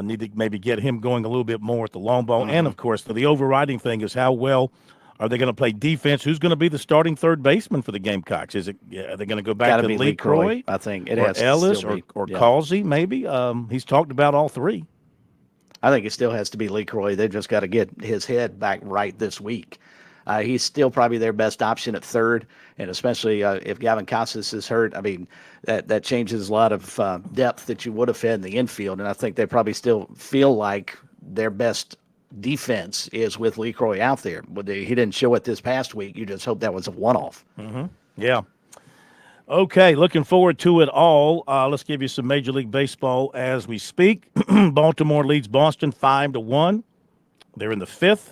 [SPEAKER 13] Need to maybe get him going a little bit more at the long ball. And, of course, the overriding thing is how well are they going to play defense? Who's going to be the starting third baseman for the Gamecocks? Are they going to go back to Lee Croy?
[SPEAKER 14] I think it
[SPEAKER 13] or
[SPEAKER 14] has
[SPEAKER 13] Ellis
[SPEAKER 14] to
[SPEAKER 13] or Causey, maybe. He's talked about all three.
[SPEAKER 14] I think it still has to be Lee Croy. They've just got to get his head back right this week. He's still probably their best option at third, and especially if Gavin Casas is hurt, I mean, that changes a lot of depth that you would have had in the infield, and I think they probably still feel like their best defense is with Lee Croy out there. But he didn't show it this past week. You just hope that was a one-off.
[SPEAKER 13] Yeah. Okay, looking forward to it all. Let's give you some Major League Baseball as we speak. Baltimore leads Boston 5-1. They're in the 5th.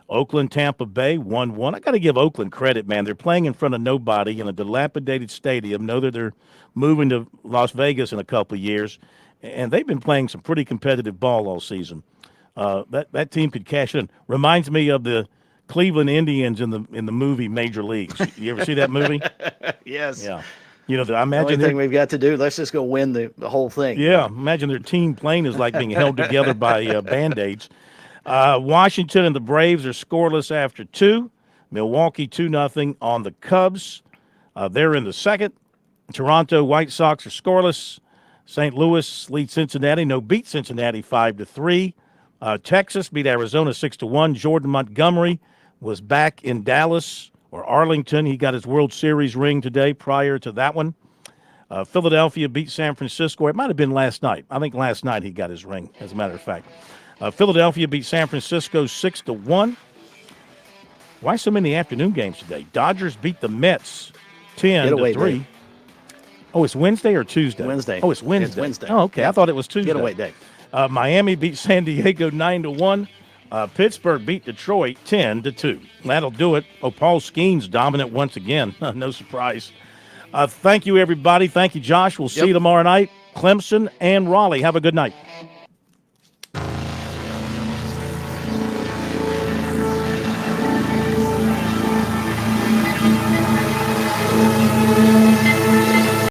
[SPEAKER 13] Oakland, Tampa Bay 1-1. I got to give Oakland credit, man. They're playing in front of nobody in a dilapidated stadium. Know that they're moving to Las Vegas in a couple of years, and they've been playing some pretty competitive ball all season. That team could cash in. Reminds me of the Cleveland Indians in the movie Major Leagues. You ever see that movie?
[SPEAKER 14] Yes.
[SPEAKER 13] Yeah. I imagine
[SPEAKER 14] the only thing we've got to do, let's just go win the whole thing.
[SPEAKER 13] Yeah. Imagine their team plane is like being held together by Band-Aids. Washington and the Braves are scoreless after 2. Milwaukee 2-0 on the Cubs. They're in the 2nd. Toronto White Sox are scoreless. St. Louis leads Cincinnati. Beat Cincinnati 5-3. Texas beat Arizona 6-1. Jordan Montgomery was back in Dallas or Arlington. He got his World Series ring today prior to that one. Philadelphia beat San Francisco. It might have been last night. I think last night he got his ring, as a matter of fact. Philadelphia beat San Francisco 6-1. Why so many afternoon games today? Dodgers beat the Mets 10-3.
[SPEAKER 14] Day.
[SPEAKER 13] Oh, it's Wednesday or Tuesday?
[SPEAKER 14] Wednesday.
[SPEAKER 13] Oh, it's Wednesday.
[SPEAKER 14] It's Wednesday.
[SPEAKER 13] Oh, okay. I thought it was Tuesday.
[SPEAKER 14] Getaway day.
[SPEAKER 13] Miami beat San Diego 9-1. Pittsburgh beat Detroit 10-2. That'll do it. Paul Skeens dominant once again. No surprise. Thank you, everybody. Thank you, Josh. We'll see you tomorrow night. Clemson and Raleigh. Have a good night.